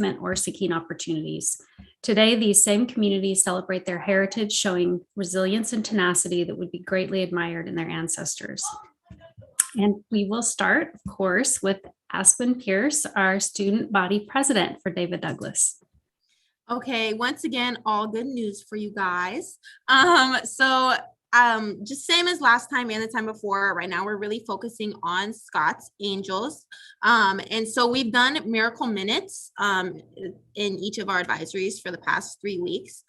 displacement, or seeking opportunities. Today, these same communities celebrate their heritage, showing resilience and tenacity that would be greatly admired in their ancestors. And we will start, of course, with Aspen Pierce, our student body president for David Douglas. Okay, once again, all good news for you guys. Just same as last time and the time before, right now we're really focusing on Scott's Angels. And so we've done miracle minutes in each of our advisories for the past 3 weeks.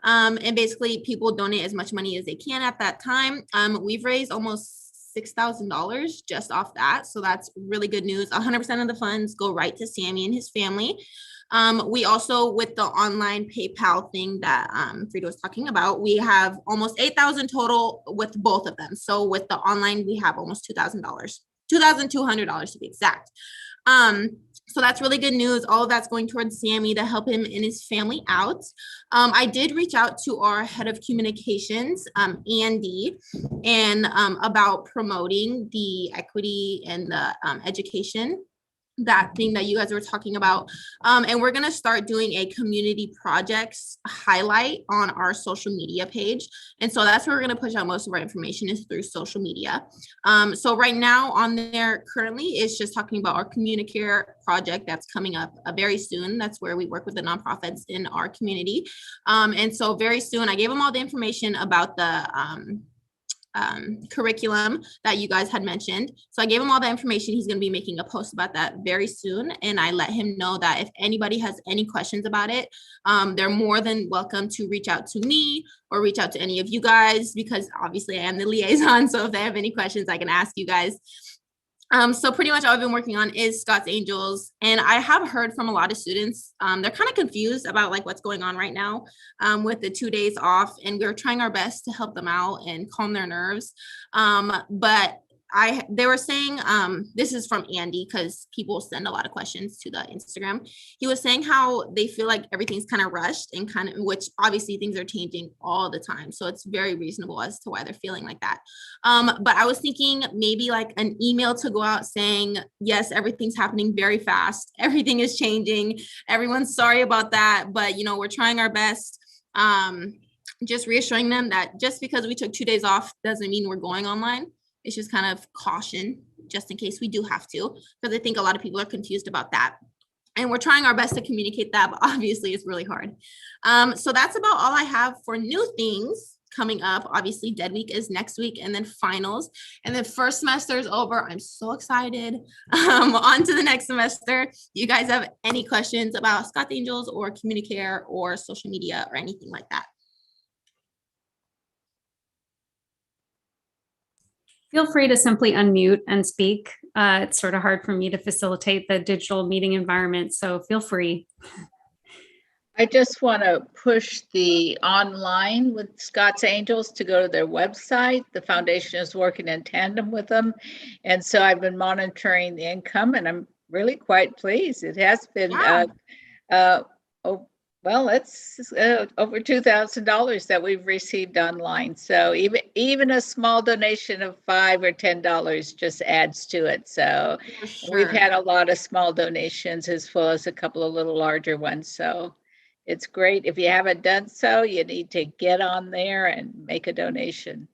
And basically people donate as much money as they can at that time. We've raised almost $6,000 just off that. So that's really good news. 100% of the funds go right to Sammy and his family. We also, with the online PayPal thing that Frida was talking about, we have almost 8,000 total with both of them. So with the online, we have almost $2,000, $2,200 to be exact. So that's really good news. All of that's going towards Sammy to help him and his family out. I did reach out to our head of communications, Andy, and about promoting the equity and the education, that thing that you guys were talking about. And we're going to start doing a community projects highlight on our social media page. And so that's where we're going to push out most of our information, is through social media. So right now on there currently is just talking about our Communicare project that's coming up very soon. That's where we work with the nonprofits in our community. And so very soon I gave them all the information about the curriculum that you guys had mentioned. So I gave him all the information. He's going to be making a post about that very soon. And I let him know that if anybody has any questions about it, they're more than welcome to reach out to me or reach out to any of you guys, because obviously I am the liaison. So if they have any questions, I can ask you guys. So pretty much all I've been working on is Scott's Angels. And I have heard from a lot of students, they're kind of confused about like what's going on right now with the 2 days off. And we're trying our best to help them out and calm their nerves. But they were saying, this is from Andy, because people send a lot of questions to the Instagram. He was saying how they feel like everything's kind of rushed and kind of, which obviously things are changing all the time. So it's very reasonable as to why they're feeling like that. But I was thinking maybe like an email to go out saying, yes, everything's happening very fast. Everything is changing. Everyone's sorry about that. But, you know, we're trying our best. Just reassuring them that just because we took 2 days off doesn't mean we're going online. It's just kind of caution, just in case we do have to, because I think a lot of people are confused about that. And we're trying our best to communicate that, but obviously it's really hard. So that's about all I have for new things coming up. Obviously, Dead Week is next week, and then finals. And then first semester is over. I'm so excited. On to the next semester. You guys have any questions about Scott Angels or Communicare or social media or anything like that? Feel free to simply unmute and speak. It's sort of hard for me to facilitate the digital meeting environment, so feel free. I just want to push the online with Scott's Angels to go to their website. The foundation is working in tandem with them. And so I've been monitoring the income, and I'm really quite pleased. It has been, it's over $2,000 that we've received online. So even a small donation of $5 or $10 just adds to it. So We've had a lot of small donations as well as a couple of little larger ones. So it's great. If you haven't done so, you need to get on there and make a donation.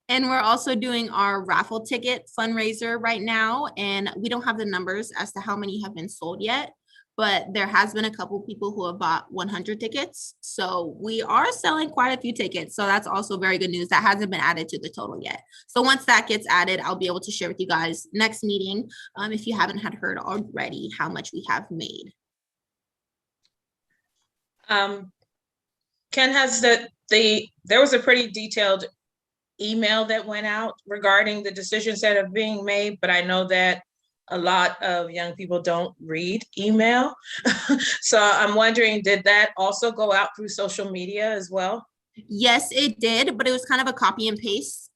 And we're also doing our raffle ticket fundraiser right now. And we don't have the numbers as to how many have been sold yet, but there has been a couple people who have bought 100 tickets. So we are selling quite a few tickets. So that's also very good news. That hasn't been added to the total yet. So once that gets added, I'll be able to share with you guys next meeting, if you haven't had heard already how much we have made. Ken, there was a pretty detailed email that went out regarding the decisions that are being made, but I know that a lot of young people don't read email. So I'm wondering, did that also go out through social media as well? Yes, it did, but it was kind of a copy and paste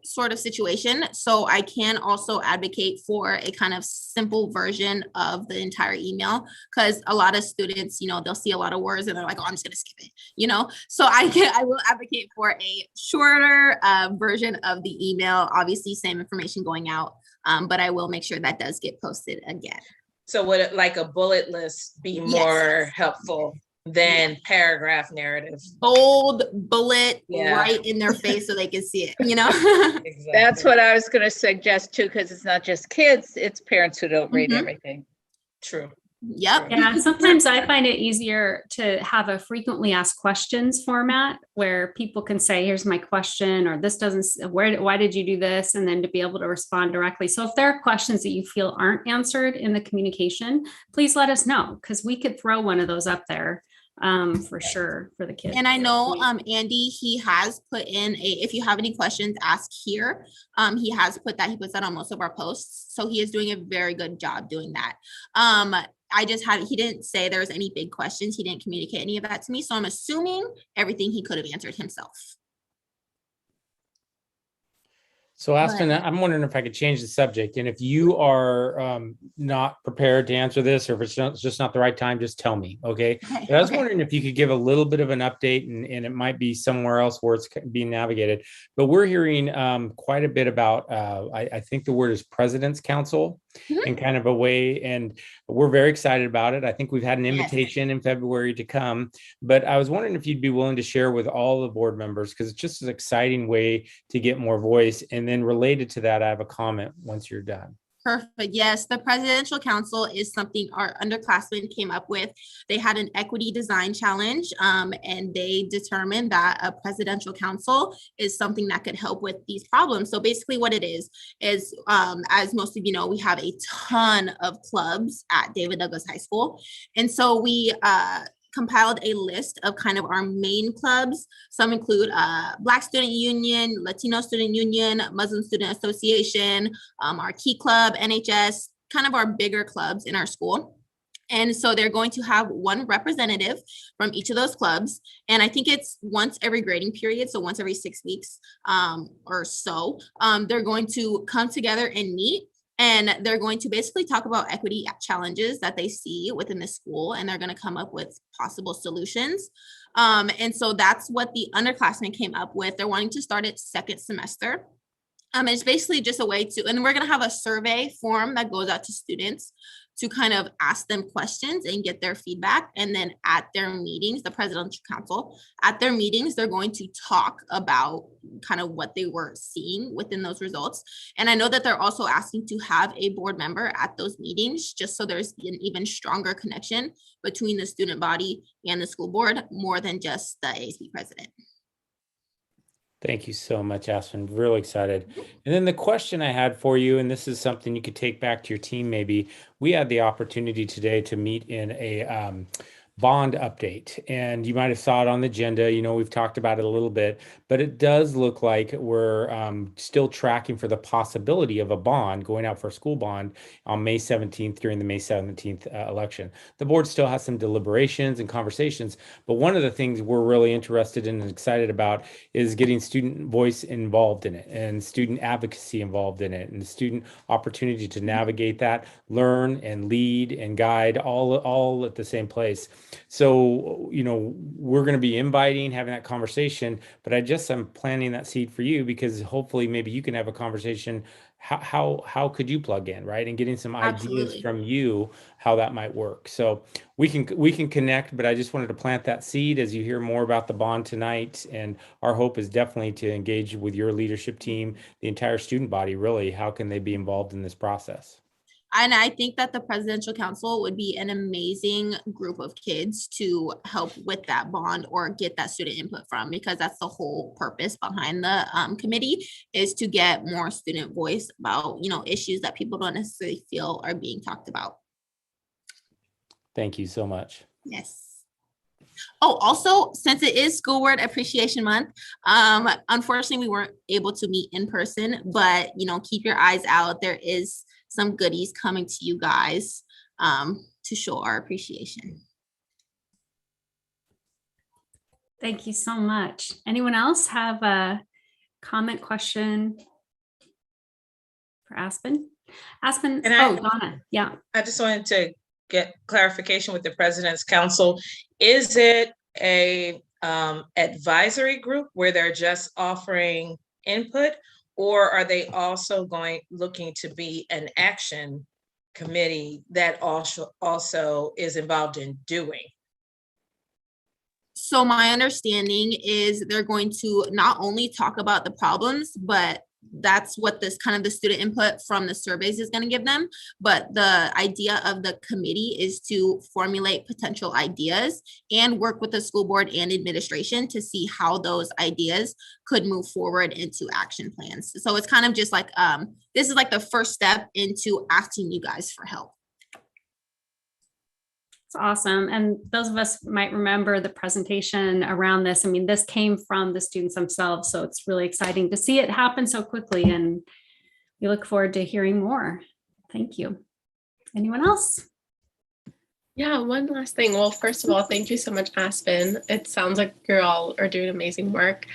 sort of situation. So I can also advocate for a kind of simple version of the entire email, because a lot of students, they'll see a lot of words and they're like, oh, I'm just going to skip it, So I will advocate for a shorter version of the email. Obviously, same information going out, but I will make sure that does get posted again. So would it, like a bullet list be more helpful than paragraph narrative? Bold bullet Yeah. right in their face so they can see it, you know? Exactly. That's what I was going to suggest too, because it's not just kids, it's parents who don't read Mhm. everything. True. Yep. Yeah, sometimes I find it easier to have a frequently asked questions format where people can say, here's my question, or this doesn't, why did you do this? And then to be able to respond directly. So if there are questions that you feel aren't answered in the communication, please let us know, because we could throw one of those up there for sure for the kids. And I know Andy, he has put in if you have any questions, ask here. He puts that on most of our posts. So he is doing a very good job doing that. He didn't say there was any big questions. He didn't communicate any of that to me. So I'm assuming everything he could have answered himself. So Aspen, I'm wondering if I could change the subject. And if you are not prepared to answer this, or if it's just not the right time, just tell me, okay? But I was wondering if you could give a little bit of an update, and it might be somewhere else where it's being navigated. But we're hearing quite a bit about, I think the word is President's Council in kind of a way, and we're very excited about it. I think we've had an invitation in February to come, but I was wondering if you'd be willing to share with all the board members, because it's just an exciting way to get more voice. And then related to that, I have a comment once you're done. Perfect. Yes, the Presidential Council is something our underclassmen came up with. They had an equity design challenge, and they determined that a Presidential Council is something that could help with these problems. So basically what it is as most of you know, we have a ton of clubs at David Douglas High School. And so we compiled a list of kind of our main clubs. Some include Black Student Union, Latino Student Union, Muslim Student Association, our Key Club, NHS, kind of our bigger clubs in our school. And so they're going to have one representative from each of those clubs. And I think it's once every grading period. So once every 6 weeks or so, they're going to come together and meet. And they're going to basically talk about equity challenges that they see within the school, and they're going to come up with possible solutions. And so that's what the underclassmen came up with. They're wanting to start it second semester. It's basically just a way to, and we're going to have a survey form that goes out to students to kind of ask them questions and get their feedback. And then at their meetings, the Presidential Council, at their meetings, they're going to talk about kind of what they were seeing within those results. And I know that they're also asking to have a board member at those meetings, just so there's an even stronger connection between the student body and the school board, more than just the ASB president. Thank you so much, Aspen. Really excited. And then the question I had for you, and this is something you could take back to your team maybe, we had the opportunity today to meet in a bond update, and you might have saw it on the agenda. You know, we've talked about it a little bit, but it does look like we're still tracking for the possibility of a bond going out for a school bond on May 17th during the May 17th election. The board still has some deliberations and conversations, but one of the things we're really interested in and excited about is getting student voice involved in it and student advocacy involved in it, and the student opportunity to navigate that, learn and lead and guide all at the same place. So, you know, we're going to be inviting, having that conversation, but I'm planting that seed for you, because hopefully maybe you can have a conversation. How could you plug in, right? And getting some ideas from you, how that might work. So we can connect, but I just wanted to plant that seed as you hear more about the bond tonight. And our hope is definitely to engage with your leadership team, the entire student body, really. How can they be involved in this process? And I think that the Presidential Council would be an amazing group of kids to help with that bond or get that student input from, because that's the whole purpose behind the committee, is to get more student voice about, you know, issues that people don't necessarily feel are being talked about. Thank you so much. Yes. Oh, also, since it is School Board Appreciation Month, unfortunately, we weren't able to meet in person, but, you know, keep your eyes out. There is some goodies coming to you guys to show our appreciation. Thank you so much. Anyone else have a comment, question for Aspen? Aspen, Donna, yeah. I just wanted to get clarification with the President's Council. Is it a advisory group where they're just offering input, or are they also looking to be an action committee that also is involved in doing? So my understanding is they're going to not only talk about the problems, but that's what this kind of the student input from the surveys is going to give them. But the idea of the committee is to formulate potential ideas and work with the school board and administration to see how those ideas could move forward into action plans. So it's kind of just like, this is like the first step into asking you guys for help. It's awesome. And those of us might remember the presentation around this. I mean, this came from the students themselves, so it's really exciting to see it happen so quickly, and we look forward to hearing more. Thank you. Anyone else? Yeah, one last thing. Well, first of all, thank you so much, Aspen. It sounds like you all are doing amazing work.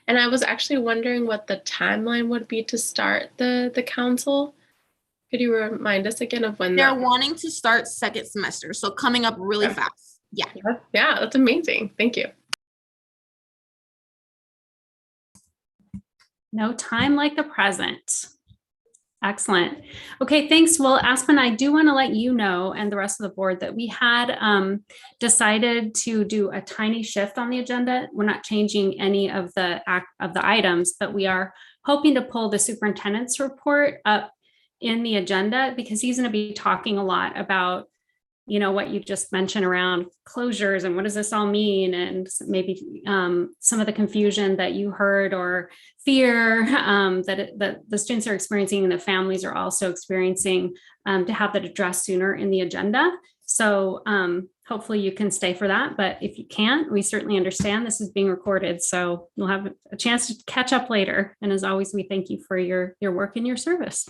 And I was actually wondering what the timeline would be to start the council. Could you remind us again of when They're wanting to start second semester, so coming up really fast. Yeah. Yeah, that's amazing. Thank you. No time like the present. Excellent. Okay, thanks. Well, Aspen, I do want to let you know, and the rest of the board, that we had decided to do a tiny shift on the agenda. We're not changing any of the items, but we are hoping to pull the superintendent's report up in the agenda, because he's going to be talking a lot about, you know, what you just mentioned around closures and what does this all mean, and maybe some of the confusion that you heard or fear that the students are experiencing and the families are also experiencing, to have that addressed sooner in the agenda. So hopefully you can stay for that, but if you can't, we certainly understand. This is being recorded, so you'll have a chance to catch up later. And as always, we thank you for your work and your service.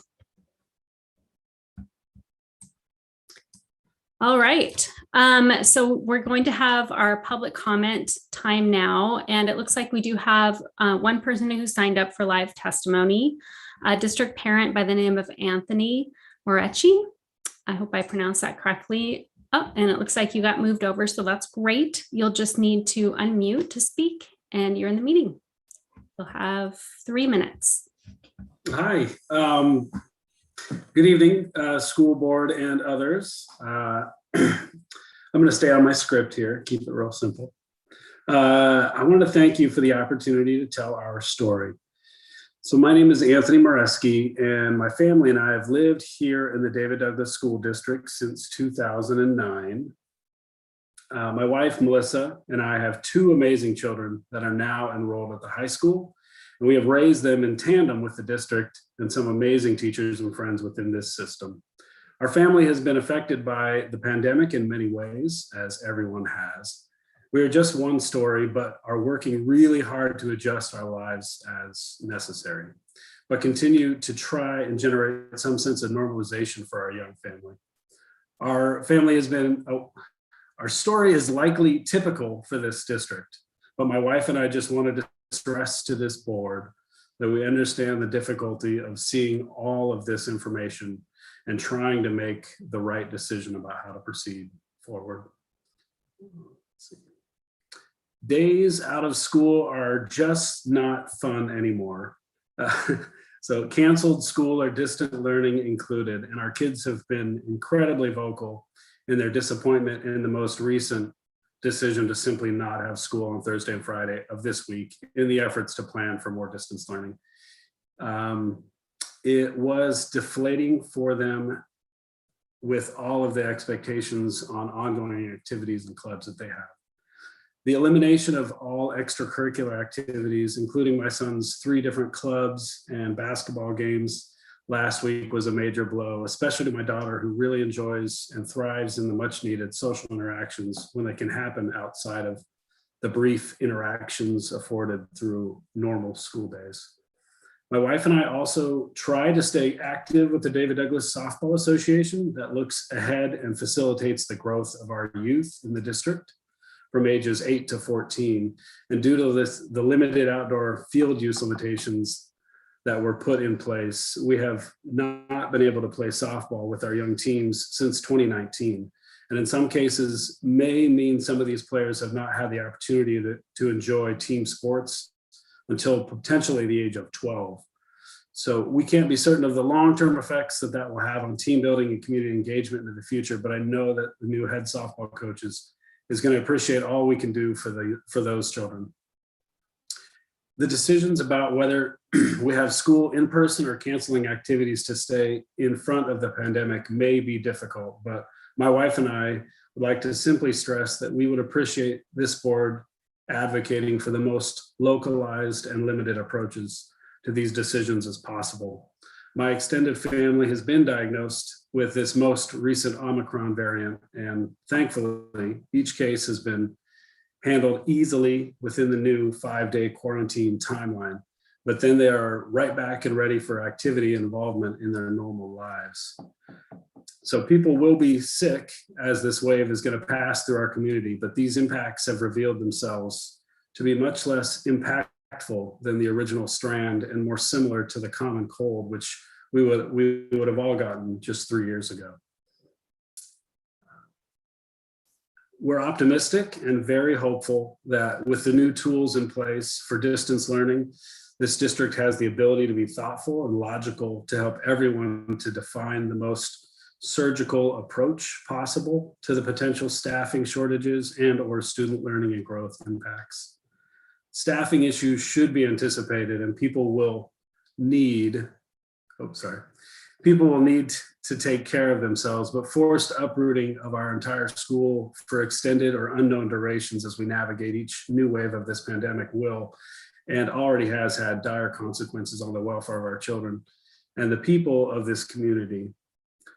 All right, so we're going to have our public comment time now, and it looks like we do have one person who signed up for live testimony, a district parent by the name of Anthony Moretti. I hope I pronounced that correctly. Oh, and it looks like you got moved over, so that's great. You'll just need to unmute to speak, and you're in the meeting. You'll have 3 minutes. Hi. Good evening, school board and others. I'm going to stay on my script here, keep it real simple. I want to thank you for the opportunity to tell our story. So my name is Anthony Moreski, and my family and I have lived here in the David Douglas School District since 2009. My wife, Melissa, and I have 2 amazing children that are now enrolled at the high school. And we have raised them in tandem with the district and some amazing teachers and friends within this system. Our family has been affected by the pandemic in many ways, as everyone has. We are just one story, but are working really hard to adjust our lives as necessary, but continue to try and generate some sense of normalization for our young family. Our family has been, our story is likely typical for this district, but my wife and I just wanted to stress to this board that we understand the difficulty of seeing all of this information and trying to make the right decision about how to proceed forward. Days out of school are just not fun anymore. So canceled school or distant learning included, and our kids have been incredibly vocal in their disappointment in the most recent decision to simply not have school on Thursday and Friday of this week in the efforts to plan for more distance learning. It was deflating for them with all of the expectations on ongoing activities and clubs that they have. The elimination of all extracurricular activities, including my son's 3 different clubs and basketball games last week, was a major blow, especially to my daughter, who really enjoys and thrives in the much needed social interactions when they can happen outside of the brief interactions afforded through normal school days. My wife and I also try to stay active with the David Douglas Softball Association that looks ahead and facilitates the growth of our youth in the district from ages 8 to 14. And due to the limited outdoor field use limitations that were put in place, we have not been able to play softball with our young teams since 2019. And in some cases may mean some of these players have not had the opportunity to enjoy team sports until potentially the age of 12. So we can't be certain of the long-term effects that will have on team building and community engagement in the future, but I know that the new head softball coach is going to appreciate all we can do for those children. The decisions about whether we have school in person or canceling activities to stay in front of the pandemic may be difficult, but my wife and I would like to simply stress that we would appreciate this board advocating for the most localized and limited approaches to these decisions as possible. My extended family has been diagnosed with this most recent Omicron variant, and thankfully, each case has been handled easily within the new 5-day quarantine timeline, but then they are right back and ready for activity and involvement in their normal lives. So people will be sick as this wave is going to pass through our community, but these impacts have revealed themselves to be much less impactful than the original strand and more similar to the common cold, which we would have all gotten just 3 years ago. We're optimistic and very hopeful that with the new tools in place for distance learning, this district has the ability to be thoughtful and logical to help everyone to define the most surgical approach possible to the potential staffing shortages and/or student learning and growth impacts. Staffing issues should be anticipated, and people will need to take care of themselves, but forced uprooting of our entire school for extended or unknown durations as we navigate each new wave of this pandemic will and already has had dire consequences on the welfare of our children and the people of this community.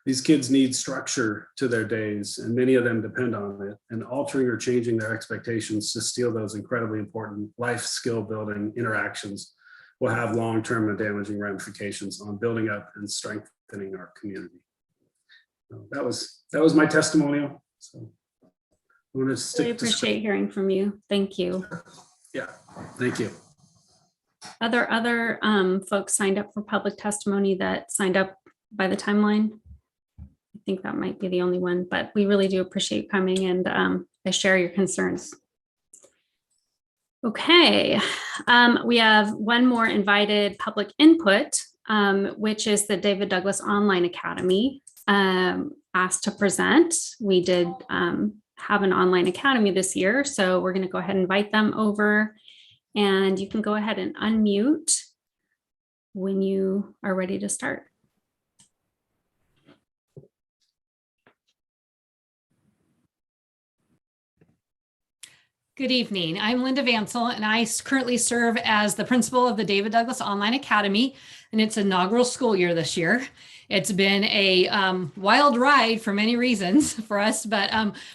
These kids need structure to their days, and many of them depend on it, and altering or changing their expectations to steal those incredibly important life skill building interactions will have long-term and damaging ramifications on building up and strengthening our community. That was my testimonial. So I want to stick I appreciate hearing from you. Thank you. Yeah, thank you. Other folks signed up for public testimony that signed up by the timeline. I think that might be the only one, but we really do appreciate you coming, and I share your concerns. Okay, we have one more invited public input, which is the David Douglas Online Academy asked to present. We did have an online academy this year, so we're going to go ahead and invite them over, and you can go ahead and unmute when you are ready to start. Good evening. I'm Linda Vansel, and I currently serve as the principal of the David Douglas Online Academy, and its inaugural school year this year. It's been a wild ride for many reasons for us, but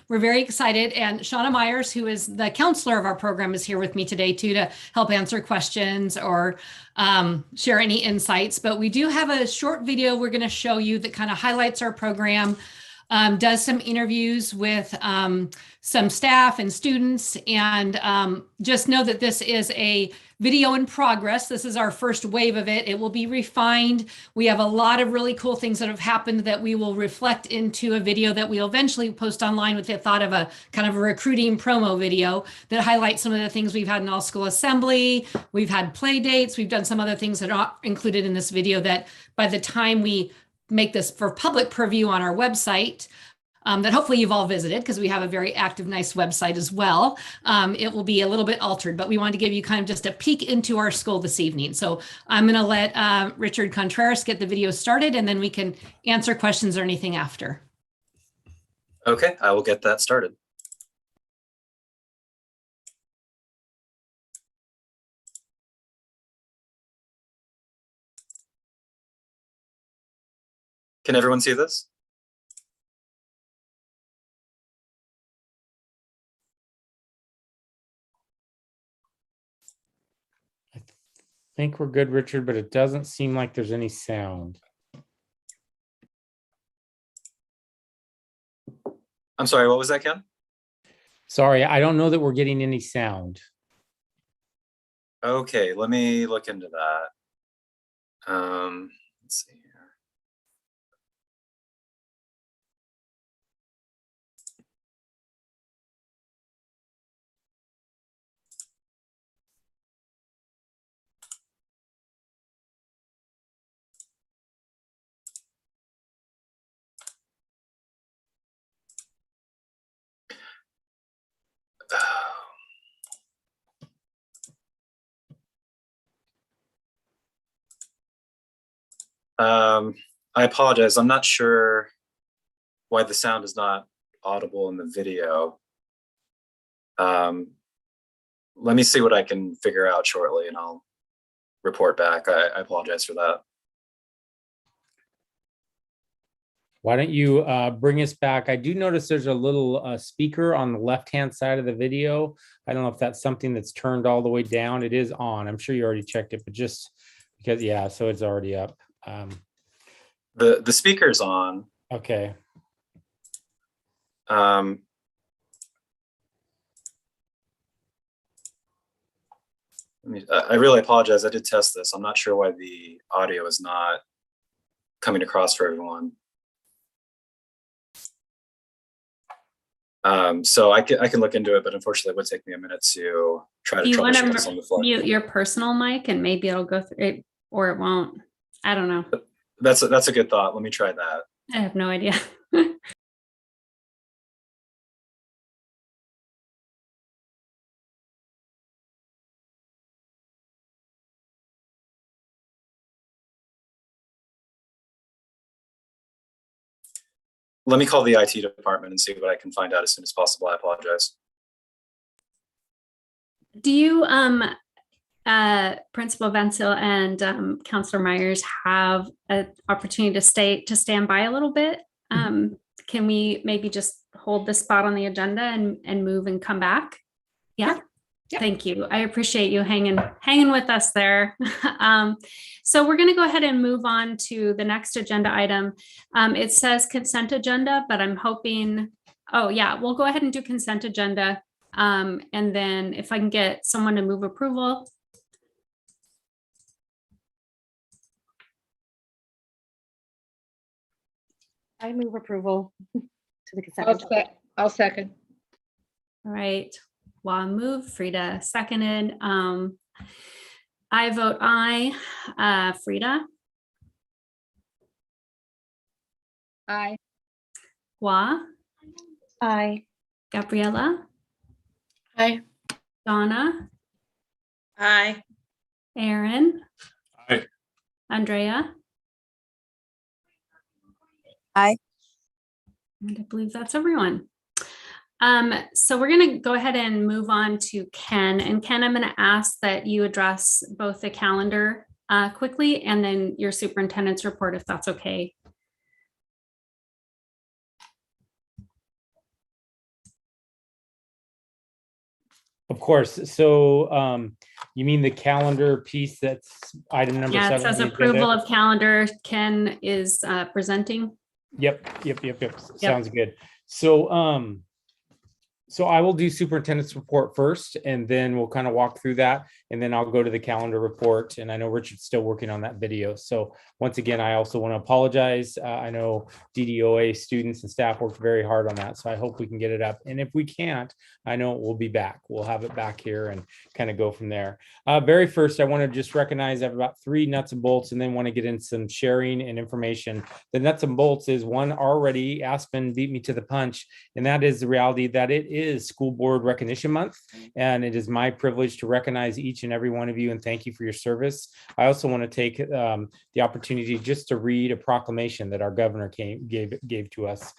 we're very excited. And Shauna Myers, who is the counselor of our program, is here with me today too to help answer questions or share any insights. But we do have a short video we're going to show you that kind of highlights our program. Does some interviews with some staff and students, and just know that this is a video in progress. This is our first wave of it. It will be refined. We have a lot of really cool things that have happened that we will reflect into a video that we'll eventually post online with the thought of a kind of a recruiting promo video that highlights some of the things we've had in all school assembly. We've had play dates. We've done some other things that are not included in this video that by the time we make this for public purview on our website, that hopefully you've all visited because we have a very active, nice website as well. It will be a little bit altered, but we wanted to give you kind of just a peek into our school this evening. So I'm going to let Richard Contreras get the video started, and then we can answer questions or anything after. Okay, I will get that started. Can everyone see this? I think we're good, Richard, but it doesn't seem like there's any sound. I'm sorry, what was that, Ken? Sorry, I don't know that we're getting any sound. Okay, let me look into that. Let's see. I apologize. I'm not sure why the sound is not audible in the video. Let me see what I can figure out shortly and I'll report back. I apologize for that. Why don't you bring us back? I do notice there's a little speaker on the left-hand side of the video. I don't know if that's something that's turned all the way down. It is on. I'm sure you already checked it, but just because, yeah, so it's already up. The speaker's on. Okay. I really apologize. I did test this. I'm not sure why the audio is not coming across for everyone. So I can look into it, but unfortunately it would take me a minute to try to Do you want troubleshoot this on the to fly. mute your personal mic and maybe it'll go through it or it won't? I don't know. That's a good thought. Let me try that. I have no idea. Let me call the IT department and see what I can find out as soon as possible. I apologize. Do you, Principal Vensil and Counselor Myers have an opportunity to stand by a little bit? Can we maybe just hold this spot on the agenda and move and come back? Yeah. Yep. Thank you. I appreciate you hanging with us there. So we're going to go ahead and move on to the next agenda item. It says consent agenda, but I'm hoping, oh yeah, we'll go ahead and do consent agenda. And then if I can get someone to move approval. I move approval to the consent agenda. I'll second. All right. Juan moved, Frida seconded. I vote aye. Frida? Aye. Hua? Aye. Gabriella? Hi. Donna? Aye. Aaron? Aye. Andrea? Aye. And I believe that's everyone. So we're going to go ahead and move on to Ken. And Ken, I'm going to ask that you address both the calendar quickly and then your superintendent's report, if that's okay. Of course. So you mean the calendar piece that's item number 7? Yeah, it says approval of calendar. Ken is presenting. Yep. Sounds good. So I will do superintendent's report first, and then we'll kind of walk through that, and then I'll go to the calendar report. And I know Richard's still working on that video. So once again, I also want to apologize. I know DDOA students and staff worked very hard on that, so I hope we can get it up. And if we can't, I know we'll be back. We'll have it back here and kind of go from there. Very first, I want to just recognize I have about 3 nuts and bolts, and then want to get into some sharing and information. The nuts and bolts is one already. Aspen beat me to the punch, and that is the reality that it is School Board Recognition Month, and it is my privilege to recognize each and every one of you and thank you for your service. I also want to take the opportunity just to read a proclamation that our governor gave to us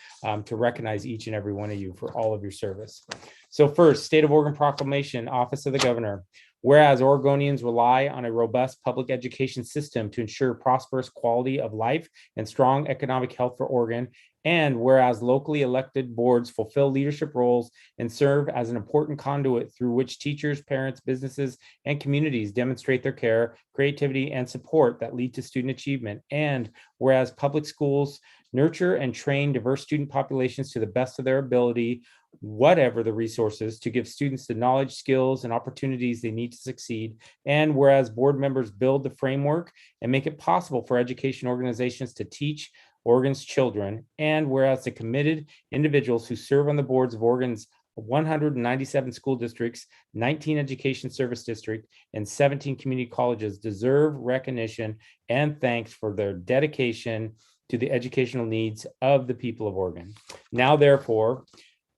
to recognize each and every one of you for all of your service. So first, State of Oregon Proclamation, Office of the Governor. Whereas Oregonians rely on a robust public education system to ensure prosperous quality of life and strong economic health for Oregon, and whereas locally elected boards fulfill leadership roles and serve as an important conduit through which teachers, parents, businesses, and communities demonstrate their care, creativity, and support that lead to student achievement, and whereas public schools nurture and train diverse student populations to the best of their ability, whatever the resources, to give students the knowledge, skills, and opportunities they need to succeed. And whereas board members build the framework and make it possible for education organizations to teach Oregon's children, and whereas the committed individuals who serve on the boards of Oregon's 197 school districts, 19 education service districts, and 17 community colleges deserve recognition and thanks for their dedication to the educational needs of the people of Oregon. Now, therefore,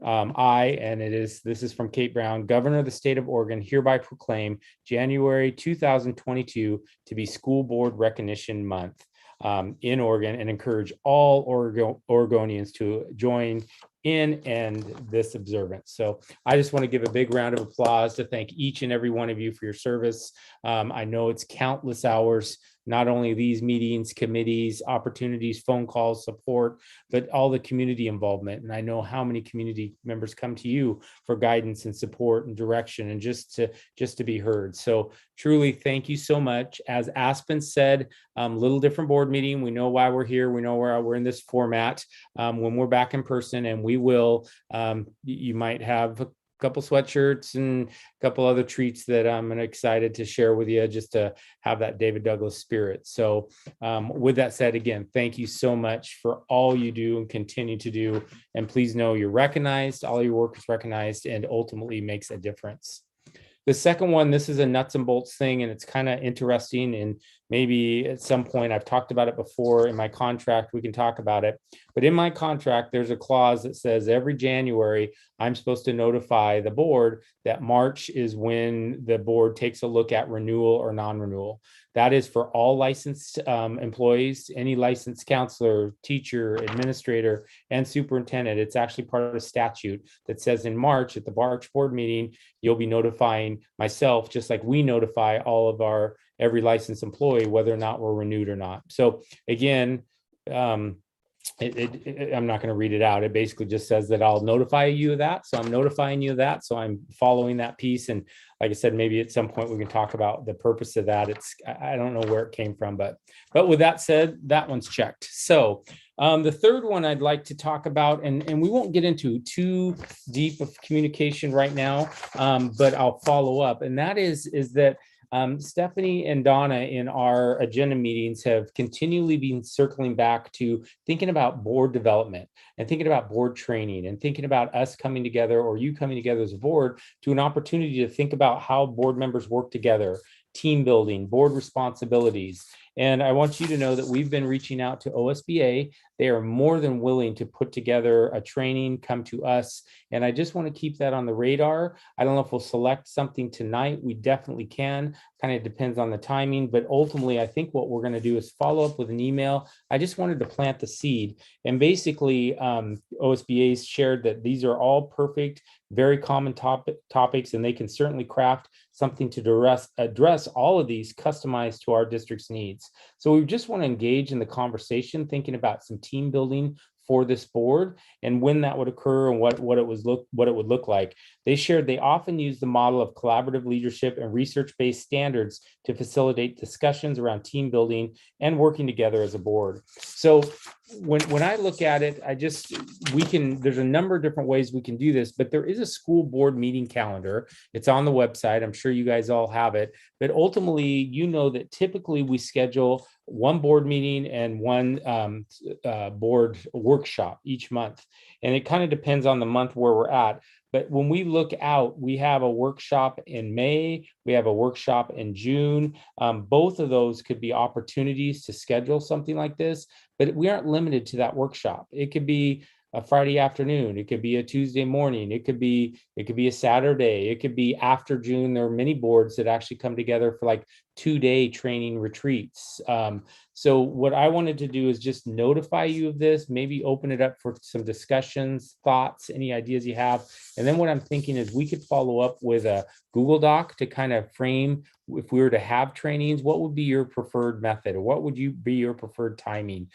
this is from Kate Brown, Governor of the State of Oregon, hereby proclaim January 2022 to be School Board Recognition Month. in Oregon, and encourage all Oregonians to join in and this observance. So I just want to give a big round of applause to thank each and every one of you for your service. I know it's countless hours, not only these meetings, committees, opportunities, phone calls, support, but all the community involvement. And I know how many community members come to you for guidance and support and direction and just to be heard. So truly, thank you so much. As Aspen said, little different board meeting. We know why we're here. We know why we're in this format. When we're back in person, and we will, you might have a couple sweatshirts and a couple other treats that I'm excited to share with you, just to have that David Douglas spirit. So with that said, again, thank you so much for all you do and continue to do. And please know you're recognized, all your work is recognized, and ultimately makes a difference. The second one, this is a nuts and bolts thing, and it's kind of interesting, and maybe at some point, I've talked about it before in my contract, we can talk about it. But in my contract, there's a clause that says every January, I'm supposed to notify the board that March is when the board takes a look at renewal or non-renewal. That is for all licensed employees, any licensed counselor, teacher, administrator, and superintendent. It's actually part of a statute that says in March, at the March board meeting, you'll be notifying myself, just like we notify all of our every licensed employee, whether or not we're renewed or not. So again, I'm not going to read it out. It basically just says that I'll notify you of that. So I'm notifying you of that. So I'm following that piece. And like I said, maybe at some point we can talk about the purpose of that. I don't know where it came from, but with that said, that one's checked. So the third one I'd like to talk about, and we won't get into too deep of communication right now, but I'll follow up. And that is that Stephanie and Donna in our agenda meetings have continually been circling back to thinking about board development and thinking about board training and thinking about us coming together, or you coming together as a board, to an opportunity to think about how board members work together, team building, board responsibilities. And I want you to know that we've been reaching out to OSBA. They are more than willing to put together a training, come to us. And I just want to keep that on the radar. I don't know if we'll select something tonight. We definitely can. Kind of depends on the timing. But ultimately, I think what we're going to do is follow up with an email. I just wanted to plant the seed. And basically, OSBA shared that these are all perfect, very common topics, and they can certainly craft something to address all of these customized to our district's needs. So we just want to engage in the conversation, thinking about some team building for this board and when that would occur and what it would look like. They shared they often use the model of collaborative leadership and research-based standards to facilitate discussions around team building and working together as a board. So when I look at it, there's a number of different ways we can do this, but there is a school board meeting calendar. It's on the website. I'm sure you guys all have it, but ultimately, you know that typically we schedule one board meeting and one board workshop each month. And it kind of depends on the month where we're at. But when we look out, we have a workshop in May, we have a workshop in June. Both of those could be opportunities to schedule something like this, but we aren't limited to that workshop. It could be a Friday afternoon, it could be a Tuesday morning, it could be a Saturday, it could be after June. There are many boards that actually come together for like 2-day training retreats. So what I wanted to do is just notify you of this, maybe open it up for some discussions, thoughts, any ideas you have. And then what I'm thinking is we could follow up with a Google Doc to kind of frame, if we were to have trainings, what would be your preferred method, or what would be your preferred timing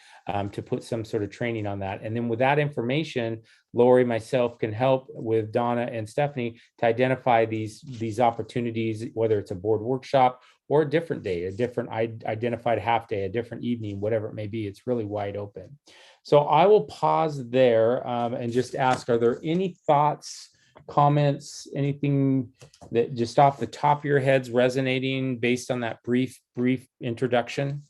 to put some sort of training on that. And then with that information, Lori, myself can help with Donna and Stephanie to identify these opportunities, whether it's a board workshop or a different day, a different identified half day, a different evening, whatever it may be. It's really wide open. So I will pause there and just ask, are there any thoughts, comments, anything that just off the top of your heads resonating based on that brief introduction?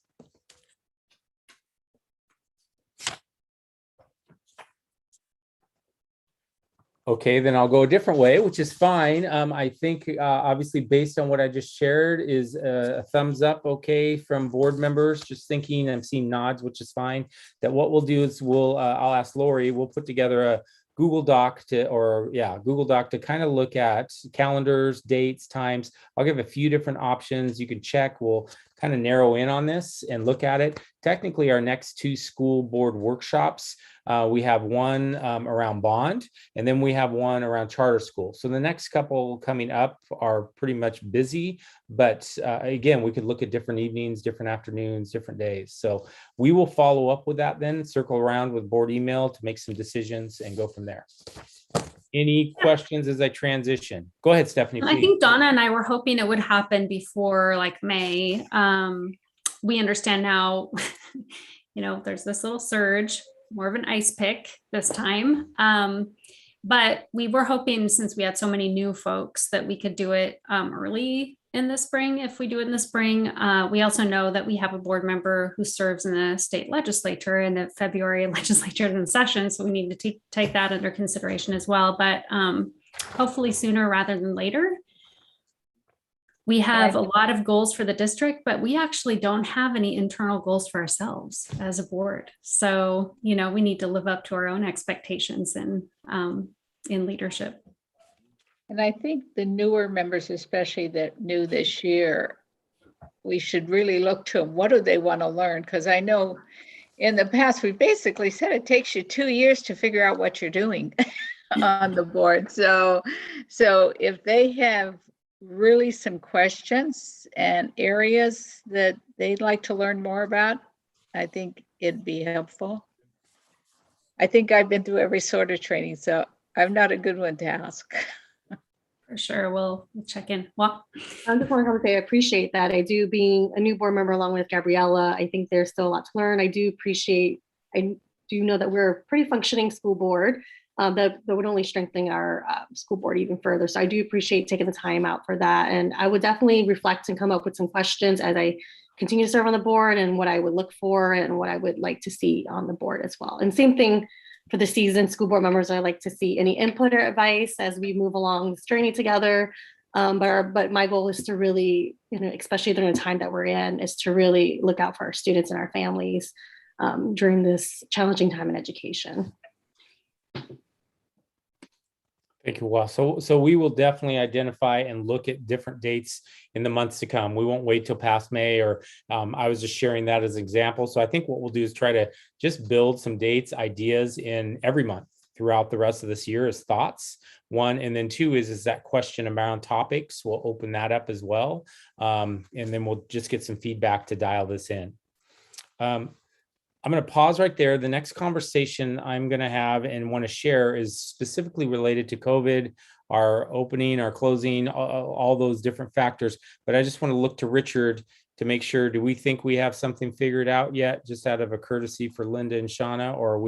Okay, then I'll go a different way, which is fine. I think obviously based on what I just shared is a thumbs up, okay, from board members. Just thinking, I'm seeing nods, which is fine. That what we'll do is I'll ask Lori, we'll put together a Google Doc to kind of look at calendars, dates, times. I'll give a few different options you can check. We'll kind of narrow in on this and look at it. Technically, our next 2 school board workshops, we have one around bond, and then we have one around charter school. So the next couple coming up are pretty much busy, but again, we could look at different evenings, different afternoons, different days. So we will follow up with that then, circle around with board email to make some decisions and go from there. Any questions as I transition? Go ahead, Stephanie, I please. think Donna and I were hoping it would happen before like May. We understand now, there's this little surge, more of an ice pick this time. But we were hoping, since we had so many new folks, that we could do it early in the spring. If we do it in the spring, we also know that we have a board member who serves in the state legislature, in the February legislature session. So we need to take that under consideration as well. But hopefully sooner rather than later. We have a lot of goals for the district, but we actually don't have any internal goals for ourselves as a board. So, we need to live up to our own expectations in leadership. And I think the newer members, especially that new this year, we should really look to them. What do they want to learn? Because I know in the past, we basically said it takes you 2 years to figure out what you're doing on the board. So if they have really some questions and areas that they'd like to learn more about, I think it'd be helpful. I think I've been through every sort of training, so I'm not a good one to ask. For sure, we'll check in. Well, I just want to say I appreciate that. I do, being a new board member along with Gabriella, I think there's still a lot to learn. I do know that we're a pretty functioning school board. That would only strengthen our school board even further. So I do appreciate taking the time out for that. And I would definitely reflect and come up with some questions as I continue to serve on the board, and what I would look for and what I would like to see on the board as well. And same thing for the seasoned school board members. I like to see any input or advice as we move along this journey together. But my goal is to really, especially during the time that we're in, is to really look out for our students and our families during this challenging time in education. Thank you, Wa. So we will definitely identify and look at different dates in the months to come. We won't wait till past May, or I was just sharing that as an example. So I think what we'll do is try to just build some dates, ideas in every month throughout the rest of this year as thoughts. 1, and then 2 is that question around topics. We'll open that up as well. And then we'll just get some feedback to dial this in. I'm going to pause right there. The next conversation I'm going to have and want to share is specifically related to COVID, our opening, our closing, all those different factors. But I just want to look to Richard to make sure, do we think we have something figured out yet, just out of a courtesy for Linda and Shauna, or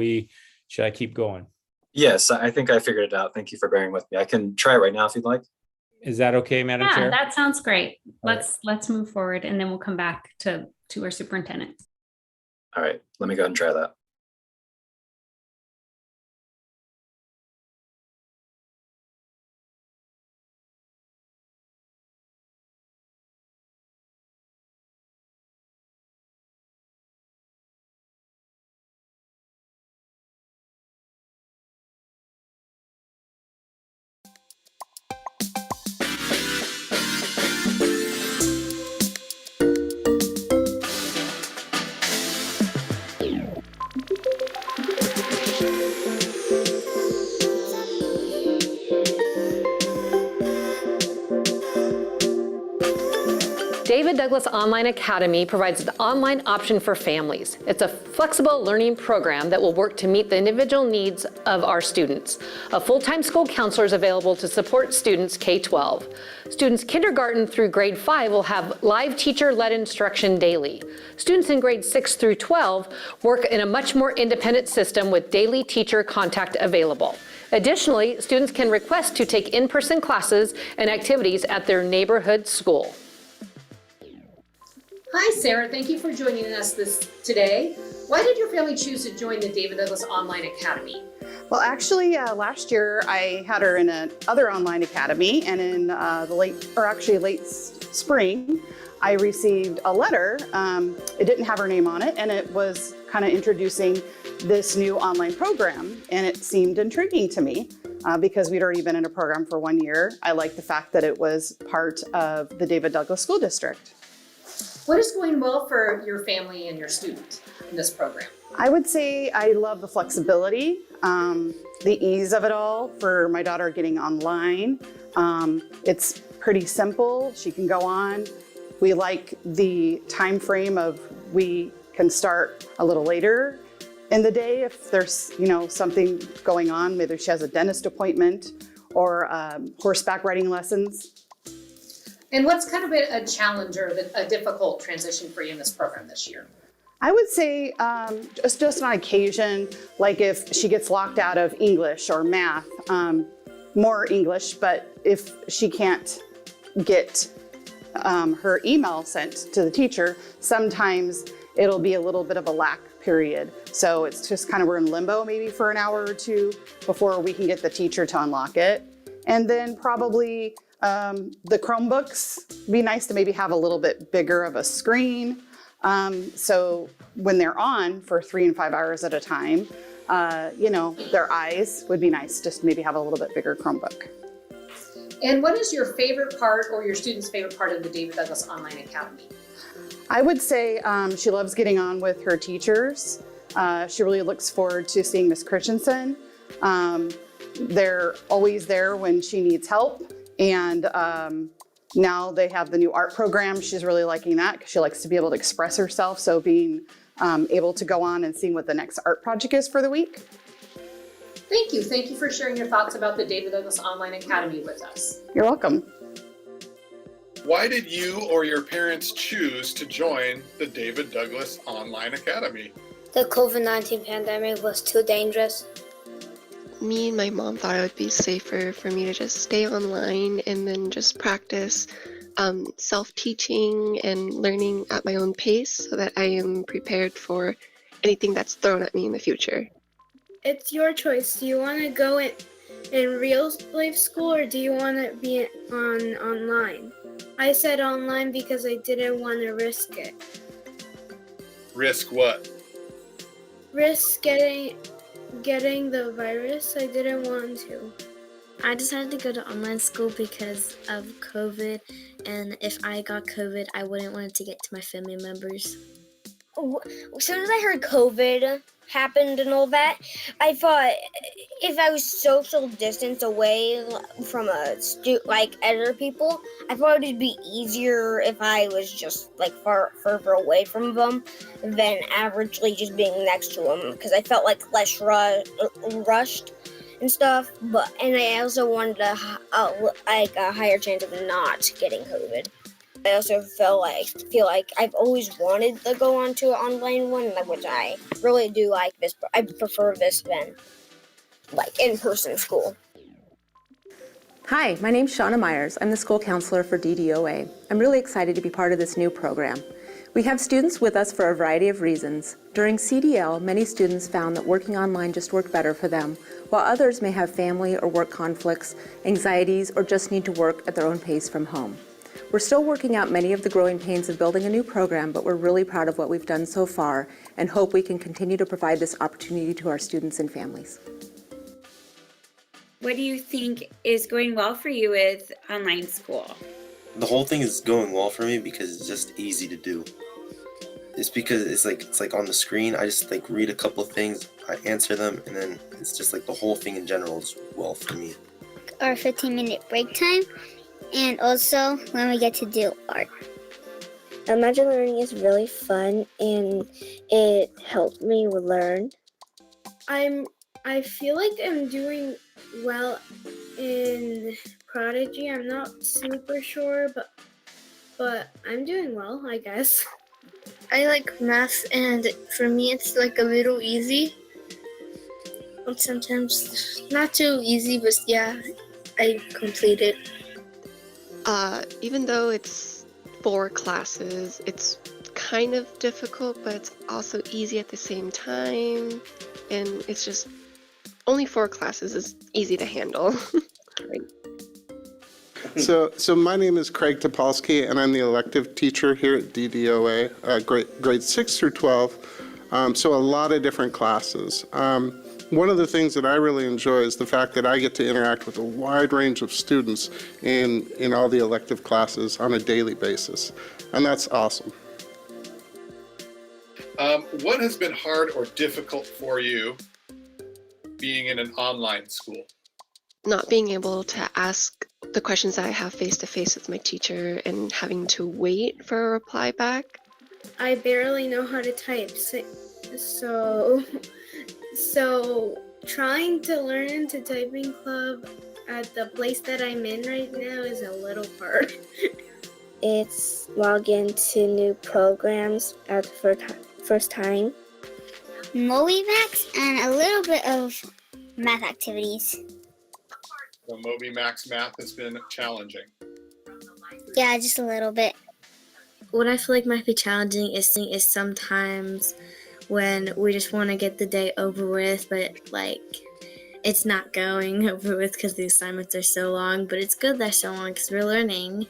should I keep going? Yes, I think I figured it out. Thank you for bearing with me. I can try it right now if you'd like. Is that okay, Madam Chair? Yeah, that sounds great. All Let's move forward, and then we'll come back to our superintendent. All right, let me go ahead and try that. David Douglas Online Academy provides an online option for families. It's a flexible learning program that will work to meet the individual needs of our students. A full-time school counselor is available to support students K-12. Students kindergarten through grade 5 will have live teacher-led instruction daily. Students in grades 6 through 12 work in a much more independent system with daily teacher contact available. Additionally, students can request to take in-person classes and activities at their neighborhood school. Hi, Sarah. Thank you for joining us today. Why did your family choose to join the David Douglas Online Academy? Well, actually, last year I had her in another online academy, and in late spring, I received a letter. It didn't have her name on it, and it was kind of introducing this new online program, and it seemed intriguing to me because we'd already been in a program for 1 year. I liked the fact that it was part of the David Douglas School District. What is going well for your family and your student in this program? I would say I love the flexibility, the ease of it all for my daughter getting online. It's pretty simple. She can go on. We like the time frame of we can start a little later in the day if there's, something going on. Maybe she has a dentist appointment or horseback riding lessons. And what's kind of a challenge or a difficult transition for you in this program this year? I would say just on occasion, like if she gets locked out of English or math, more English, but if she can't get her email sent to the teacher, sometimes it'll be a little bit of a lack period. So it's just kind of we're in limbo maybe for an hour or two before we can get the teacher to unlock it. And then probably the Chromebooks, be nice to maybe have a little bit bigger of a screen. So when they're on for 3 and 5 hours at a time, their eyes would be nice just to maybe have a little bit bigger Chromebook. And what is your favorite part or your student's favorite part of the David Douglas Online Academy? I would say she loves getting on with her teachers. She really looks forward to seeing Miss Christensen. They're always there when she needs help. And now they have the new art program. She's really liking that because she likes to be able to express herself. So being able to go on and seeing what the next art project is for the week. Thank you. Thank you for sharing your thoughts about the David Douglas Online Academy with us. You're welcome. Why did you or your parents choose to join the David Douglas Online Academy? The COVID-19 pandemic was too dangerous. Me and my mom thought it would be safer for me to just stay online and then just practice self-teaching and learning at my own pace so that I am prepared for anything that's thrown at me in the future. It's your choice. Do you want to go in real life school or do you want to be online? I said online because I didn't want to risk it. Risk what? Risk getting the virus. I didn't want to. I decided to go to online school because of COVID, and if I got COVID, I wouldn't want it to get to my family members. As soon as I heard COVID happened and all that, I thought if I was social distance away from like other people, I thought it'd be easier if I was just like further away from them than averagely just being next to them, because I felt like less rushed and stuff. And I also wanted a higher chance of not getting COVID. I also feel like I've always wanted to go on to an online one, which I really do like this. I prefer this than like in-person school. Hi, my name's Shauna Myers. I'm the school counselor for DDOA. I'm really excited to be part of this new program. We have students with us for a variety of reasons. During CDL, many students found that working online just worked better for them, while others may have family or work conflicts, anxieties, or just need to work at their own pace from home. We're still working out many of the growing pains of building a new program, but we're really proud of what we've done so far and hope we can continue to provide this opportunity to our students and families. What do you think is going well for you with online school? The whole thing is going well for me because it's just easy to do. It's because it's like on the screen, I just like read a couple of things, I answer them, and then it's just like the whole thing in general is well for me. Our 15-minute break time, and also when we get to do art. Imagine Learning is really fun and it helped me learn. I feel like I'm doing well in Prodigy. I'm not super sure, but I'm doing well, I guess. I like math, and for me it's like a little easy. But sometimes not too easy, but yeah, I complete it. Even though it's 4 classes, it's kind of difficult, but it's also easy at the same time. And it's just only 4 classes is easy to handle. So my name is Craig Topolsky, and I'm the elective teacher here at DDOA, grades 6 through 12. So a lot of different classes. One of the things that I really enjoy is the fact that I get to interact with a wide range of students in all the elective classes on a daily basis, and that's awesome. What has been hard or difficult for you being in an online school? Not being able to ask the questions that I have face to face with my teacher and having to wait for a reply back. I barely know how to type, so trying to learn into typing club at the place that I'm in right now is a little hard. It's log into new programs at the first time. MobiMax and a little bit of math activities. So MobiMax math has been challenging. Yeah, just a little bit. What I feel like might be challenging is sometimes when we just want to get the day over with, but like it's not going over with because the assignments are so long, but it's good they're so long because we're learning.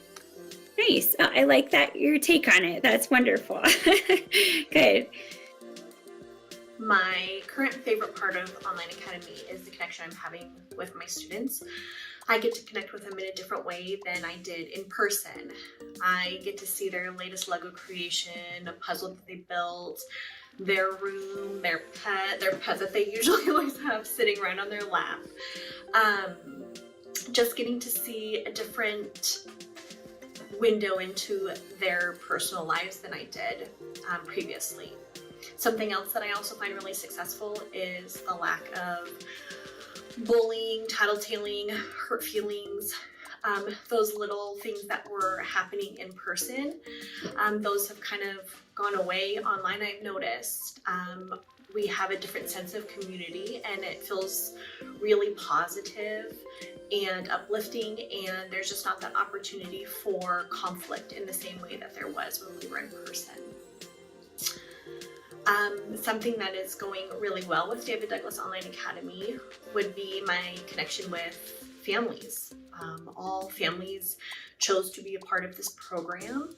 Nice. I like that, your take on it. That's wonderful. Good. My current favorite part of Online Academy is the connection I'm having with my students. I get to connect with them in a different way than I did in person. I get to see their latest Lego creation, a puzzle that they built, their room, their pet that they usually always have sitting right on their lap. Just getting to see a different window into their personal lives than I did previously. Something else that I also find really successful is the lack of bullying, tattletaling, hurt feelings, those little things that were happening in person. Those have kind of gone away online, I've noticed. We have a different sense of community and it feels really positive and uplifting, and there's just not that opportunity for conflict in the same way that there was when we were in person. Something that is going really well with David Douglas Online Academy would be my connection with families. All families chose to be a part of this program.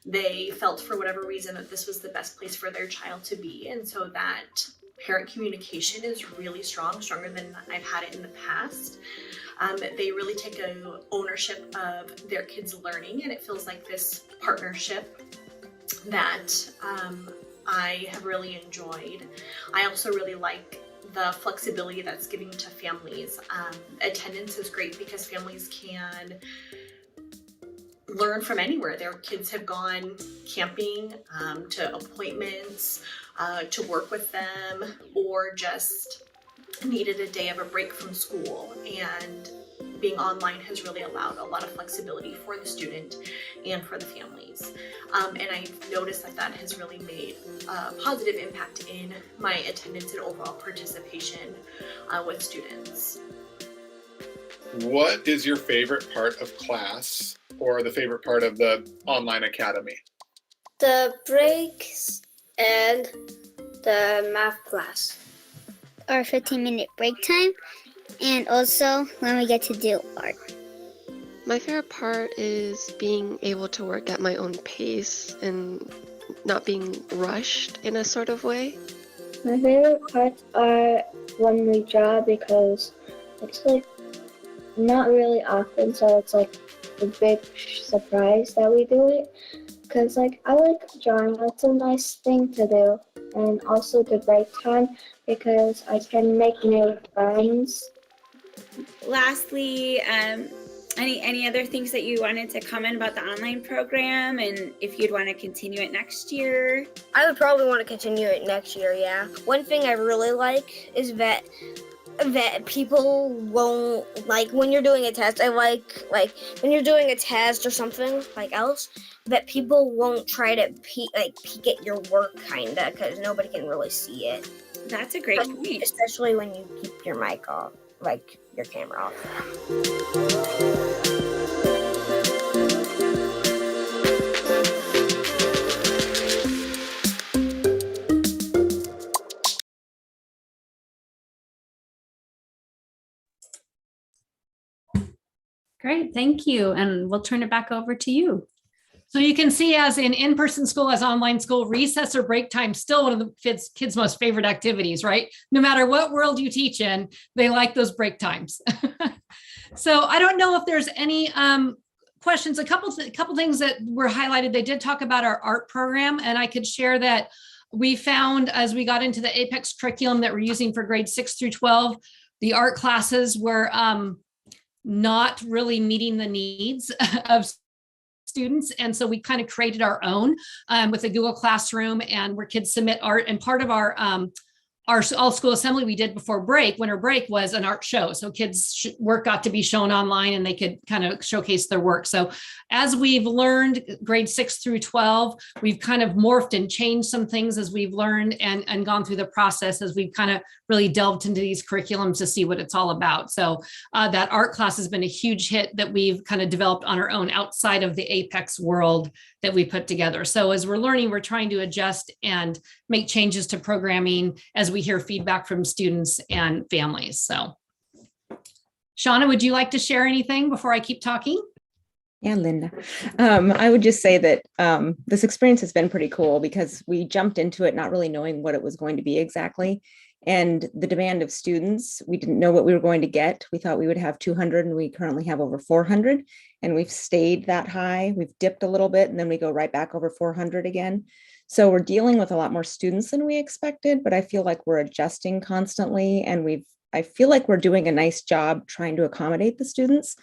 They felt for whatever reason that this was the best place for their child to be, and so that parent communication is really strong, stronger than I've had it in the past. They really take ownership of their kids' learning, and it feels like this partnership that I have really enjoyed. I also really like the flexibility that's given to families. Attendance is great because families can learn from anywhere. Their kids have gone camping, to appointments, to work with them, or just needed a day of a break from school. And being online has really allowed a lot of flexibility for the student and for the families. And I've noticed that that has really made a positive impact in my attendance and overall participation with students. What is your favorite part of class or the favorite part of the Online Academy? The breaks and the math class. Our 15-minute break time, and also when we get to do art. My favorite part is being able to work at my own pace and not being rushed in a sort of way. My favorite parts are when we draw, because it's like not really often, so it's like a big surprise that we do it. Because like I like drawing, it's a nice thing to do, and also the break time because I can make new friends. Lastly, any other things that you wanted to comment about the online program, and if you'd want to continue it next year? I would probably want to continue it next year, yeah. One thing I really like is that people won't, like when you're doing a test, I like when you're doing a test or something like else, that people won't try to peek at your work kinda, because nobody can really see it. That's a great point. Especially when you keep your mic off, like your camera off. Great, thank you. And we'll turn it back over to you. So you can see, as in-person school, as online school, recess or break time, still one of the kids' most favorite activities, right? No matter what world you teach in, they like those break times. So I don't know if there's any questions. A couple things that were highlighted. They did talk about our art program, and I could share that we found as we got into the Apex curriculum that we're using for grades 6 through 12, the art classes were not really meeting the needs of students. And so we kind of created our own with a Google Classroom, and where kids submit art. And part of our all school assembly we did before winter break, was an art show. So kids' work got to be shown online and they could kind of showcase their work. So as we've learned grade 6 through 12, we've kind of morphed and changed some things as we've learned and gone through the process as we've kind of really delved into these curriculums to see what it's all about. So that art class has been a huge hit that we've kind of developed on our own outside of the Apex world that we put together. So as we're learning, we're trying to adjust and make changes to programming as we hear feedback from students and families. So Shauna, would you like to share anything before I keep talking? Yeah, Linda. I would just say that this experience has been pretty cool because we jumped into it not really knowing what it was going to be exactly. And the demand of students, we didn't know what we were going to get. We thought we would have 200 and we currently have over 400, and we've stayed that high. We've dipped a little bit and then we go right back over 400 again. So we're dealing with a lot more students than we expected, but I feel like we're adjusting constantly, and I feel like we're doing a nice job trying to accommodate the students,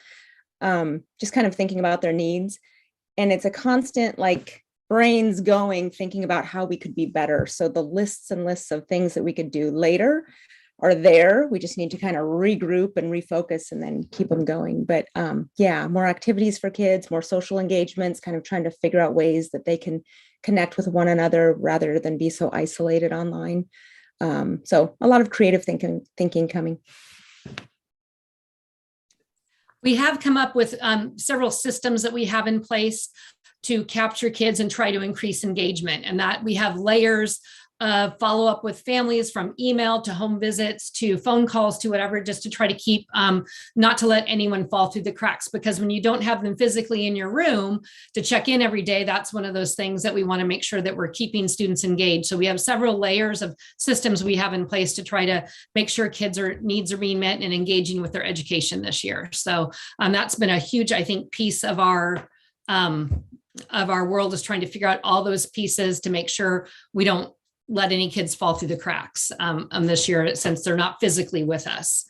just kind of thinking about their needs. And it's a constant brains going, thinking about how we could be better. So the lists and lists of things that we could do later are there. We just need to kind of regroup and refocus and then keep them going. But yeah, more activities for kids, more social engagements, kind of trying to figure out ways that they can connect with one another rather than be so isolated online. So a lot of creative thinking coming. We have come up with several systems that we have in place to capture kids and try to increase engagement, and that we have layers of follow up with families, from email to home visits to phone calls to whatever, just to try to keep not to let anyone fall through the cracks. Because when you don't have them physically in your room to check in every day, that's one of those things that we want to make sure that we're keeping students engaged. So we have several layers of systems we have in place to try to make sure kids' needs are being met and engaging with their education this year. So that's been a huge, I think, piece of our world, is trying to figure out all those pieces to make sure we don't let any kids fall through the cracks this year, since they're not physically with us.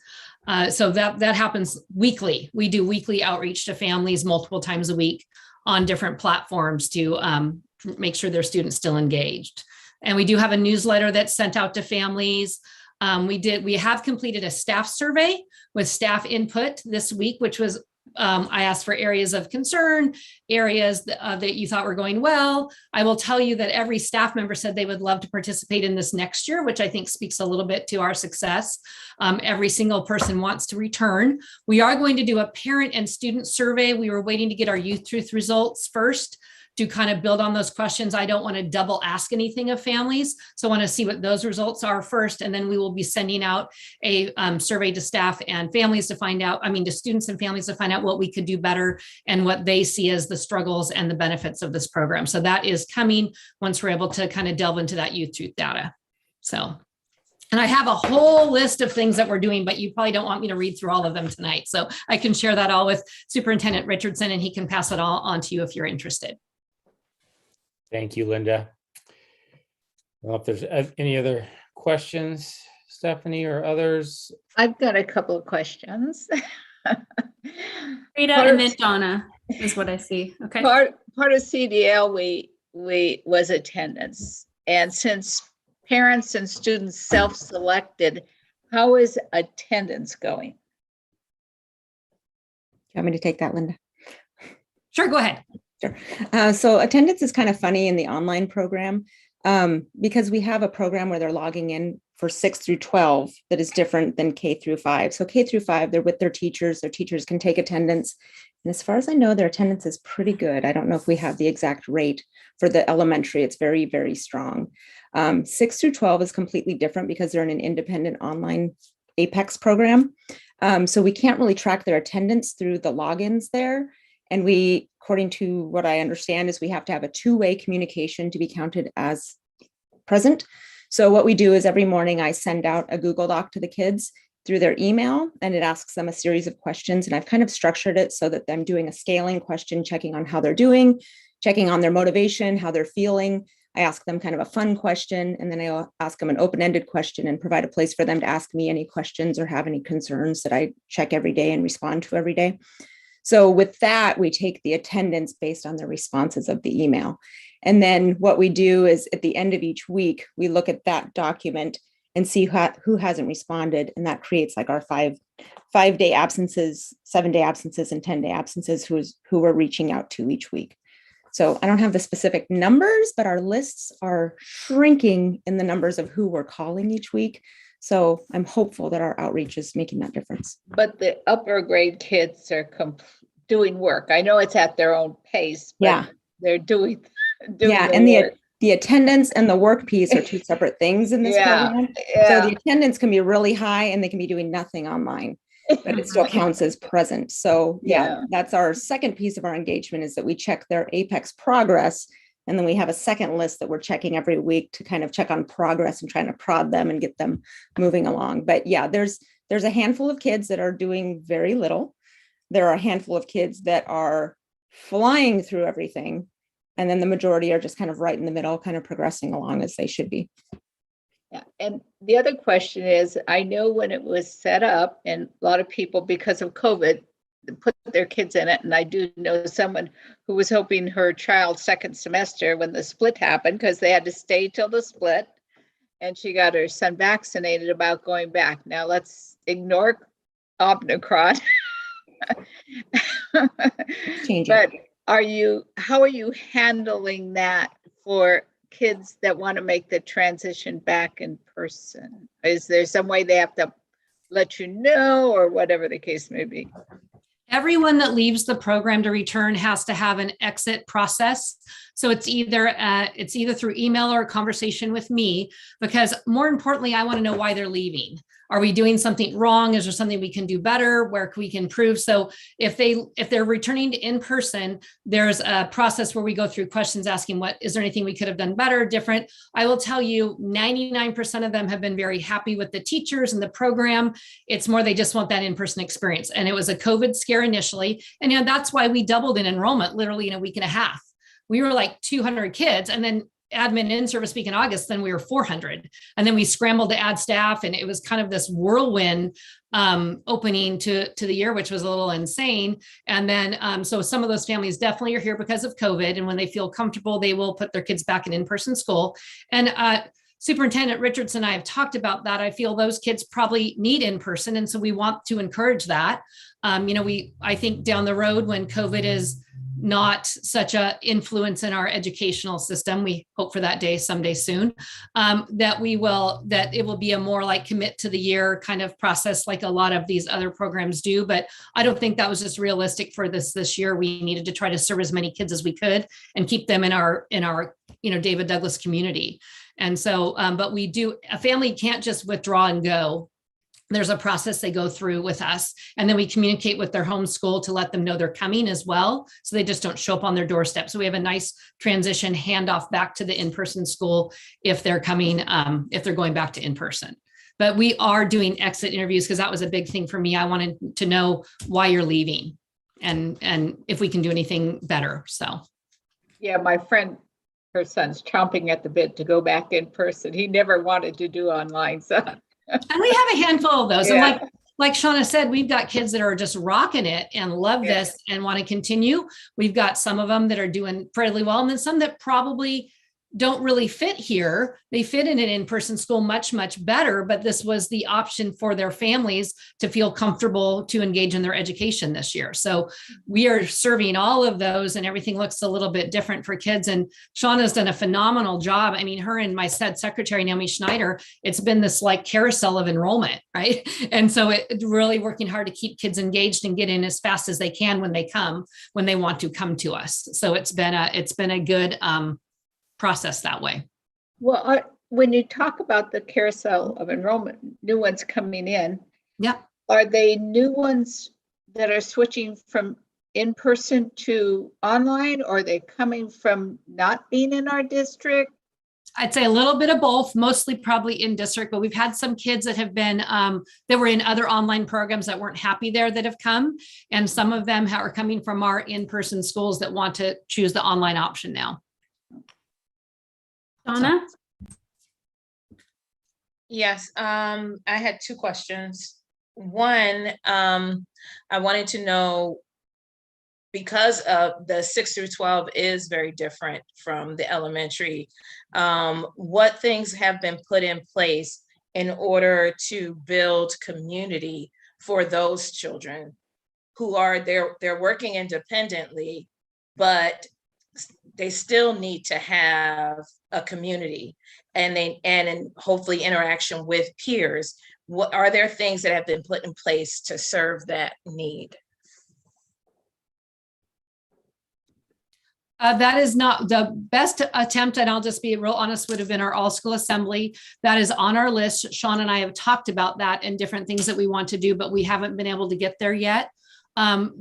So that happens weekly. We do weekly outreach to families multiple times a week on different platforms to make sure their students still engaged. And we do have a newsletter that's sent out to families. We have completed a staff survey with staff input this week, which was I asked for areas of concern, areas that you thought were going well. I will tell you that every staff member said they would love to participate in this next year, which I think speaks a little bit to our success. Every single person wants to return. We are going to do a parent and student survey. We were waiting to get our Youth Truth results first to kind of build on those questions. I don't want to double ask anything of families, so I want to see what those results are first, and then we will be sending out a survey to staff and families to find out, to students and families to find out what we could do better and what they see as the struggles and the benefits of this program. So that is coming once we're able to kind of delve into that Youth Truth data. So, and I have a whole list of things that we're doing, but you probably don't want me to read through all of them tonight. So I can share that all with Superintendent Richardson, and he can pass it all on to you if you're interested. Thank you, Linda. Well, if there's any other questions, Stephanie or others? I've got a couple of questions. Rita and then Donna is what I see. Okay. Part of CDL we was attendance, and since parents and students self-selected, how is attendance going? You want me to take that, Linda? Sure, go ahead. Sure. So attendance is kind of funny in the online program because we have a program where they're logging in for 6 through 12 that is different than K through 5. So K through 5, they're with their teachers can take attendance. And as far as I know, their attendance is pretty good. I don't know if we have the exact rate for the elementary. It's very, very strong. 6 through 12 is completely different because they're in an independent online Apex program. So we can't really track their attendance through the logins there. And we, according to what I understand, is we have to have a two-way communication to be counted as present. So what we do is every morning I send out a Google Doc to the kids through their email, and it asks them a series of questions. And I've kind of structured it so that I'm doing a scaling question, checking on how they're doing, checking on their motivation, how they're feeling, I ask them kind of a fun question, and then I'll ask them an open-ended question and provide a place for them to ask me any questions or have any concerns that I check every day and respond to every day. So with that, we take the attendance based on the responses of the email. And then what we do is at the end of each week, we look at that document and see who hasn't responded. And that creates like our five-day absences, 7-day absences, and 10-day absences who we're reaching out to each week. So I don't have the specific numbers, but our lists are shrinking in the numbers of who we're calling each week. So I'm hopeful that our outreach is making that difference. But the upper grade kids are doing work. I know it's at their own pace, but they're doing and work. the attendance and the work piece are two separate things in this program. So the attendance can be really high and they can be doing nothing online, but it still counts as present. So that's our second piece of our engagement, is that we check their Apex progress. And then we have a second list that we're checking every week to kind of check on progress and trying to prod them and get them moving along. But there's a handful of kids that are doing very little. There are a handful of kids that are flying through everything. And then the majority are just kind of right in the middle, kind of progressing along as they should be. Yeah. And the other question is, I know when it was set up, and a lot of people, because of COVID, put their kids in it. And I do know someone who was hoping her child's second semester when the split happened, because they had to stay till the split, and she got her son vaccinated about going back. Now let's ignore Omicron. But how are you handling that for kids that want to make the transition back in person? Is there some way they have to let you know, or whatever the case may be? Everyone that leaves the program to return has to have an exit process. So it's either through email or a conversation with me, because more importantly, I want to know why they're leaving. Are we doing something wrong? Is there something we can do better? Where we can improve? So if they're returning to in person, there's a process where we go through questions asking, is there anything we could have done better, different? I will tell you, 99% of them have been very happy with the teachers and the program. It's more, they just want that in-person experience. And it was a COVID scare initially. And that's why we doubled in enrollment literally in a week and a half. We were like 200 kids, and then admin in-service week in August, then we were 400. And then we scrambled to add staff, and it was kind of this whirlwind opening to the year, which was a little insane. And then, so some of those families definitely are here because of COVID. And when they feel comfortable, they will put their kids back in in-person school. And Superintendent Richardson and I have talked about that. I feel those kids probably need in-person. And so we want to encourage that. I think down the road, when COVID is not such a influence in our educational system, we hope for that day someday soon, that it will be a more like commit to the year kind of process, like a lot of these other programs do. But I don't think that was just realistic for this year. We needed to try to serve as many kids as we could and keep them in our David Douglas community. And so, but a family can't just withdraw and go. There's a process they go through with us, and then we communicate with their home school to let them know they're coming as well, so they just don't show up on their doorstep. So we have a nice transition handoff back to the in-person school if they're coming, if they're going back to in-person. But we are doing exit interviews, because that was a big thing for me. I wanted to know why you're leaving and if we can do anything better. So yeah, my friend, her son's chomping at the bit to go back in person. He never wanted to do online. So. And we have a handful of those. Yeah. And like Shauna said, we've got kids that are just rocking it and love this and want to continue. We've got some of them that are doing fairly well, and then some that probably don't really fit here. They fit in an in-person school much, much better, but this was the option for their families to feel comfortable to engage in their education this year. So we are serving all of those, and everything looks a little bit different for kids. And Shauna's done a phenomenal job. I mean, her and my said secretary, Naomi Schneider, it's been this like carousel of enrollment, right? And so it's really working hard to keep kids engaged and get in as fast as they can when they want to come to us. So it's been a good, process that way. Well, when you talk about the carousel of enrollment, new ones coming in, are they new ones that are switching from in-person to online, or are they coming from not being in our district? I'd say a little bit of both, mostly probably in district, but we've had some kids that have been, that were in other online programs that weren't happy there that have come. And some of them are coming from our in-person schools that want to choose the online option now. Shauna? Yes, I had two questions. One, I wanted to know, because of the 6 through 12 is very different from the elementary, what things have been put in place in order to build community for those children who are they're working independently, but they still need to have a community and hopefully interaction with peers. What are there things that have been put in place to serve that need? That is not the best attempt, and I'll just be real honest, would have been our all school assembly. That is on our list. Sean and I have talked about that and different things that we want to do, but we haven't been able to get there yet. And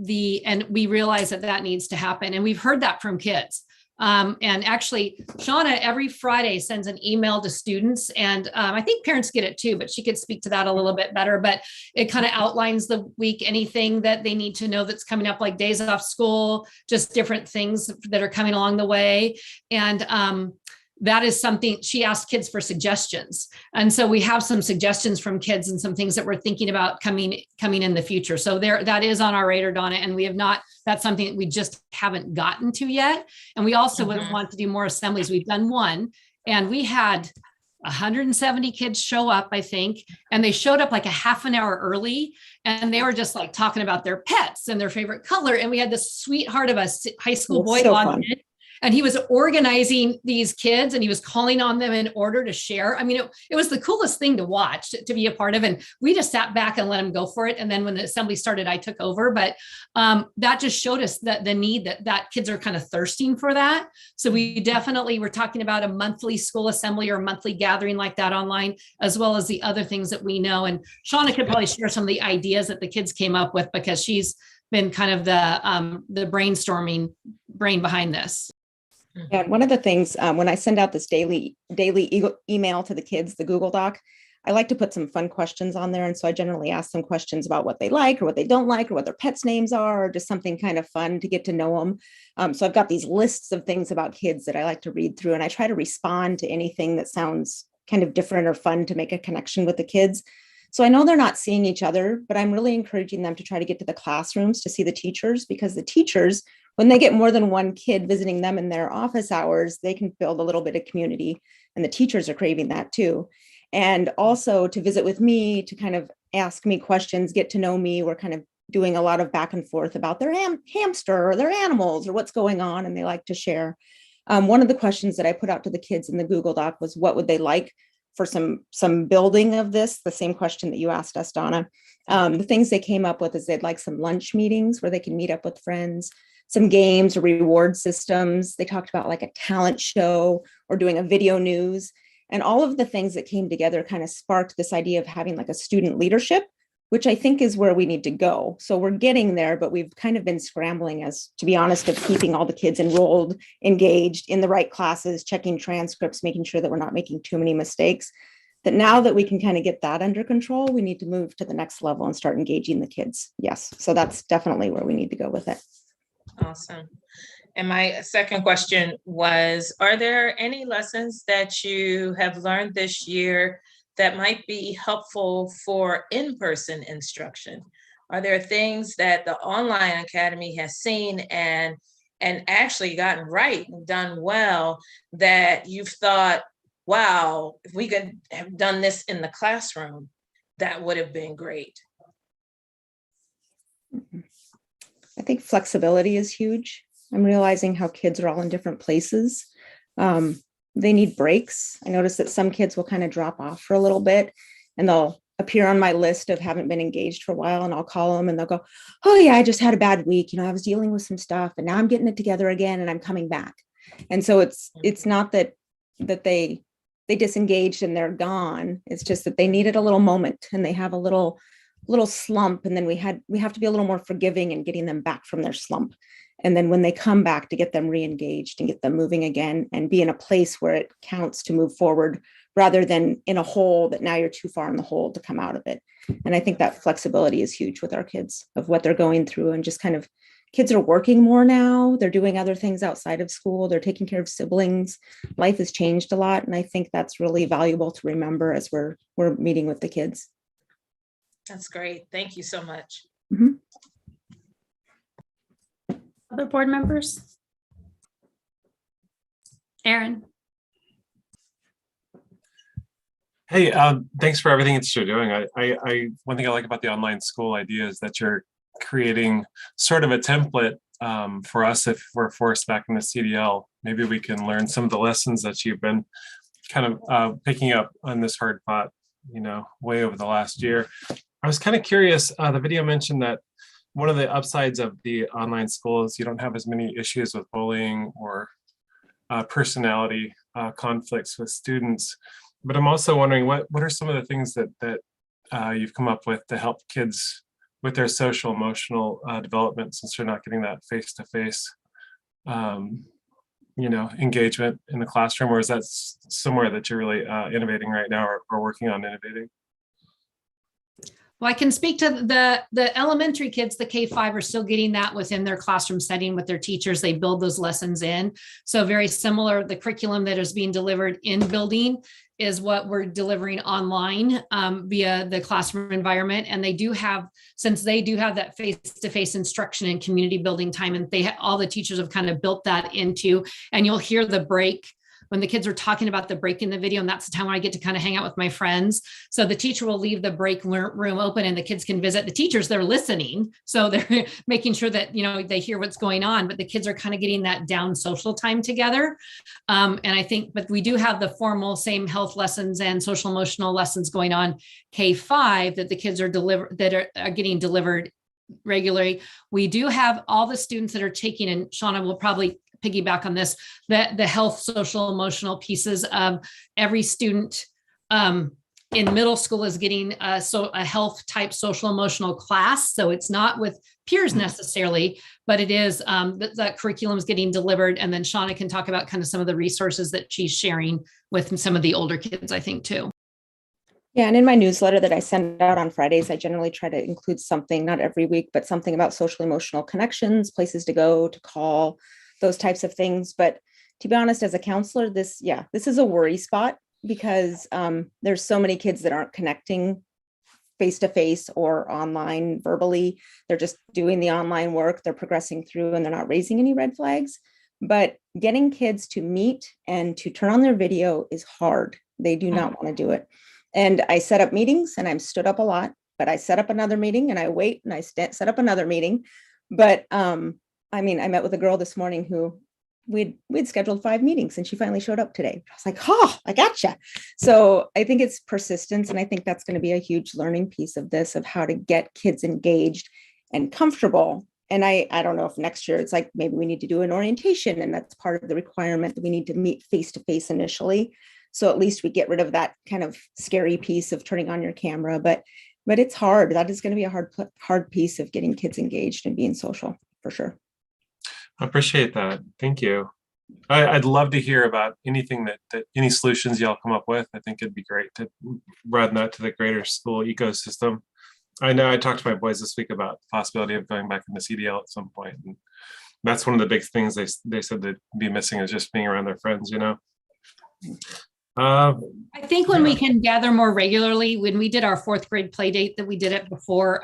we realize that that needs to happen. And we've heard that from kids. And actually, Shauna every Friday sends an email to students, and I think parents get it too, but she could speak to that a little bit better. But it kind of outlines the week, anything that they need to know that's coming up, like days off school, just different things that are coming along the way. And that is something she asked kids for suggestions. And so we have some suggestions from kids and some things that we're thinking about coming in the future. So that is on our radar, Donna, and we have not, that's something that we just haven't gotten to yet. And we also would want to do more assemblies. We've done one, and we had 170 kids show up, I think, and they showed up like a half an hour early, and they were just like talking about their pets and their favorite color. And we had this sweetheart of a high school boy on it. And he was organizing these kids, and he was calling on them in order to share. I mean, it was the coolest thing to watch, to be a part of. And we just sat back and let him go for it. And then when the assembly started, I took over. But that just showed us that the need that kids are kind of thirsting for that. So we definitely were talking about a monthly school assembly or a monthly gathering like that online, as well as the other things that we know. And Shauna could probably share some of the ideas that the kids came up with, because she's been kind of the brainstorming brain behind this. And one of the things, when I send out this daily email to the kids, the Google Doc, I like to put some fun questions on there. And so I generally ask them questions about what they like or what they don't like, or what their pets' names are, or just something kind of fun to get to know them. So I've got these lists of things about kids that I like to read through, and I try to respond to anything that sounds kind of different or fun to make a connection with the kids. So I know they're not seeing each other, but I'm really encouraging them to try to get to the classrooms to see the teachers, because the teachers, when they get more than one kid visiting them in their office hours, they can build a little bit of community, and the teachers are craving that too. And also to visit with me, to kind of ask me questions, get to know me. We're kind of doing a lot of back and forth about their hamster or their animals or what's going on, and they like to share. One of the questions that I put out to the kids in the Google Doc was, what would they like for some building of this? The same question that you asked us, Donna. The things they came up with is they'd like some lunch meetings where they can meet up with friends, some games or reward systems. They talked about like a talent show or doing a video news. And all of the things that came together kind of sparked this idea of having like a student leadership, which I think is where we need to go. So we're getting there, but we've kind of been scrambling, as to be honest, of keeping all the kids enrolled, engaged in the right classes, checking transcripts, making sure that we're not making too many mistakes. That now that we can kind of get that under control, we need to move to the next level and start engaging the kids. Yes. So that's definitely where we need to go with it. Awesome. And my second question was, are there any lessons that you have learned this year that might be helpful for in-person instruction? Are there things that the online academy has seen and actually gotten right and done well that you've thought, wow, if we could have done this in the classroom, that would have been great? I think flexibility is huge. I'm realizing how kids are all in different places. They need breaks. I notice that some kids will kind of drop off for a little bit, and they'll appear on my list of haven't been engaged for a while, and I'll call them and they'll go, oh yeah, I just had a bad week. I was dealing with some stuff, and now I'm getting it together again and I'm coming back. And so it's not that they disengaged and they're gone. It's just that they needed a little moment, and they have a little slump, and then we have to be a little more forgiving in getting them back from their slump. And then when they come back, to get them re-engaged and get them moving again, and be in a place where it counts to move forward, rather than in a hole that now you're too far in the hole to come out of it. And I think that flexibility is huge with our kids, of what they're going through, and just kind of kids are working more now. They're doing other things outside of school. They're taking care of siblings. Life has changed a lot. And I think that's really valuable to remember as we're meeting with the kids. That's great. Thank you so much. Mm-hmm. Other board members? Aaron. Hey, thanks for everything that you're doing. One thing I like about the online school idea is that you're creating sort of a template for us if we're forced back into CDL. Maybe we can learn some of the lessons that you've been kind of picking up on this hard fought, way over the last year. I was kind of curious, the video mentioned that one of the upsides of the online school is you don't have as many issues with bullying or personality conflicts with students. But I'm also wondering what are some of the things that you've come up with to help kids with their social emotional development, since they're not getting that face-to-face engagement in the classroom, or is that somewhere that you're really innovating right now or working on innovating? Well, I can speak to the elementary kids. The K-5 are still getting that within their classroom setting with their teachers. They build those lessons in. So very similar, the curriculum that is being delivered in building is what we're delivering online via the classroom environment. And they do have, since they do have that face-to-face instruction and community building time, and all the teachers have kind of built that into, and you'll hear the break when the kids are talking about the break in the video, and that's the time when I get to kind of hang out with my friends. So the teacher will leave the break room open and the kids can visit. The teachers, they're listening. So they're making sure that, they hear what's going on, but the kids are kind of getting that down social time together. And I think, but we do have the formal same health lessons and social emotional lessons going on K-5 that the kids are getting delivered regularly. We do have all the students that are taking, and Shauna will probably piggyback on this, the health, social, emotional pieces of every student in middle school is getting a health type social emotional class. So it's not with peers necessarily, but it is that curriculum is getting delivered. And then Shauna can talk about kind of some of the resources that she's sharing with some of the older kids, I think, too. Yeah, and in my newsletter that I send out on Fridays, I generally try to include something, not every week, but something about social emotional connections, places to go, to call, those types of things. But to be honest, as a counselor, this is a worry spot, because there's so many kids that aren't connecting face-to-face or online verbally. They're just doing the online work, they're progressing through, and they're not raising any red flags. But getting kids to meet and to turn on their video is hard. They do not want to do it. And I set up meetings, and I'm stood up a lot, but I set up another meeting and I wait and I set up another meeting. But I met with a girl this morning who we'd scheduled 5 meetings, and she finally showed up today. I was like, I gotcha. So I think it's persistence. And I think that's going to be a huge learning piece of this, of how to get kids engaged and comfortable. And I don't know if next year it's like, maybe we need to do an orientation, and that's part of the requirement that we need to meet face-to-face initially. So at least we get rid of that kind of scary piece of turning on your camera, but it's hard. That is going to be a hard piece of getting kids engaged and being social, for sure. I appreciate that. Thank you. I'd love to hear about anything that any solutions y'all come up with. I think it'd be great to broaden that to the greater school ecosystem. I know I talked to my boys this week about the possibility of going back into CDL at some point. And that's one of the big things they said they'd be missing, is just being around their friends, I think when we can gather more regularly, when we did our 4th grade play date that we did it before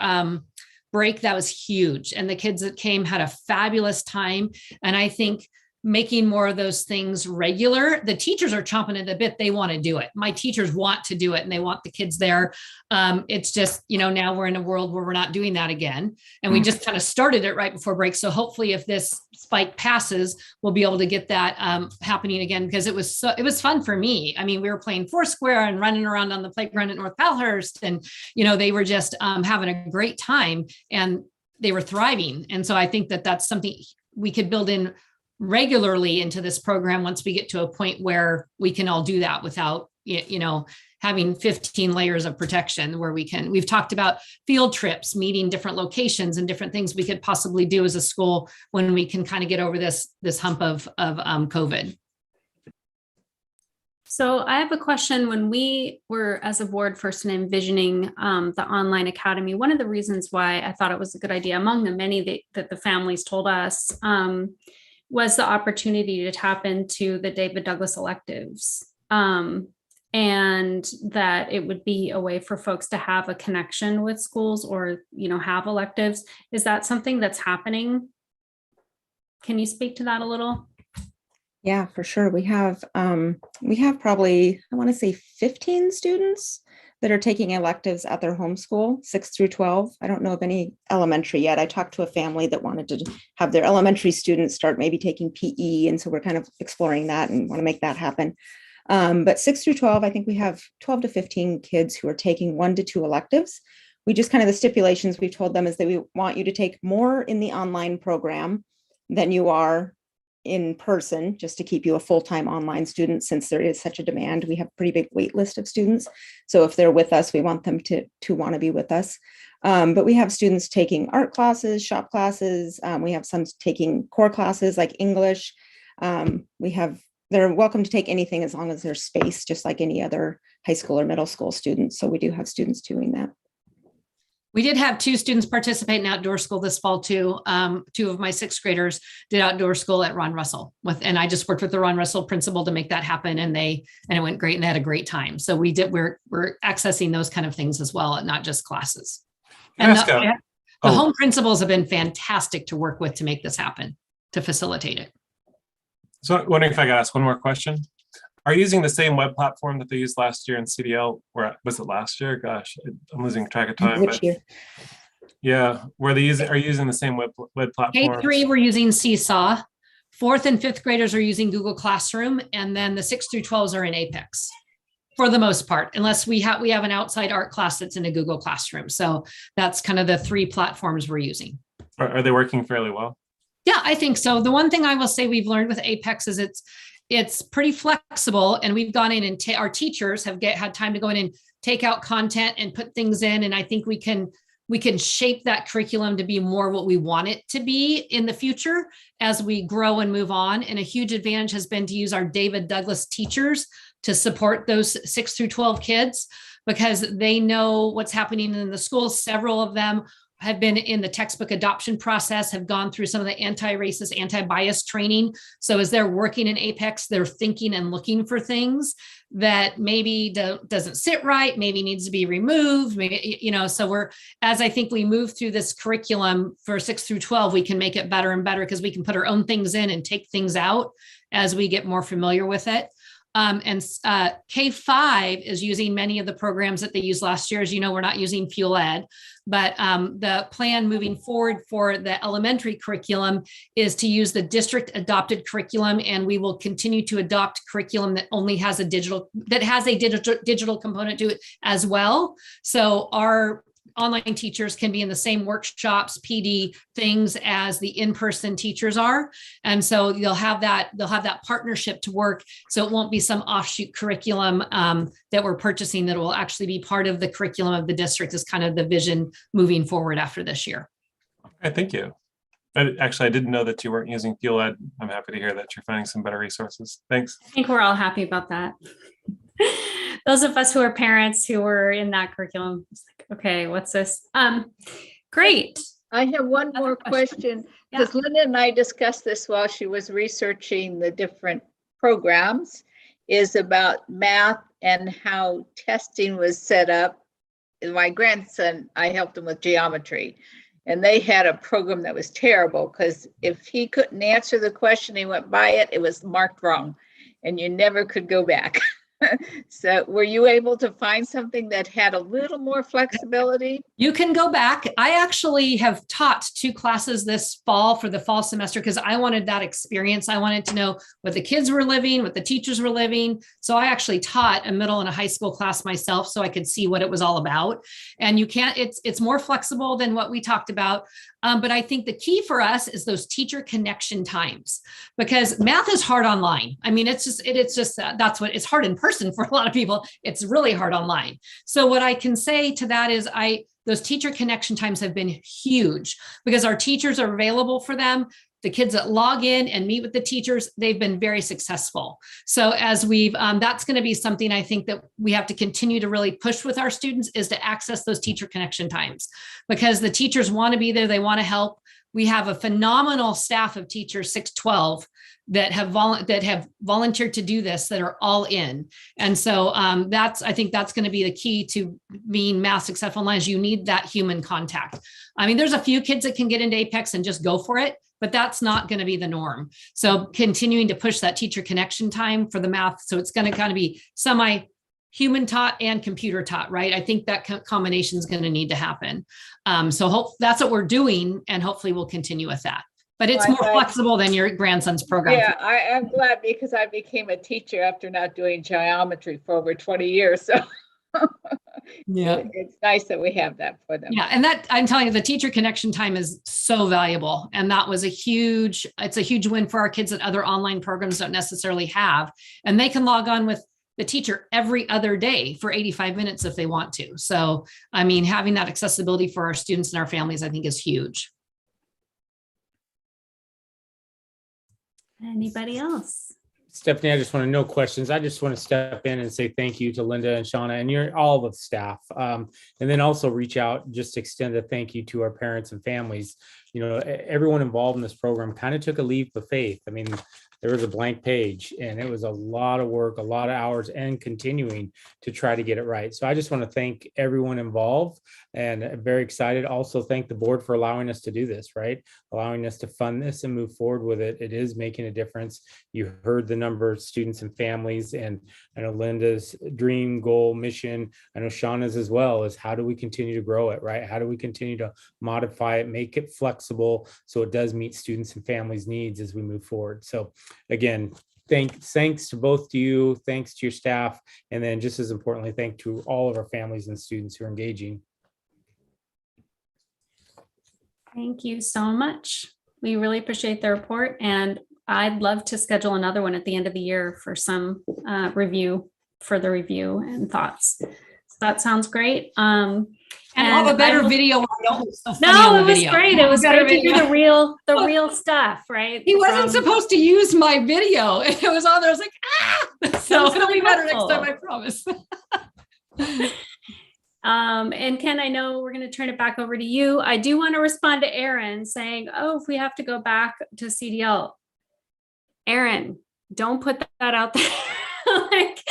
break, that was huge. And the kids that came had a fabulous time. And I think making more of those things regular, the teachers are chomping at the bit. They want to do it. My teachers want to do it, and they want the kids there. It's just, now we're in a world where we're not doing that again. And we just kind of started it right before break. So hopefully if this spike passes, we'll be able to get that happening again, because it was fun for me. We were playing Foursquare and running around on the playground at North Palhurst, and, they were just having a great time, and they were thriving. And so I think that that's something we could build in regularly into this program once we get to a point where we can all do that without, having 15 layers of protection, where we've talked about field trips, meeting different locations and different things we could possibly do as a school when we can kind of get over this hump of COVID. So I have a question. When we were, as a board, first envisioning the online academy, one of the reasons why I thought it was a good idea, among the many that the families told us, was the opportunity to tap into the David Douglas electives, and that it would be a way for folks to have a connection with schools, or have electives. Is that something that's happening? Can you speak to that a little? Yeah, for sure. We have probably, I want to say 15 students that are taking electives at their home school, 6 through 12. I don't know of any elementary yet. I talked to a family that wanted to have their elementary students start maybe taking PE. And so we're kind of exploring that and want to make that happen. But 6 through 12, I think we have 12 to 15 kids who are taking 1 to 2 electives. We just kind of, the stipulations we've told them is that we want you to take more in the online program than you are in person, just to keep you a full-time online student, since there is such a demand. We have a pretty big wait list of students. So if they're with us, we want them to want to be with us. But we have students taking art classes, shop classes. We have some taking core classes like English. They're welcome to take anything as long as there's space, just like any other high school or middle school students. So we do have students doing that. We did have 2 students participate in outdoor school this fall too. 2 of my 6th graders did outdoor school at Ron Russell and I just worked with the Ron Russell principal to make that happen, and it went great and they had a great time. So we're accessing those kind of things as well, and not just classes. And the home principals have been fantastic to work with to make this happen, to facilitate it. So I'm wondering if I could ask one more question. Are you using the same web platform that they used last year in CDL? Or was it last year? Gosh, I'm losing track of time. Which year? Yeah, are you using the same web platform? K3, we're using Seesaw. 4th and 5th graders are using Google Classroom, and then the 6 through 12s are in Apex for the most part, unless we have an outside art class that's in a Google Classroom. So that's kind of the 3 platforms we're using. Are they working fairly well? Yeah, I think so. The one thing I will say we've learned with Apex is it's pretty flexible, and we've gone in and our teachers have had time to go in and take out content and put things in. And I think we can shape that curriculum to be more what we want it to be in the future as we grow and move on. And a huge advantage has been to use our David Douglas teachers to support those 6 through 12 kids, because they know what's happening in the schools. Several of them have been in the textbook adoption process, have gone through some of the anti-racist, anti-bias training. So as they're working in Apex, they're thinking and looking for things that maybe doesn't sit right, maybe needs to be removed, maybe, so as I think we move through this curriculum for 6 through 12, we can make it better and better, because we can put our own things in and take things out as we get more familiar with it. And K5 is using many of the programs that they used last year. As you know, we're not using Fuel Ed, but the plan moving forward for the elementary curriculum is to use the district adopted curriculum, and we will continue to adopt curriculum that only has a digital component to it as well. So our online teachers can be in the same workshops, PD things as the in-person teachers are. And so they'll have that partnership to work. So it won't be some offshoot curriculum that we're purchasing that will actually be part of the curriculum of the district, is kind of the vision moving forward after this year. Okay, thank you. Actually, I didn't know that you weren't using Fuel Ed. I'm happy to hear that you're finding some better resources. Thanks. I think we're all happy about that. Those of us who are parents who were in that curriculum, it's like, okay, what's this? Great. I have one more question, because Linda and I discussed this while she was researching the different programs, is about math and how testing was set up. And my grandson, I helped him with geometry, and they had a program that was terrible, because if he couldn't answer the question, he went by it, it was marked wrong, and you never could go back. So were you able to find something that had a little more flexibility? You can go back. I actually have taught 2 classes this fall for the fall semester, because I wanted that experience. I wanted to know what the kids were living, what the teachers were living. So I actually taught a middle and a high school class myself, so I could see what it was all about. And it's more flexible than what we talked about. But I think the key for us is those teacher connection times, because math is hard online. I mean, it's hard in person for a lot of people. It's really hard online. So what I can say to that is those teacher connection times have been huge, because our teachers are available for them. the kids that log in and meet with the teachers, they've been very successful. So as we've, that's going to be something I think that we have to continue to really push with our students, is to access those teacher connection times, because the teachers want to be there. They want to help. We have a phenomenal staff of teachers, 612, that have volunteered to do this, that are all in. And so I think that's going to be the key to being math successful online, is you need that human contact. I mean, there's a few kids that can get into Apex and just go for it, but that's not going to be the norm. So continuing to push that teacher connection time for the math. So it's going to kind of be human taught and computer taught, right? I think that combination is going to need to happen. So that's what we're doing, and hopefully we'll continue with that. But it's more flexible than your grandson's program. Yeah, I am glad, because I became a teacher after not doing geometry for over 20 years. So yeah, it's nice that we have that for them. Yeah, and that, I'm telling you, the teacher connection time is so valuable. And that was it's a huge win for our kids that other online programs don't necessarily have. And they can log on with the teacher every other day for 85 minutes if they want to. So, I mean, having that accessibility for our students and our families, I think, is huge. Anybody else? Stephanie, I just want to know questions. I just want to step in and say thank you to Linda and Shauna and all the staff. And then also reach out, just extend a thank you to our parents and families. You know, everyone involved in this program kind of took a leap of faith. I mean, there was a blank page, and it was a lot of work, a lot of hours, and continuing to try to get it right. So I just want to thank everyone involved, and I'm very excited. Also thank the board for allowing us to do this, right? Allowing us to fund this and move forward with it. It is making a difference. You heard the number of students and families, and I know Linda's dream, goal, mission. I know Shauna's as well, is how do we continue to grow it, right? How do we continue to modify it, make it flexible so it does meet students and families' needs as we move forward? So again, thanks to both of you, thanks to your staff, and then just as importantly, thank to all of our families and students who are engaging. Thank you so much. We really appreciate the report, and I'd love to schedule another one at the end of the year for some further review and thoughts. So that sounds great. And I'll have a better video. When I don't look so funny No, on the it was video. great. It was great to hear the real stuff, right? He wasn't supposed to use my video. It was on there. I was like, ah. So it'll be better next time, I promise. And Ken, I know we're going to turn it back over to you. I do want to respond to Aaron saying, oh, if we have to go back to CDL, Aaron, don't put that out there. Like,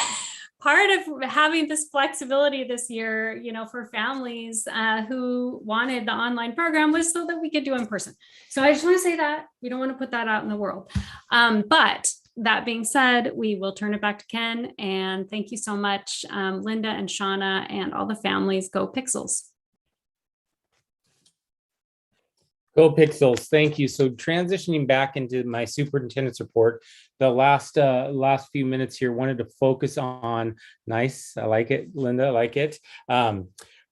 part of having this flexibility this year, you know, for families who wanted the online program was so that we could do in person. So I just want to say that we don't want to put that out in the world. But that being said, we will turn it back to Ken, and thank you so much, Linda and Shauna and all the families. Go Pixels. Go Pixels, thank you. So transitioning back into my superintendent's report, the last few minutes here, wanted to focus on, nice, I like it, Linda, I like it.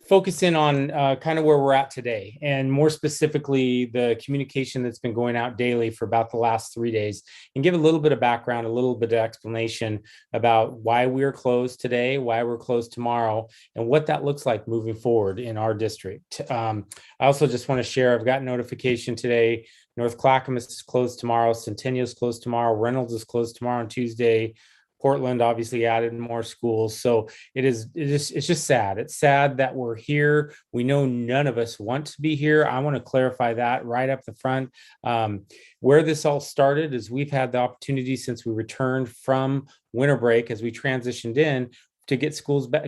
Focus in on kind of where we're at today, and more specifically, the communication that's been going out daily for about the last 3 days, and give a little bit of background, a little bit of explanation about why we're closed today, why we're closed tomorrow, and what that looks like moving forward in our district. I also just want to share, I've got notification today, North Clackamas is closed tomorrow, Centennial is closed tomorrow, Reynolds is closed tomorrow and Tuesday, Portland obviously added more schools. So it's just sad. It's sad that we're here. We know none of us want to be here. I want to clarify that right up the front. Where this all started is we've had the opportunity since we returned from winter break, as we transitioned in, to get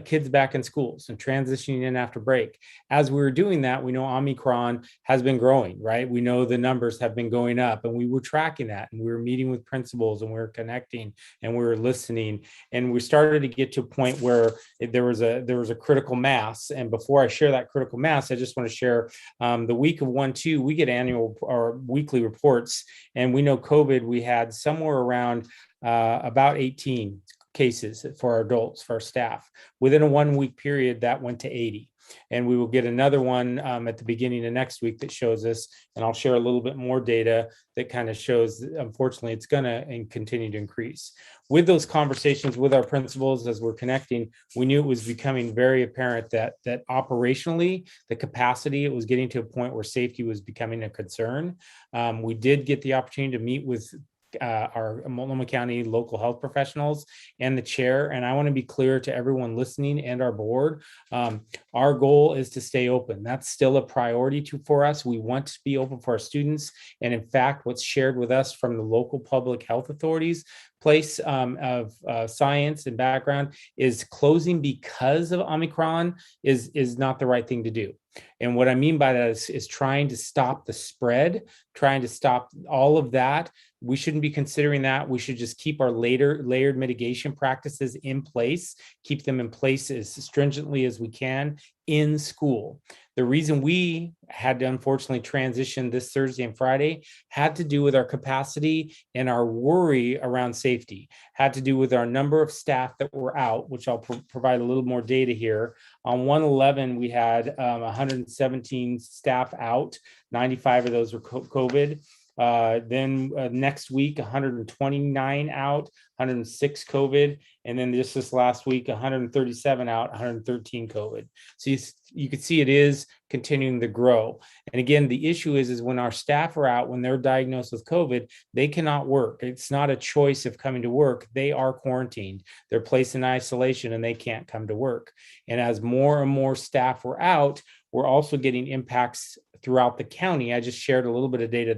kids back in schools and transitioning in after break. As we were doing that, we know Omicron has been growing, right? We know the numbers have been going up, and we were tracking that, and we were meeting with principals, and we were connecting, and we were listening, and we started to get to a point where there was a critical mass. And before I share that critical mass, I just want to share the week of 1-2, we get annual or weekly reports, and we know COVID, we had somewhere around about 18 cases for our adults, for our staff. Within a 1 week period, that went to 80. And we will get another one at the beginning of next week that shows us, and I'll share a little bit more data that kind of shows that unfortunately it's going to continue to increase. With those conversations with our principals as we're connecting, we knew it was becoming very apparent that operationally, the capacity, it was getting to a point where safety was becoming a concern. We did get the opportunity to meet with our Multnomah County local health professionals and the chair. And I want to be clear to everyone listening and our board, our goal is to stay open. That's still a priority for us. We want to be open for our students. And in fact, what's shared with us from the local public health authorities place of science and background is closing because of Omicron is not the right thing to do. And what I mean by that is trying to stop the spread, trying to stop all of that. We shouldn't be considering that. We should just keep our layered mitigation practices in place, keep them in place as stringently as we can in school. The reason we had to unfortunately transition this Thursday and Friday had to do with our capacity and our worry around safety, had to do with our number of staff that were out, which I'll provide a little more data here. On 1/11, we had 117 staff out, 95 of those were COVID. Then next week, 129 out, 106 COVID. And then just this last week, 137 out, 113 COVID. So you can see it is continuing to grow. And again, the issue is when our staff are out, when they're diagnosed with COVID, they cannot work. It's not a choice of coming to work. They are quarantined. They're placed in isolation and they can't come to work. And as more and more staff were out, we're also getting impacts throughout the county. I just shared a little bit of data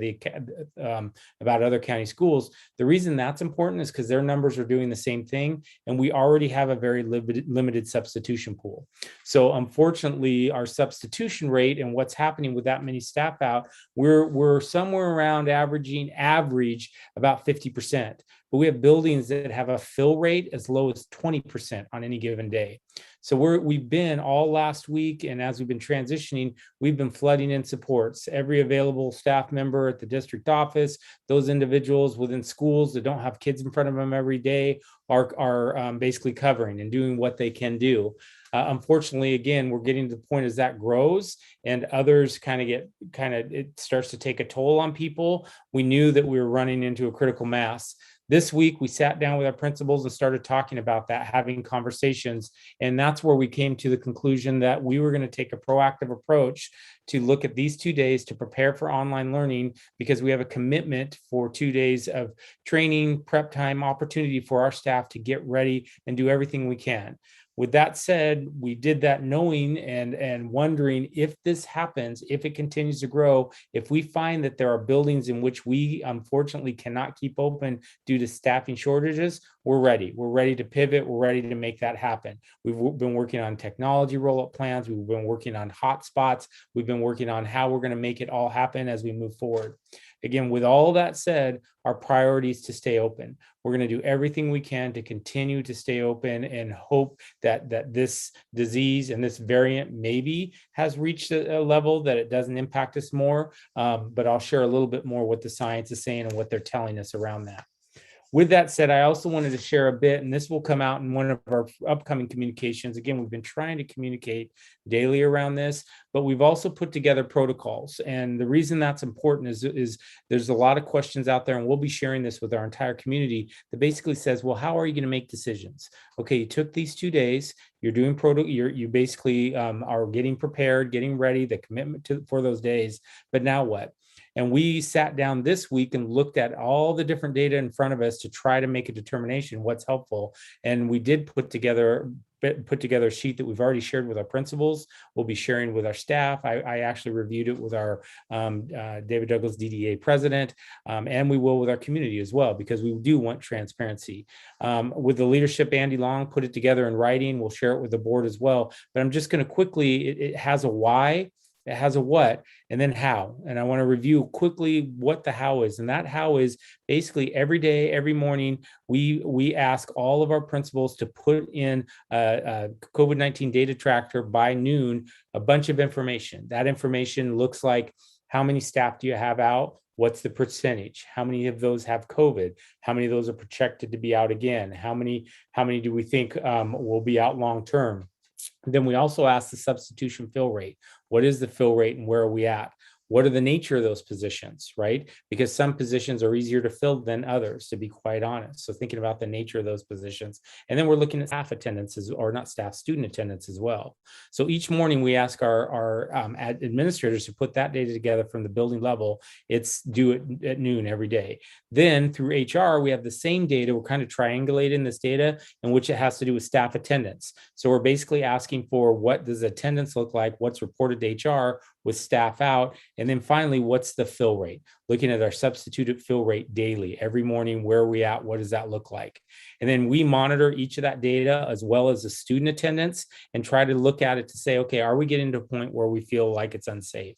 about other county schools. The reason that's important is because their numbers are doing the same thing, and we already have a very limited substitution pool. So unfortunately, our substitution rate and what's happening with that many staff out, we're somewhere around average about 50%. But we have buildings that have a fill rate as low as 20% on any given day. So we've been all last week, and as we've been transitioning, we've been flooding in supports. Every available staff member at the district office, those individuals within schools that don't have kids in front of them every day are basically covering and doing what they can do. Unfortunately, again, we're getting to the point as that grows and others it starts to take a toll on people. We knew that we were running into a critical mass. This week, we sat down with our principals and started talking about that, having conversations. And that's where we came to the conclusion that we were going to take a proactive approach to look at these 2 days to prepare for online learning, because we have a commitment for 2 days of training, prep time, opportunity for our staff to get ready and do everything we can. With that said, we did that knowing and wondering if this happens, if it continues to grow, if we find that there are buildings in which we unfortunately cannot keep open due to staffing shortages, we're ready. We're ready to pivot. We're ready to make that happen. We've been working on technology roll-up plans. We've been working on hotspots. We've been working on how we're going to make it all happen as we move forward. Again, with all that said, our priority is to stay open. We're going to do everything we can to continue to stay open and hope that this disease and this variant maybe has reached a level that it doesn't impact us more. But I'll share a little bit more what the science is saying and what they're telling us around that. With that said, I also wanted to share a bit, and this will come out in one of our upcoming communications. Again, we've been trying to communicate daily around this, but we've also put together protocols. And the reason that's important is there's a lot of questions out there, and we'll be sharing this with our entire community that basically says, well, how are you going to make decisions? Okay, you took these 2 days, you're doing you basically are getting prepared, getting ready, the commitment for those days, but now what? And we sat down this week and looked at all the different data in front of us to try to make a determination what's helpful. And we did put together a sheet that we've already shared with our principals. We'll be sharing with our staff. I actually reviewed it with our David Douglas DDA president, and we will with our community as well, because we do want transparency. With the leadership, Andy Long put it together in writing. We'll share it with the board as well. But I'm just going to quickly, it has a why, it has a what, and then how. And I want to review quickly what the how is. And that how is basically every day, every morning, we ask all of our principals to put in a COVID-19 data tracker by noon, a bunch of information. That information looks like how many staff do you have out? What's the percentage? How many of those have COVID? How many of those are projected to be out again? How many do we think will be out long term? Then we also ask the substitution fill rate. What is the fill rate and where are we at? What are the nature of those positions, right? Because some positions are easier to fill than others, to be quite honest. So thinking about the nature of those positions. And then we're looking at staff attendances, or not staff, student attendance as well. So each morning we ask our administrators to put that data together from the building level. It's due at noon every day. Then through HR, we have the same data. We're kind of triangulating this data in which it has to do with staff attendance. So we're basically asking for what does attendance look like, what's reported to HR with staff out, and then finally, what's the fill rate? Looking at our substituted fill rate daily, every morning, where are we at? What does that look like? And then we monitor each of that data as well as the student attendance and try to look at it to say, okay, are we getting to a point where we feel like it's unsafe?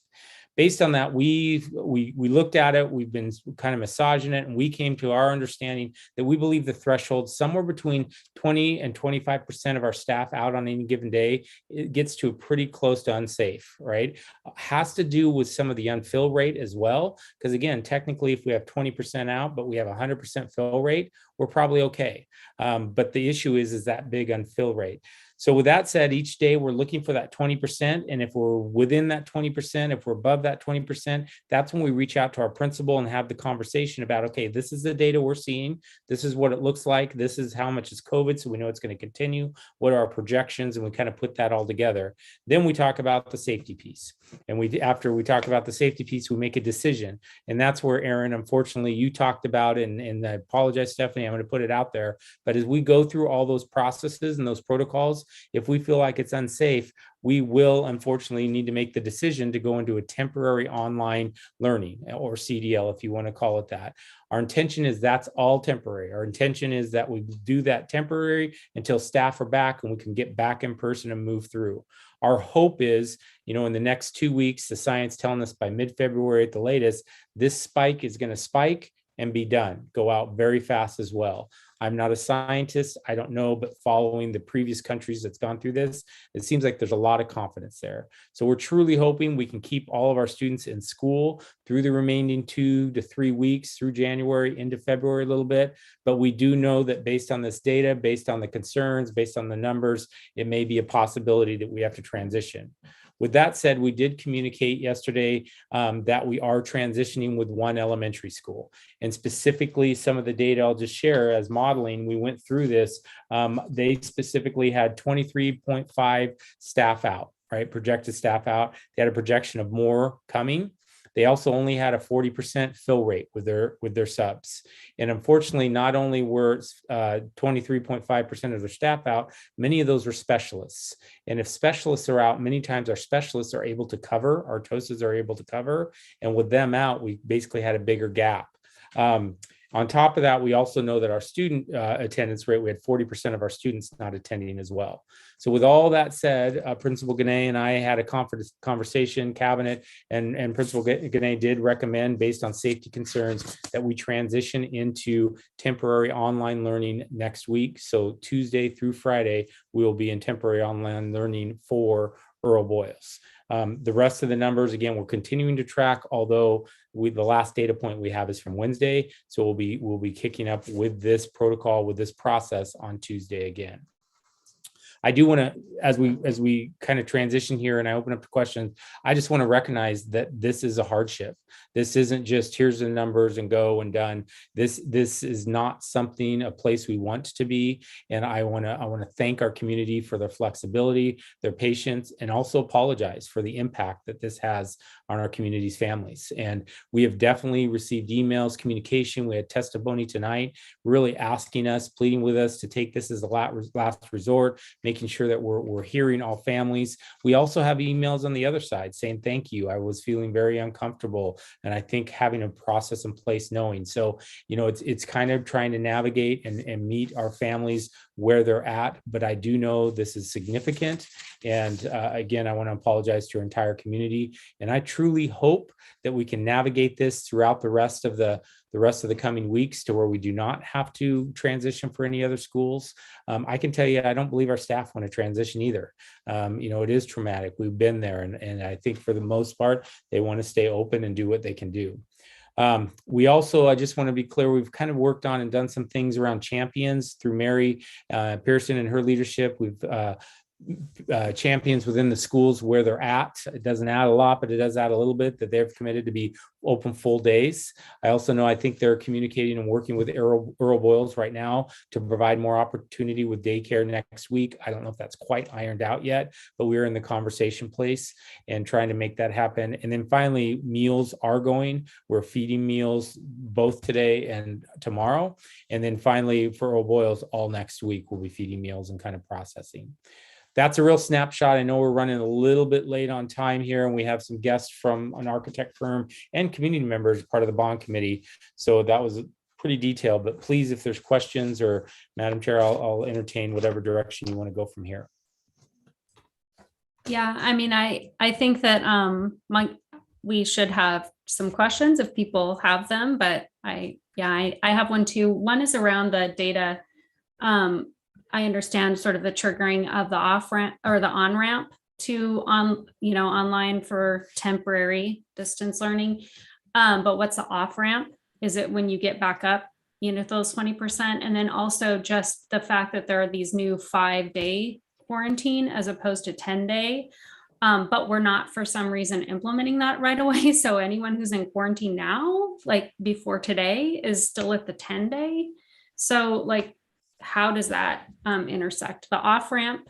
Based on that, we looked at it, we've been kind of massaging it, and we came to our understanding that we believe the threshold somewhere between 20 and 25% of our staff out on any given day, it gets to pretty close to unsafe, right? Has to do with some of the unfill rate as well, because again, technically, if we have 20% out, but we have 100% fill rate, we're probably okay. But the issue is that big unfill rate. So with that said, each day we're looking for that 20%. And if we're within that 20%, if we're above that 20%, that's when we reach out to our principal and have the conversation about, okay, this is the data we're seeing. This is what it looks like. This is how much is COVID. So we know it's going to continue. What are our projections? And we kind of put that all together. Then we talk about the safety piece. And after we talk about the safety piece, we make a decision. And that's where, Aaron, unfortunately, you talked about, and I apologize, Stephanie, I'm going to put it out there. But as we go through all those processes and those protocols, if we feel like it's unsafe, we will unfortunately need to make the decision to go into a temporary online learning, or CDL, if you want to call it that. Our intention is that's all temporary. Our intention is that we do that temporary until staff are back and we can get back in person and move through. Our hope is, in the next 2 weeks, the science telling us by mid-February at the latest, this spike is going to spike and be done, go out very fast as well. I'm not a scientist, I don't know, but following the previous countries that's gone through this, it seems like there's a lot of confidence there. So we're truly hoping we can keep all of our students in school through the remaining 2 to 3 weeks through January into February a little bit. But we do know that based on this data, based on the concerns, based on the numbers, it may be a possibility that we have to transition. With that said, we did communicate yesterday that we are transitioning with one elementary school. And specifically, some of the data I'll just share as modeling, we went through this. They specifically had 23.5 staff out, right? Projected staff out. They had a projection of more coming. They also only had a 40% fill rate with their subs. And unfortunately, not only were 23.5% of their staff out, many of those were specialists. And if specialists are out, many times our specialists are able to cover, our TOSAs are able to cover. And with them out, we basically had a bigger gap. On top of that, we also know that our student attendance rate, we had 40% of our students not attending as well. So with all that said, Principal Ganay and I had a conversation, cabinet, and Principal Ganay did recommend, based on safety concerns, that we transition into temporary online learning next week. So Tuesday through Friday, we will be in temporary online learning for Earl Boyles. The rest of the numbers, again, we're continuing to track, although the last data point we have is from Wednesday. So we'll be kicking up with this protocol, with this process on Tuesday again. I do want to, as we kind of transition here and I open up to questions, I just want to recognize that this is a hardship. This isn't just here's the numbers and go and done. This is not a place we want to be. And I want to thank our community for their flexibility, their patience, and also apologize for the impact that this has on our community's families. And we have definitely received emails, communication. We had testimony tonight, really asking us, pleading with us to take this as a last resort, making sure that we're hearing all families. We also have emails on the other side saying, thank you. I was feeling very uncomfortable. And I think having a process in place, knowing. So, it's kind of trying to navigate and meet our families where they're at. But I do know this is significant. And again, I want to apologize to our entire community. And I truly hope that we can navigate this throughout the rest of the coming weeks to where we do not have to transition for any other schools. I can tell you, I don't believe our staff want to transition either. It is traumatic. We've been there. And I think for the most part, they want to stay open and do what they can do. We also, I just want to be clear, we've kind of worked on and done some things around champions through Mary Pearson and her leadership. We've champions within the schools where they're at. It doesn't add a lot, but it does add a little bit, that they've committed to be open full days. I also know, I think they're communicating and working with Earl Boyles right now to provide more opportunity with daycare next week. I don't know if that's quite ironed out yet, but we're in the conversation place and trying to make that happen. And then finally, meals are going. We're feeding meals both today and tomorrow. And then finally, for Earl Boyles, all next week, we'll be feeding meals and kind of processing. That's a real snapshot. I know we're running a little bit late on time here, and we have some guests from an architect firm and community members, part of the bond committee. So that was pretty detailed, but please, if there's questions, or Madam Chair, I'll entertain whatever direction you want to go from here. Yeah, I mean, I think that we should have some questions if people have them, but I have one too. One is around the data. I understand sort of the triggering of the off ramp or the on ramp to online for temporary distance learning. But what's the off ramp? Is it when you get back up, those 20%? And then also just the fact that there are these new 5-day quarantine as opposed to 10-day. But we're not, for some reason, implementing that right away. So anyone who's in quarantine now, like before today, is still at the 10-day. So like, how does that intersect the off ramp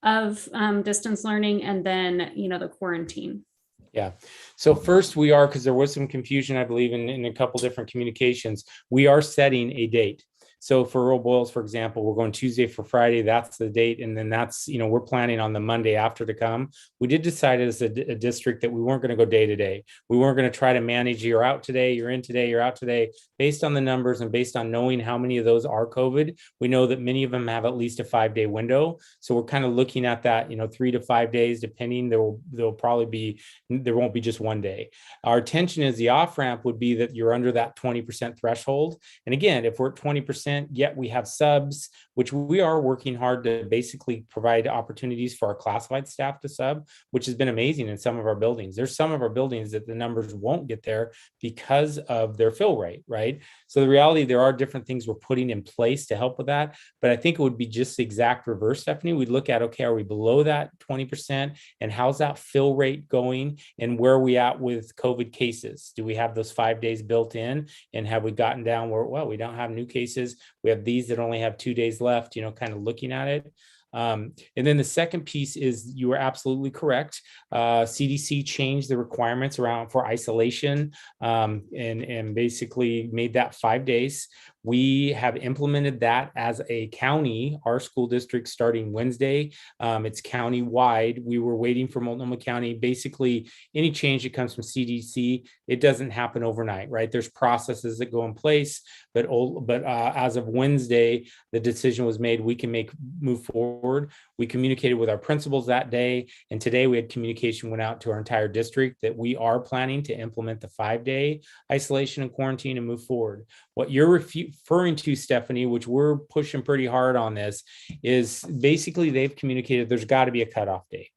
of distance learning and then, the quarantine? Yeah. So first we are, because there was some confusion, I believe, in a couple different communications, we are setting a date. So for Earl Boyles, for example, we're going Tuesday for Friday. That's the date. And then that's, we're planning on the Monday after to come. We did decide as a district that we weren't going to go day to day. We weren't going to try to manage, you're out today, you're in today, you're out today. Based on the numbers and based on knowing how many of those are COVID, we know that many of them have at least a 5-day window. So we're kind of looking at that, 3 to 5 days, depending. There won't be just one day. Our intention is the off ramp would be that you're under that 20% threshold. And again, if we're at 20%, yet we have subs, which we are working hard to basically provide opportunities for our classified staff to sub, which has been amazing in some of our buildings. There's some of our buildings that the numbers won't get there because of their fill rate, right? So the reality, there are different things we're putting in place to help with that. But I think it would be just the exact reverse, Stephanie. We'd look at, okay, are we below that 20%? And how's that fill rate going? And where are we at with COVID cases? Do we have those 5 days built in? And have we gotten down where, well, we don't have new cases. We have these that only have 2 days left, kind of looking at it. And then the second piece is, you are absolutely correct. CDC changed the requirements around for isolation and basically made that 5 days. We have implemented that as a county, our school district, starting Wednesday. It's county-wide. We were waiting for Multnomah County. Basically, any change that comes from CDC, it doesn't happen overnight, right? There's processes that go in place, but as of Wednesday, the decision was made, we can move forward. We communicated with our principals that day, and today we had communication went out to our entire district that we are planning to implement the 5-day isolation and quarantine and move forward. What you're referring to, Stephanie, which we're pushing pretty hard on this, is basically they've communicated there's got to be a cutoff date.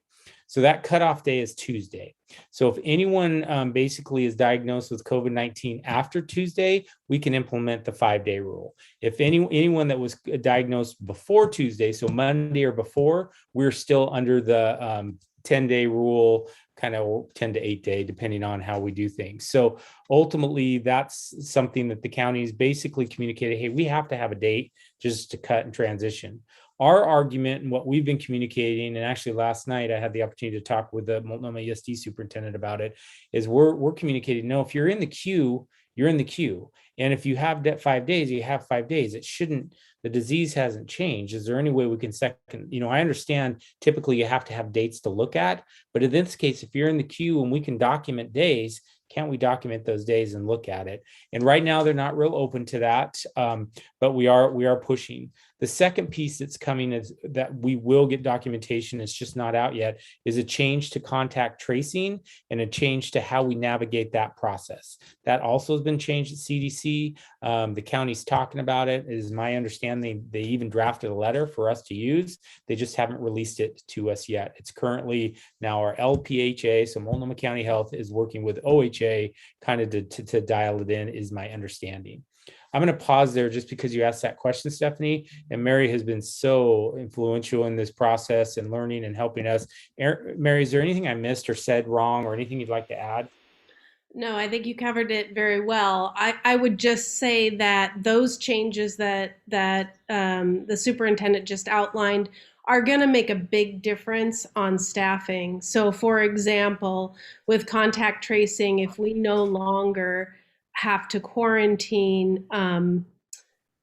So that cutoff day is Tuesday. So if anyone basically is diagnosed with COVID-19 after Tuesday, we can implement the 5-day rule. If anyone that was diagnosed before Tuesday, so Monday or before, we're still under the 10-day rule, kind of 10 to 8 day, depending on how we do things. So ultimately, that's something that the county is basically communicating, hey, we have to have a date just to cut and transition. Our argument and what we've been communicating, and actually last night I had the opportunity to talk with the Multnomah ESD superintendent about it, is we're communicating, no, if you're in the queue, you're in the queue. And if you have 5 days, you have 5 days. It shouldn't, the disease hasn't changed. Is there any way we can I understand typically you have to have dates to look at, but in this case, if you're in the queue and we can document days, can't we document those days and look at it? And right now they're not real open to that, but we are pushing. The second piece that's coming is that we will get documentation, it's just not out yet, is a change to contact tracing and a change to how we navigate that process. That also has been changed at CDC. The county's talking about it. It is my understanding they even drafted a letter for us to use. They just haven't released it to us yet. It's currently now our LPHA, so Multnomah County Health, is working with OHA kind of to dial it in, is my understanding. I'm going to pause there just because you asked that question, Stephanie, and Mary has been so influential in this process and learning and helping us. Mary, is there anything I missed or said wrong or anything you'd like to add? No, I think you covered it very well. I would just say that those changes that the superintendent just outlined are going to make a big difference on staffing. So, for example, with contact tracing, if we no longer have to quarantine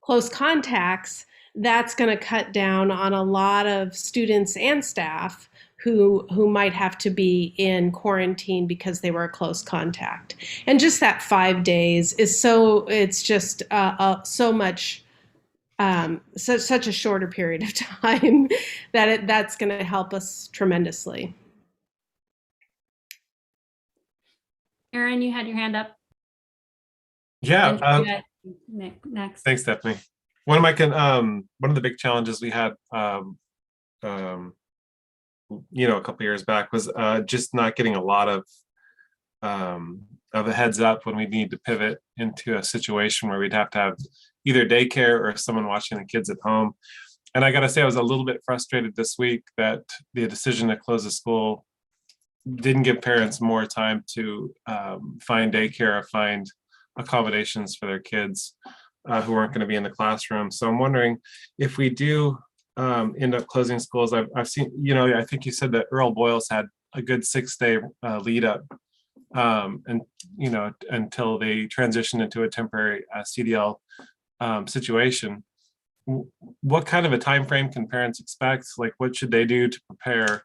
close contacts, that's going to cut down on a lot of students and staff who might have to be in quarantine because they were a close contact. And just that 5 days is it's just so much, such a shorter period of time that that's going to help us tremendously. Aaron, you had your hand up. Yeah. Next. Thanks, Stephanie. One of the big challenges we had a couple years back was just not getting a lot of a heads up when we need to pivot into a situation where we'd have to have either daycare or someone watching the kids at home. And I got to say, I was a little bit frustrated this week that the decision to close the school didn't give parents more time to find daycare or find accommodations for their kids who weren't going to be in the classroom. So I'm wondering if we do end up closing schools. I've seen, I think you said that Earl Boyles had a good 6-day lead up and until they transitioned into a temporary CDL situation. What kind of a time frame can parents expect? Like, what should they do to prepare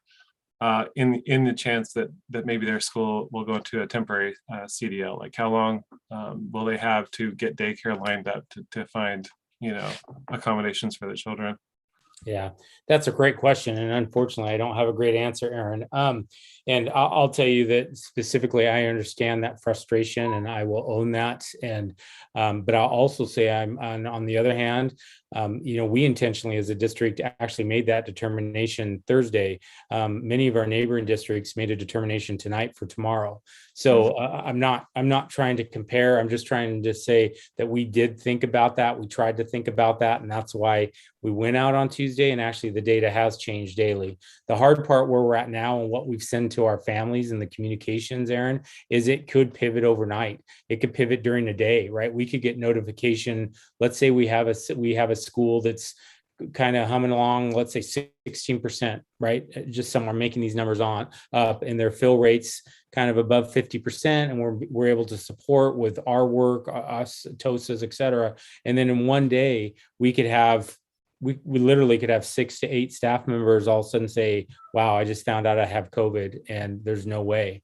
in the chance that maybe their school will go into a temporary CDL? Like, how long will they have to get daycare lined up to find accommodations for the children? Yeah, that's a great question. And unfortunately, I don't have a great answer, Aaron. And I'll tell you that specifically, I understand that frustration and I will own that. And but I'll also say on the other hand, we intentionally as a district actually made that determination Thursday. Many of our neighboring districts made a determination tonight for tomorrow. So I'm not trying to compare. I'm just trying to say that we did think about that. We tried to think about that. And that's why we went out on Tuesday. And actually the data has changed daily. The hard part where we're at now and what we've sent to our families and the communications, Aaron, is it could pivot overnight. It could pivot during the day, right? We could get notification. Let's say we have a school that's kind of humming along, let's say 16%, right? Just somewhere making these numbers up and their fill rates kind of above 50%. And we're able to support with our work, us, TOSAs, et cetera. And then in one day, we literally could have 6 to 8 staff members all of a sudden say, wow, I just found out I have COVID and there's no way.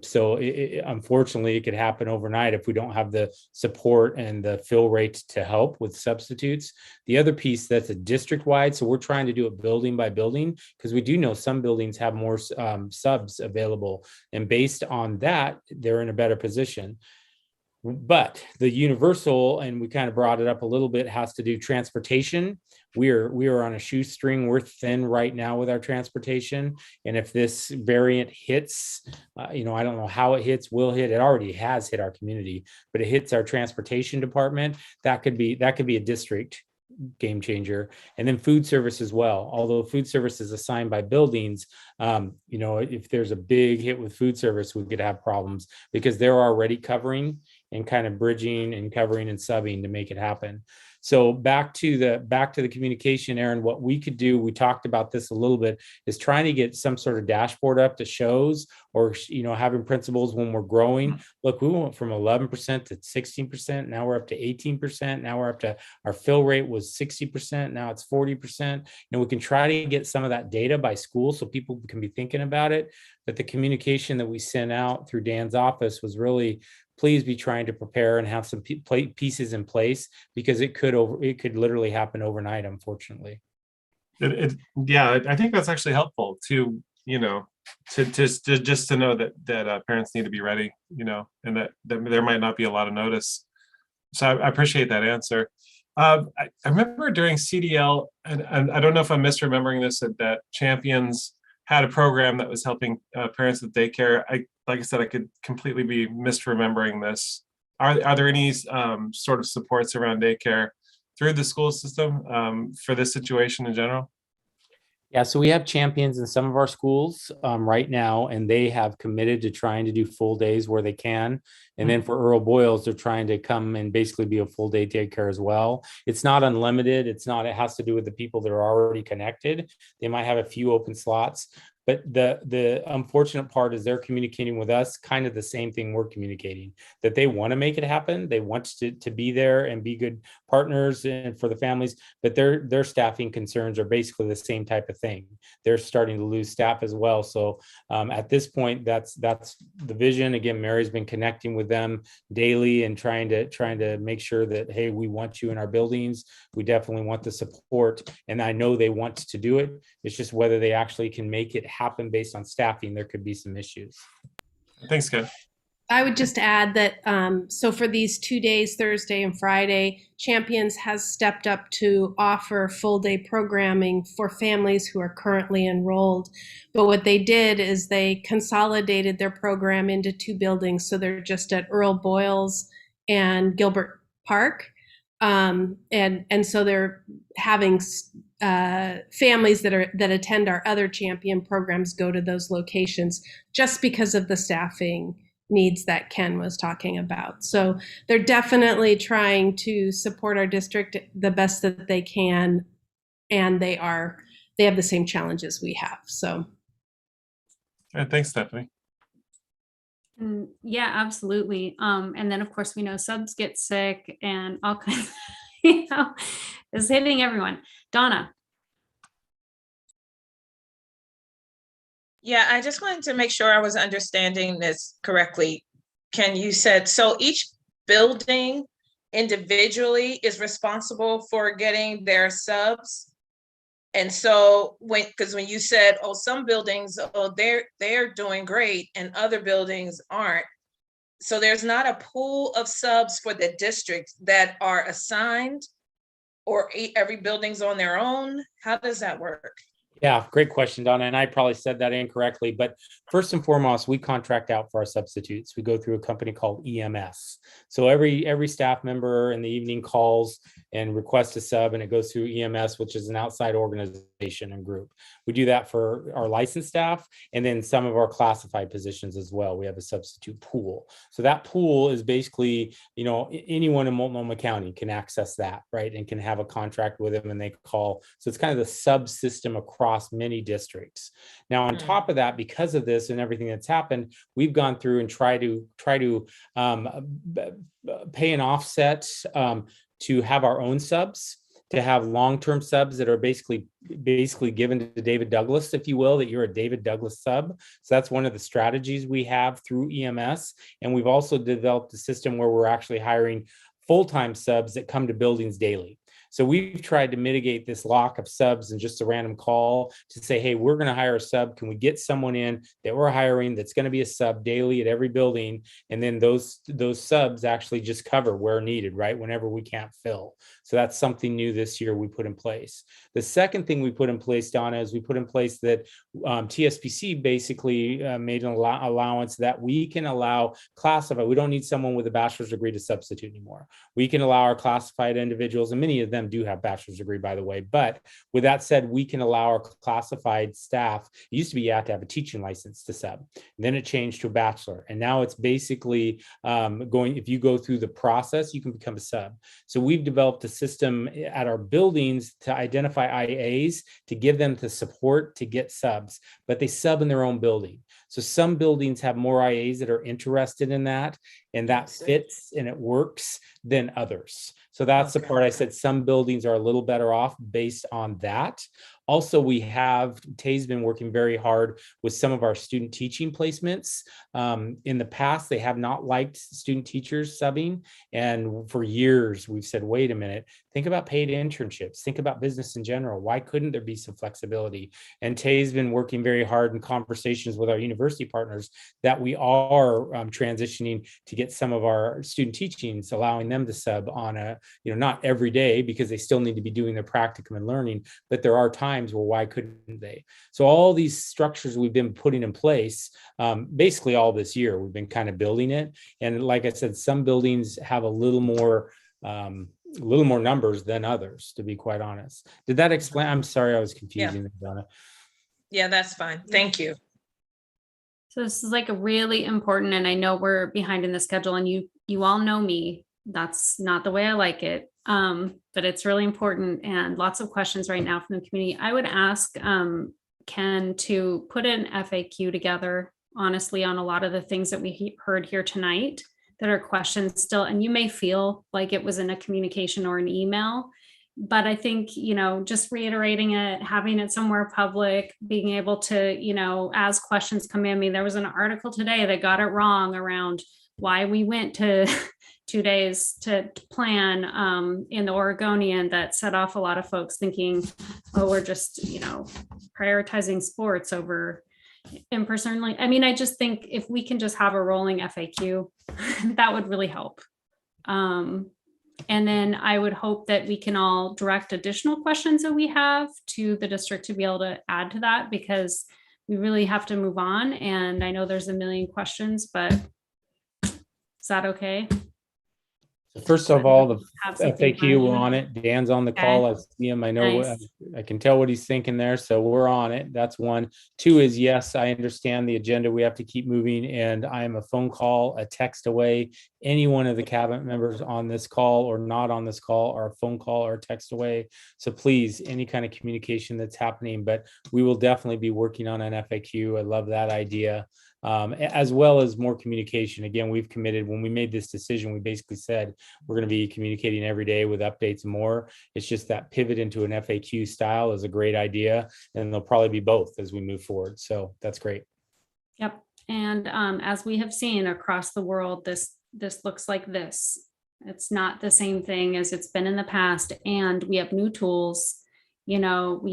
So unfortunately, it could happen overnight if we don't have the support and the fill rate to help with substitutes. The other piece that's a district-wide, so we're trying to do it building by building because we do know some buildings have more subs available. And based on that, they're in a better position. But the universal, and we kind of brought it up a little bit, has to do transportation. We are on a shoestring. We're thin right now with our transportation. And if this variant hits, I don't know how it hits, will hit. It already has hit our community, but it hits our transportation department. That could be a district game changer. And then food service as well. Although food service is assigned by buildings, if there's a big hit with food service, we could have problems because they're already covering and kind of bridging and covering and subbing to make it happen. So back to the communication, Aaron, what we could do, we talked about this a little bit, is trying to get some sort of dashboard up that shows, or, having principals when we're growing. Look, we went from 11% to 16%. Now we're up to 18%. Now we're up to, our fill rate was 60%. Now it's 40%. And we can try to get some of that data by school so people can be thinking about it. But the communication that we sent out through Dan's office was really, please be trying to prepare and have some pieces in place because it could literally happen overnight, unfortunately. I think that's actually helpful to just to know that parents need to be ready, and that there might not be a lot of notice. So I appreciate that answer. I remember during CDL, and I don't know if I'm misremembering this, that Champions had a program that was helping parents with daycare. Like I said, I could completely be misremembering this. Are there any sort of supports around daycare through the school system for this situation in general? Yeah, so we have champions in some of our schools right now, and they have committed to trying to do full days where they can. And then for Earl Boyles, they're trying to come and basically be a full day daycare as well. It's not unlimited. It has to do with the people that are already connected. They might have a few open slots. But the unfortunate part is they're communicating with us kind of the same thing we're communicating, that they want to make it happen. They want to be there and be good partners and for the families, but their staffing concerns are basically the same type of thing. They're starting to lose staff as well. So at this point, that's the vision. Again, Mary's been connecting with them daily and trying to make sure that, hey, we want you in our buildings. We definitely want the support. And I know they want to do it. It's just whether they actually can make it happen based on staffing. There could be some issues. Thanks, Ken. I would just add that, so for these 2 days, Thursday and Friday, Champions has stepped up to offer full day programming for families who are currently enrolled. But what they did is they consolidated their program into 2 buildings. So they're just at Earl Boyles and Gilbert Park. And so they're having families that attend our other Champion programs go to those locations just because of the staffing needs that Ken was talking about. So they're definitely trying to support our district the best that they can, and they have the same challenges we have. So thanks, Stephanie. Yeah, absolutely. And then of course we know subs get sick and all kinds, it's hitting everyone. Donna. Yeah, I just wanted to make sure I was understanding this correctly. Ken, you said, so each building individually is responsible for getting their subs. And so because when you said, oh, some buildings, oh, they're doing great and other buildings aren't. So there's not a pool of subs for the district that are assigned, or every building's on their own? How does that work? Yeah, great question, Donna. And I probably said that incorrectly, but first and foremost, we contract out for our substitutes. We go through a company called EMS. So every staff member in the evening calls and requests a sub, and it goes through EMS, which is an outside organization and group. We do that for our licensed staff and then some of our classified positions as well. We have a substitute pool. So that pool is basically, anyone in Multnomah County can access that, right? And can have a contract with them and they call. So it's kind of the subsystem across many districts. Now, on top of that, because of this and everything that's happened, we've gone through and try to pay an offset to have our own subs, to have long-term subs that are basically given to David Douglas, if you will, that you're a David Douglas sub. So that's one of the strategies we have through EMS. And we've also developed a system where we're actually hiring full-time subs that come to buildings daily. So we've tried to mitigate this lock of subs and just a random call to say, hey, we're going to hire a sub. Can we get someone in that we're hiring that's going to be a sub daily at every building? And then those subs actually just cover where needed, right? Whenever we can't fill. So that's something new this year we put in place. The second thing we put in place, Donna, is we put in place that TSPC basically made an allowance that we can allow classified. We don't need someone with a bachelor's degree to substitute anymore. We can allow our classified individuals, and many of them do have bachelor's degree, by the way. But with that said, we can allow our classified staff. It used to be you have to have a teaching license to sub. And then it changed to a bachelor. And now it's basically if you go through the process, you can become a sub. So we've developed a system at our buildings to identify IAs, to give them the support to get subs, but they sub in their own building. So some buildings have more IAs that are interested in that, and that fits and it works than others. So that's the part I said some buildings are a little better off based on that. Also, Tay's been working very hard with some of our student teaching placements. In the past, they have not liked student teachers subbing. And for years, we've said, wait a minute, think about paid internships, think about business in general. Why couldn't there be some flexibility? And Tay's been working very hard in conversations with our university partners that we are transitioning to get some of our student teachings, allowing them to sub on not every day, because they still need to be doing their practicum and learning, but there are times times. Well, why couldn't they? So all these structures we've been putting in place, basically all this year, we've been kind of building it. And like I said, some buildings have a little more numbers than others, to be quite honest. Did that explain? I'm sorry, I was confusing it, Donna. Yeah, that's fine. Thank you. So this is like a really important, and I know we're behind in the schedule, and you all know me. That's not the way I like it. But it's really important, and lots of questions right now from the community. I would ask Ken to put an FAQ together, honestly, on a lot of the things that we heard here tonight that are questions still, and you may feel like it was in a communication or an email, but I think, just reiterating it, having it somewhere public, being able to, as questions come in. I mean, there was an article today that got it wrong around why we went to 2 days to plan in the Oregonian, that set off a lot of folks thinking, oh, we're just, prioritizing sports over in-person. I mean, I just think if we can just have a rolling FAQ, that would really help. And then I would hope that we can all direct additional questions that we have to the district to be able to add to that, because we really have to move on. And I know there's a million questions, but is that okay? First of all, the Have something FAQ, we're planned. on it. Dan's on the call. I see him. I know, Nice. I can tell what he's thinking there. So we're on it. That's one. Two is, yes, I understand the agenda. We have to keep moving, and I am a phone call, a text away. Any one of the cabinet members on this call or not on this call are a phone call or a text away. So please, any kind of communication that's happening, but we will definitely be working on an FAQ. I love that idea. As well as more communication. Again, we've committed, when we made this decision, we basically said we're going to be communicating every day with updates and more. It's just that pivot into an FAQ style is a great idea, and there'll probably be both as we move forward. So that's great. Yep. And as we have seen across the world, this looks like this. It's not the same thing as it's been in the past. And we have new tools, we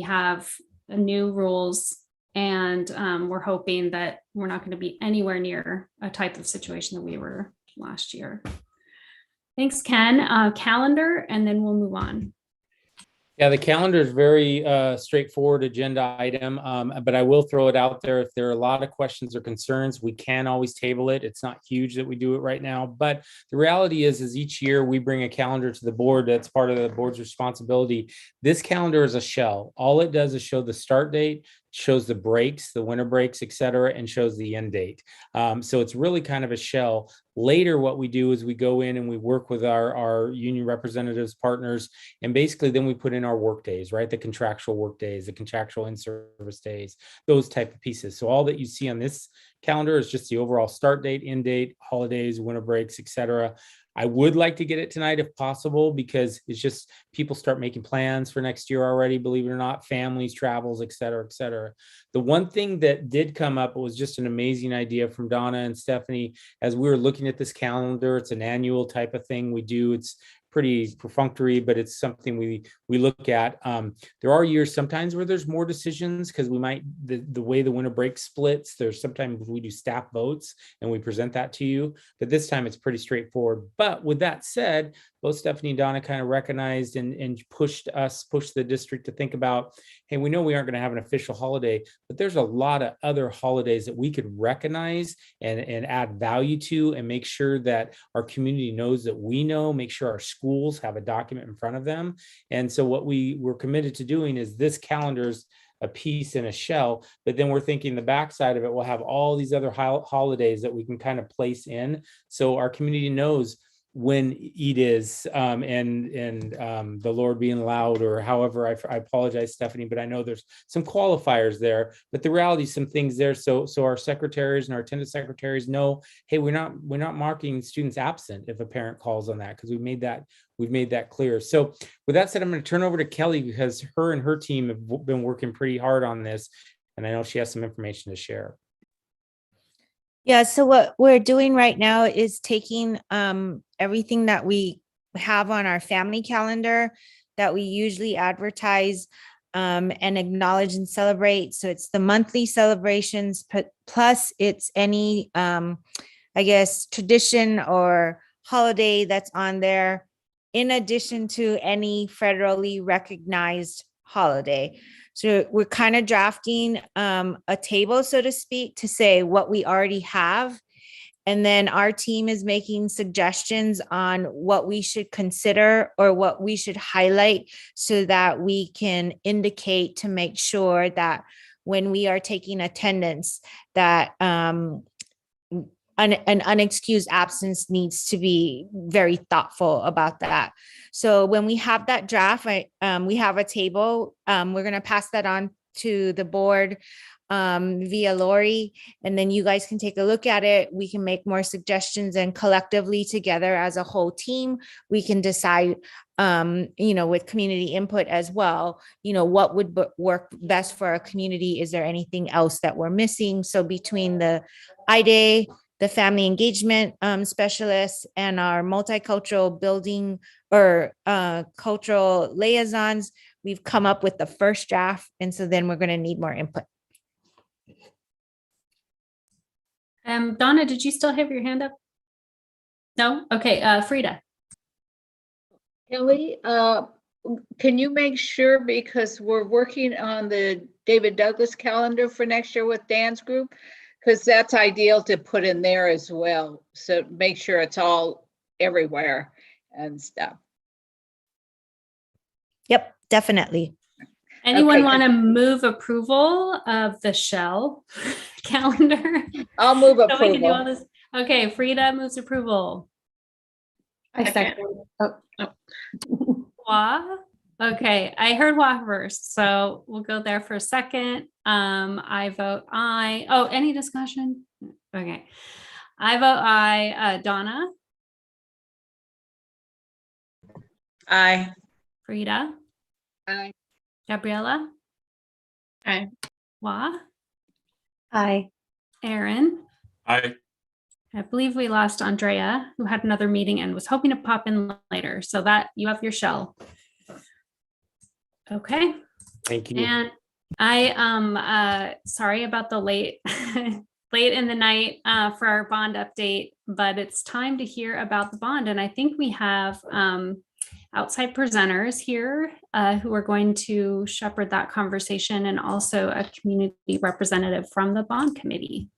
have new rules, and we're hoping that we're not going to be anywhere near a type of situation that we were last year. Thanks, Ken. Calendar, and then we'll move on. Yeah, the calendar is very straightforward agenda item, but I will throw it out there. If there are a lot of questions or concerns, we can always table it. It's not huge that we do it right now, but the reality is each year we bring a calendar to the board. That's part of the board's responsibility. This calendar is a shell. All it does is show the start date, shows the breaks, the winter breaks, et cetera, and shows the end date. So it's really kind of a shell. Later, what we do is we go in and we work with our union representatives, partners, and basically then we put in our work days, right? The contractual work days, the contractual in-service days, those type of pieces. So all that you see on this calendar is just the overall start date, end date, holidays, winter breaks, et cetera. I would like to get it tonight if possible, because it's just people start making plans for next year already, believe it or not, families, travels, et cetera, et cetera. The one thing that did come up was just an amazing idea from Donna and Stephanie as we were looking at this calendar. It's an annual type of thing we do. It's pretty perfunctory, but it's something we look at. There are years sometimes where there's more decisions because we might, the way the winter break splits, there's sometimes we do staff votes and we present that to you, but this time it's pretty straightforward. But with that said, both Stephanie and Donna kind of recognized and pushed the district to think about, hey, we know we aren't going to have an official holiday, but there's a lot of other holidays that we could recognize and add value to and make sure that our community knows that we know, make sure our schools have a document in front of them. And so what we were committed to doing is this calendar's a piece in a shell, but then we're thinking the backside of it will have all these other holidays that we can kind of place in. So our community knows when Eid is and the Lord being loud, or however, I apologize, Stephanie, but I know there's some qualifiers there, but the reality is some things there. So our secretaries and our attendance secretaries know, hey, we're not marking students absent if a parent calls on that, because we've made that clear. So with that said, I'm going to turn over to Kelly, because her and her team have been working pretty hard on this, and I know she has some information to share. Yeah, so what we're doing right now is taking everything that we have on our family calendar that we usually advertise and acknowledge and celebrate. So it's the monthly celebrations, plus it's any, I guess, tradition or holiday that's on there, in addition to any federally recognized holiday. So we're kind of drafting a table, so to speak, to say what we already have. And then our team is making suggestions on what we should consider or what we should highlight so that we can indicate to make sure that when we are taking attendance, that an unexcused absence needs to be very thoughtful about that. So when we have that draft, we have a table. We're going to pass that on to the board via Lori, and then you guys can take a look at it. We can make more suggestions, and collectively together as a whole team, we can decide, with community input as well, what would work best for our community. Is there anything else that we're missing? So between the IDE, the family engagement specialists, and our multicultural building or cultural liaisons, we've come up with the first draft. And so then we're going to need more input. Donna, did you still have your hand up? No? Okay, Frida. Kelly, can you make sure, because we're working on the David Douglas calendar for next year with Dan's group, because that's ideal to put in there as well. So make sure it's all everywhere and stuff. Yep, definitely. Anyone want to move approval of the shell calendar? I'll move So we can do all approval. this. Okay, Frida moves approval. I second. Wah? Okay, I heard Wah first, so we'll go there for a second. I vote aye. Oh, any discussion? Okay. I vote aye. Donna? Aye. Frida? Aye. Gabriella? Aye. Wah? Aye. Aaron? Aye. I believe we lost Andrea, who had another meeting and was hoping to pop in later. So that you have your shell. Okay. Thank you. And I sorry about the late late in the night for our bond update, but it's time to hear about the bond. And I think we have outside presenters here who are going to shepherd that conversation, and also a community representative from the bond committee.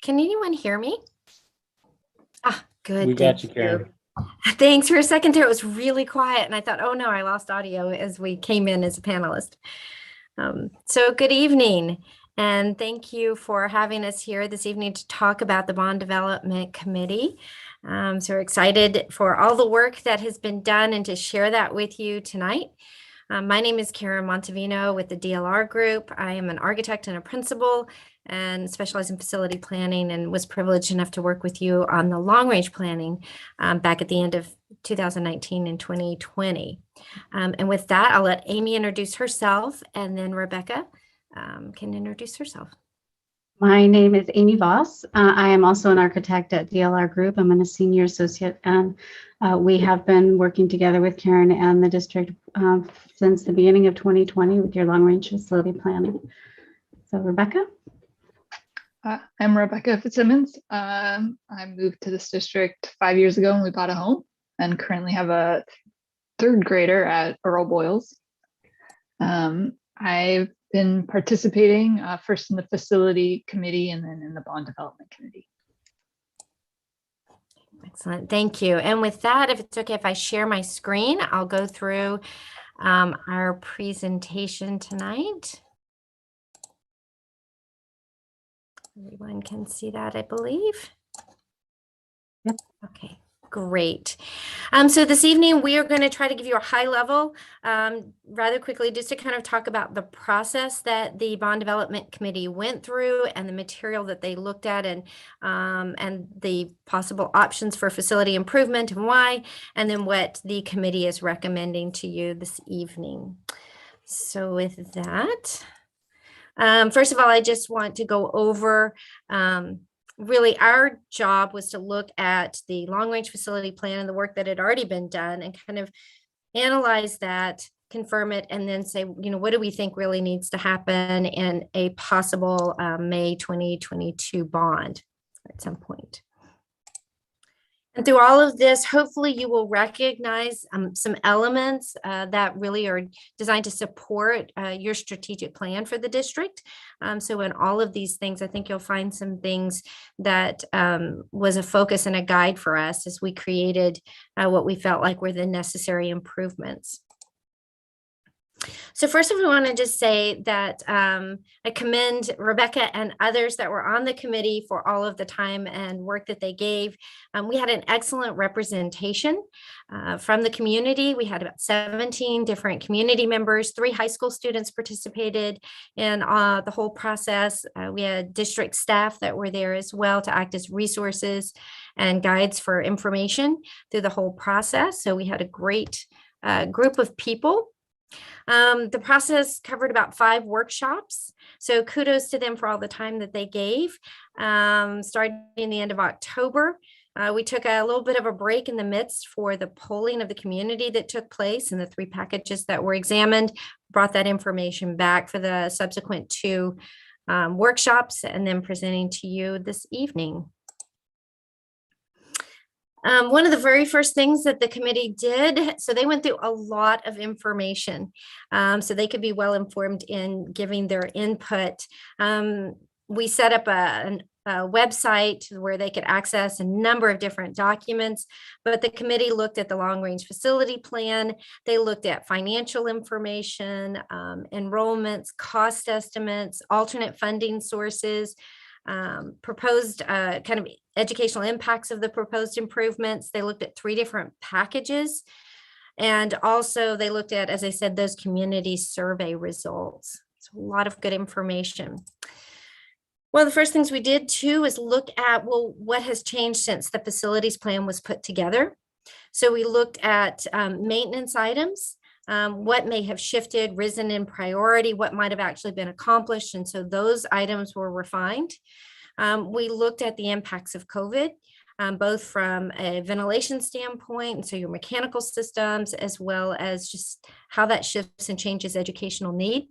Can anyone hear me? Ah, good. We got thank you, Karen. Thanks. For a second there, it was really quiet, and I thought, oh no, I lost audio as we came in as a panelist. So good evening, and thank you for having us here this evening to talk about the Bond Development Committee. So we're excited for all the work that has been done and to share that with you tonight. My name is Karen Montevino with the DLR Group. I am an architect and a principal and specialize in facility planning, and was privileged enough to work with you on the long range planning back at the end of 2019 and 2020. And with that, I'll let Amy introduce herself, and then Rebecca can introduce herself. My name is Amy Voss. I am also an architect at DLR Group. I'm a senior associate, and we have been working together with Karen and the district since the beginning of 2020 with your long range facility planning. So Rebecca? I'm Rebecca Fitzsimmons. I moved to this district 5 years ago, and we bought a home, and currently have a third grader at Earl Boyles. I've been participating first in the facility committee and then in the bond development committee. Excellent, thank you. And with that, if it's okay if I share my screen, I'll go through our presentation tonight. Everyone can see that, I believe. Yep. Okay, great. So this evening, we are going to try to give you a high level rather quickly, just to kind of talk about the process that the Bond Development Committee went through and the material that they looked at, and the possible options for facility improvement and why, and then what the committee is recommending to you this evening. So with that, first of all, I just want to go over really our job was to look at the long range facility plan and the work that had already been done and kind of analyze that, confirm it, and then say, what do we think really needs to happen in a possible May 2022 bond at some point. And through all of this, hopefully you will recognize some elements that really are designed to support your strategic plan for the district. So in all of these things, I think you'll find some things that was a focus and a guide for us as we created what we felt like were the necessary improvements. So first, I want to just say that I commend Rebecca and others that were on the committee for all of the time and work that they gave. We had an excellent representation from the community. We had about 17 different community members. 3 high school students participated in the whole process. We had district staff that were there as well to act as resources and guides for information through the whole process. So we had a great group of people. The process covered about 5 workshops. So kudos to them for all the time that they gave. Starting in the end of October, we took a little bit of a break in the midst for the polling of the community that took place and the 3 packages that were examined, brought that information back for the subsequent 2 workshops, and then presenting to you this evening. One of the very first things that the committee did, so they went through a lot of information so they could be well informed in giving their input. We set up a website where they could access a number of different documents, but the committee looked at the long range facility plan. They looked at financial information, enrollments, cost estimates, alternate funding sources, proposed kind of educational impacts of the proposed improvements. They looked at 3 different packages. And also they looked at, as I said, those community survey results. It's a lot of good information. One of the first things we did too is look at, well, what has changed since the facilities plan was put together. So we looked at maintenance items, what may have shifted, risen in priority, what might have actually been accomplished. And so those items were refined. We looked at the impacts of COVID, both from a ventilation standpoint, and so your mechanical systems, as well as just how that shifts and changes educational need.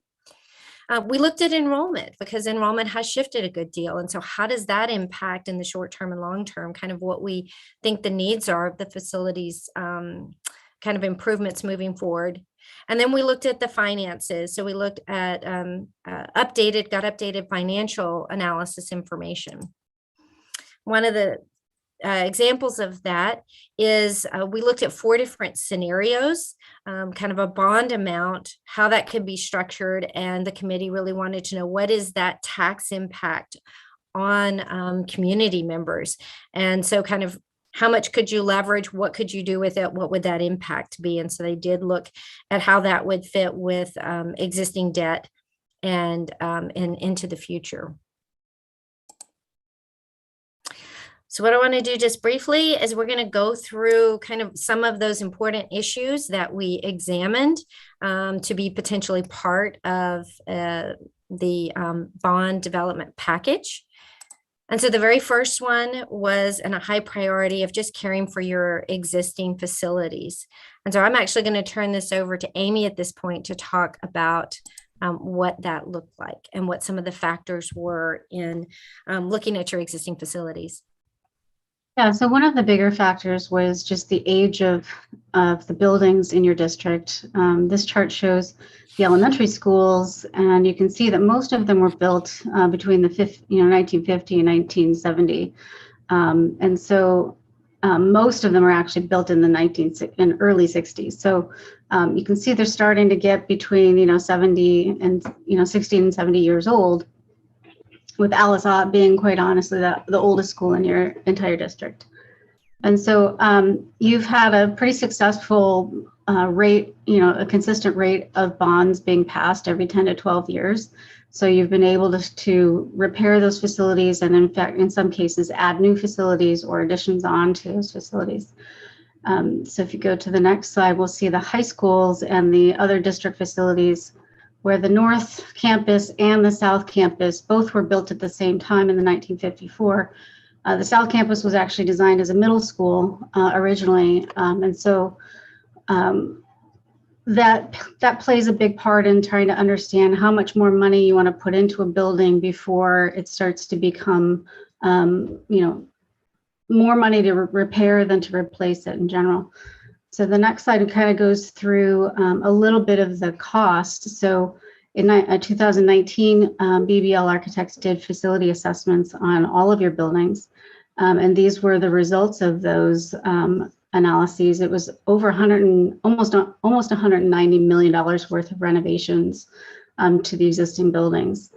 We looked at enrollment because enrollment has shifted a good deal. And so how does that impact in the short term and long term, kind of what we think the needs are of the facilities, kind of improvements moving forward. And then we looked at the finances. So we looked at updated financial analysis information. One of the examples of that is we looked at 4 different scenarios, kind of a bond amount, how that could be structured. And the committee really wanted to know, what is that tax impact on community members? And so kind of, how much could you leverage? What could you do with it? What would that impact be? And so they did look at how that would fit with existing debt and into the future. So what I want to do just briefly is we're going to go through kind of some of those important issues that we examined to be potentially part of the bond development package. And so the very first one was a high priority of just caring for your existing facilities. And so I'm actually going to turn this over to Amy at this point to talk about what that looked like and what some of the factors were in looking at your existing facilities. Yeah, so one of the bigger factors was just the age of the buildings in your district. This chart shows the elementary schools, and you can see that most of them were built between the 1950 and 1970. And so most of them are actually built in the early 60s. So you can see they're starting to get between 70 and 60 and 70 years old, with Alice being quite honestly the oldest school in your entire district. And so you've had a pretty successful rate, a consistent rate of bonds being passed every 10 to 12 years. So you've been able to repair those facilities, and in fact, in some cases, add new facilities or additions onto those facilities. So if you go to the next slide, we'll see the high schools and the other district facilities, where the North Campus and the South Campus both were built at the same time in the 1954. The South Campus was actually designed as a middle school originally. And so that plays a big part in trying to understand how much more money you want to put into a building before it starts to become, more money to repair than to replace it in general. So the next slide kind of goes through a little bit of the cost. So in 2019, BBL Architects did facility assessments on all of your buildings. And these were the results of those analyses. It was over almost $190 million worth of renovations to the existing buildings.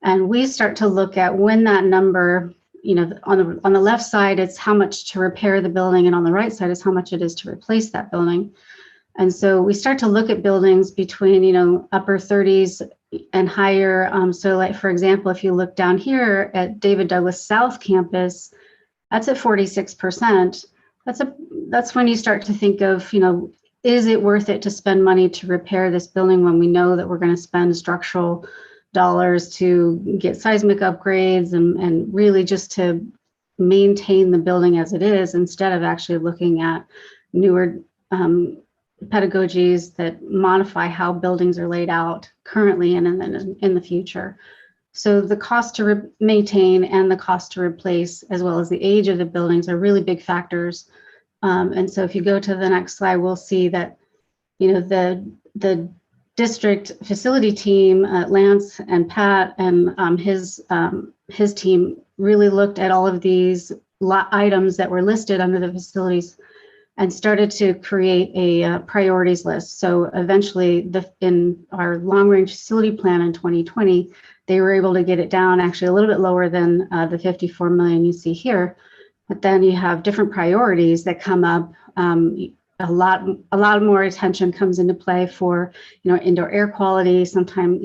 And we start to look at when that number, on the left side, it's how much to repair the building, and on the right side is how much it is to replace that building. And so we start to look at buildings between, upper 30s and higher. So like, for example, if you look down here at David Douglas South Campus, that's at 46%. That's when you start to think of, is it worth it to spend money to repair this building when we know that we're going to spend structural dollars to get seismic upgrades and really just to maintain the building as it is, instead of actually looking at newer pedagogies that modify how buildings are laid out currently and in the future. So the cost to maintain and the cost to replace, as well as the age of the buildings, are really big factors. And so if you go to the next slide, we'll see that, the district facility team, Lance and Pat and his team really looked at all of these items that were listed under the facilities and started to create a priorities list. So eventually, in our long-range facility plan in 2020, they were able to get it down actually a little bit lower than the 54 million you see here. But then you have different priorities that come up. A lot more attention comes into play for, indoor air quality. Sometimes,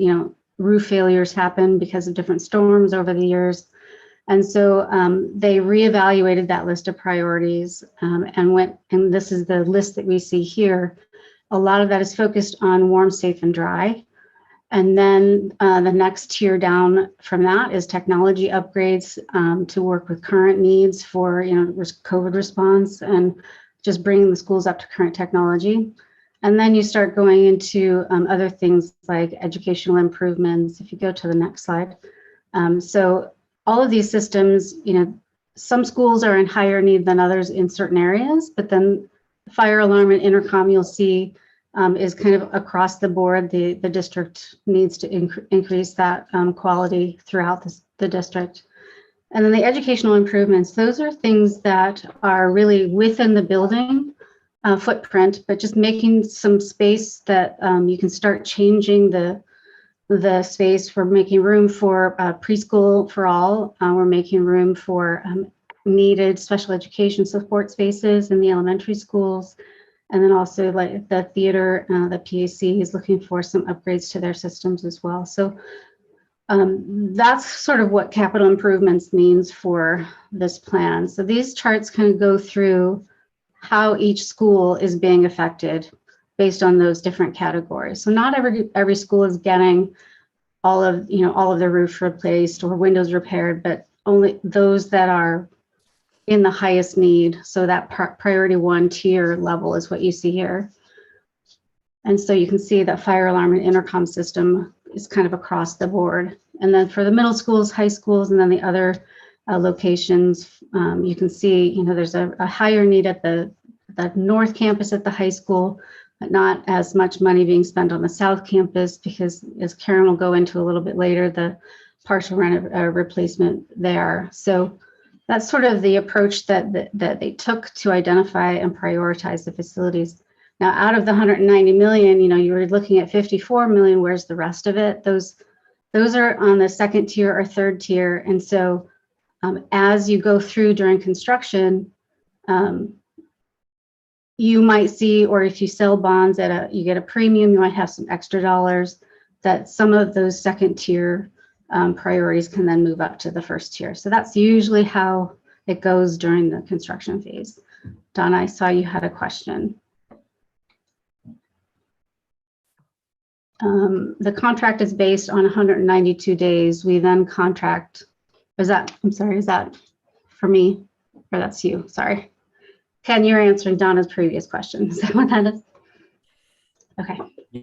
roof failures happen because of different storms over the years. And so they reevaluated that list of priorities and this is the list that we see here. A lot of that is focused on warm, safe, and dry. And then the next tier down from that is technology upgrades to work with current needs for, COVID response and just bringing the schools up to current technology. And then you start going into other things like educational improvements. If you go to the next slide. So all of these systems, some schools are in higher need than others in certain areas, but then fire alarm and intercom you'll see is kind of across the board. The district needs to increase that quality throughout the district. And then the educational improvements, those are things that are really within the building footprint, but just making some space that you can start changing the space. We're making room for preschool for all. We're making room for needed special education support spaces in the elementary schools. And then also like the theater, the PAC is looking for some upgrades to their systems as well. So that's sort of what capital improvements means for this plan. So these charts kind of go through how each school is being affected based on those different categories. So not every school is getting all of their roof replaced or windows repaired, but only those that are in the highest need. So that priority 1 tier level is what you see here. And so you can see that fire alarm and intercom system is kind of across the board. And then for the middle schools, high schools, and then the other locations, you can see, there's a higher need at the North Campus at the high school, but not as much money being spent on the South Campus because, as Karen will go into a little bit later, the partial replacement there. So that's sort of the approach that they took to identify and prioritize the facilities. Now, out of the 190 million, you were looking at 54 million. Where's the rest of it? Those are on the second tier or third tier. And so as you go through during construction, you might see, or if you sell bonds you get a premium, you might have some extra dollars that some of those second tier priorities can then move up to the first tier. So that's usually how it goes during the construction phase. Donna, I saw you had a question. The contract is based on 192 days. We then contract, is that for for me, or that's you, sorry. Ken, you're answering Donna's previous question. Is that what that is? Okay.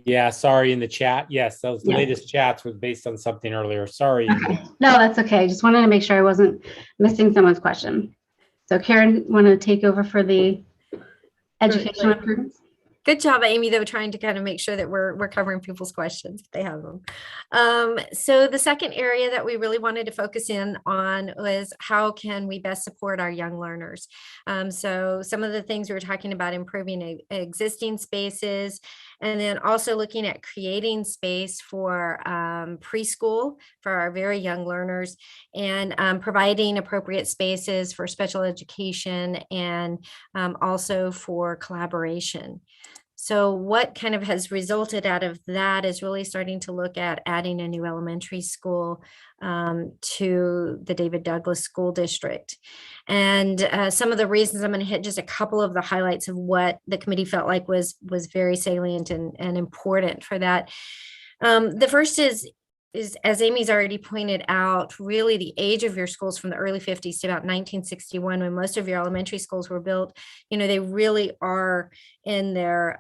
Yeah, sorry, in the chat. Yes, those Yeah. latest chats was based on something earlier. Sorry. Okay. No, that's okay. Just wanted to make sure I wasn't missing someone's question. So Karen, want to take over for the educational improvements? Good job, Amy, though, trying to kind of make sure that we're covering people's questions if they have them. So the second area that we really wanted to focus in on was how can we best support our young learners? So some of the things we were talking about, improving existing spaces, and then also looking at creating space for preschool for our very young learners, and providing appropriate spaces for special education, and also for collaboration. So what kind of has resulted out of that is really starting to look at adding a new elementary school to the David Douglas School District. And some of the reasons, I'm going to hit just a couple of the highlights of what the committee felt like was very salient and important for that. The first is, as Amy's already pointed out, really the age of your schools from the early 50s to about 1961, when most of your elementary schools were built, they really are in their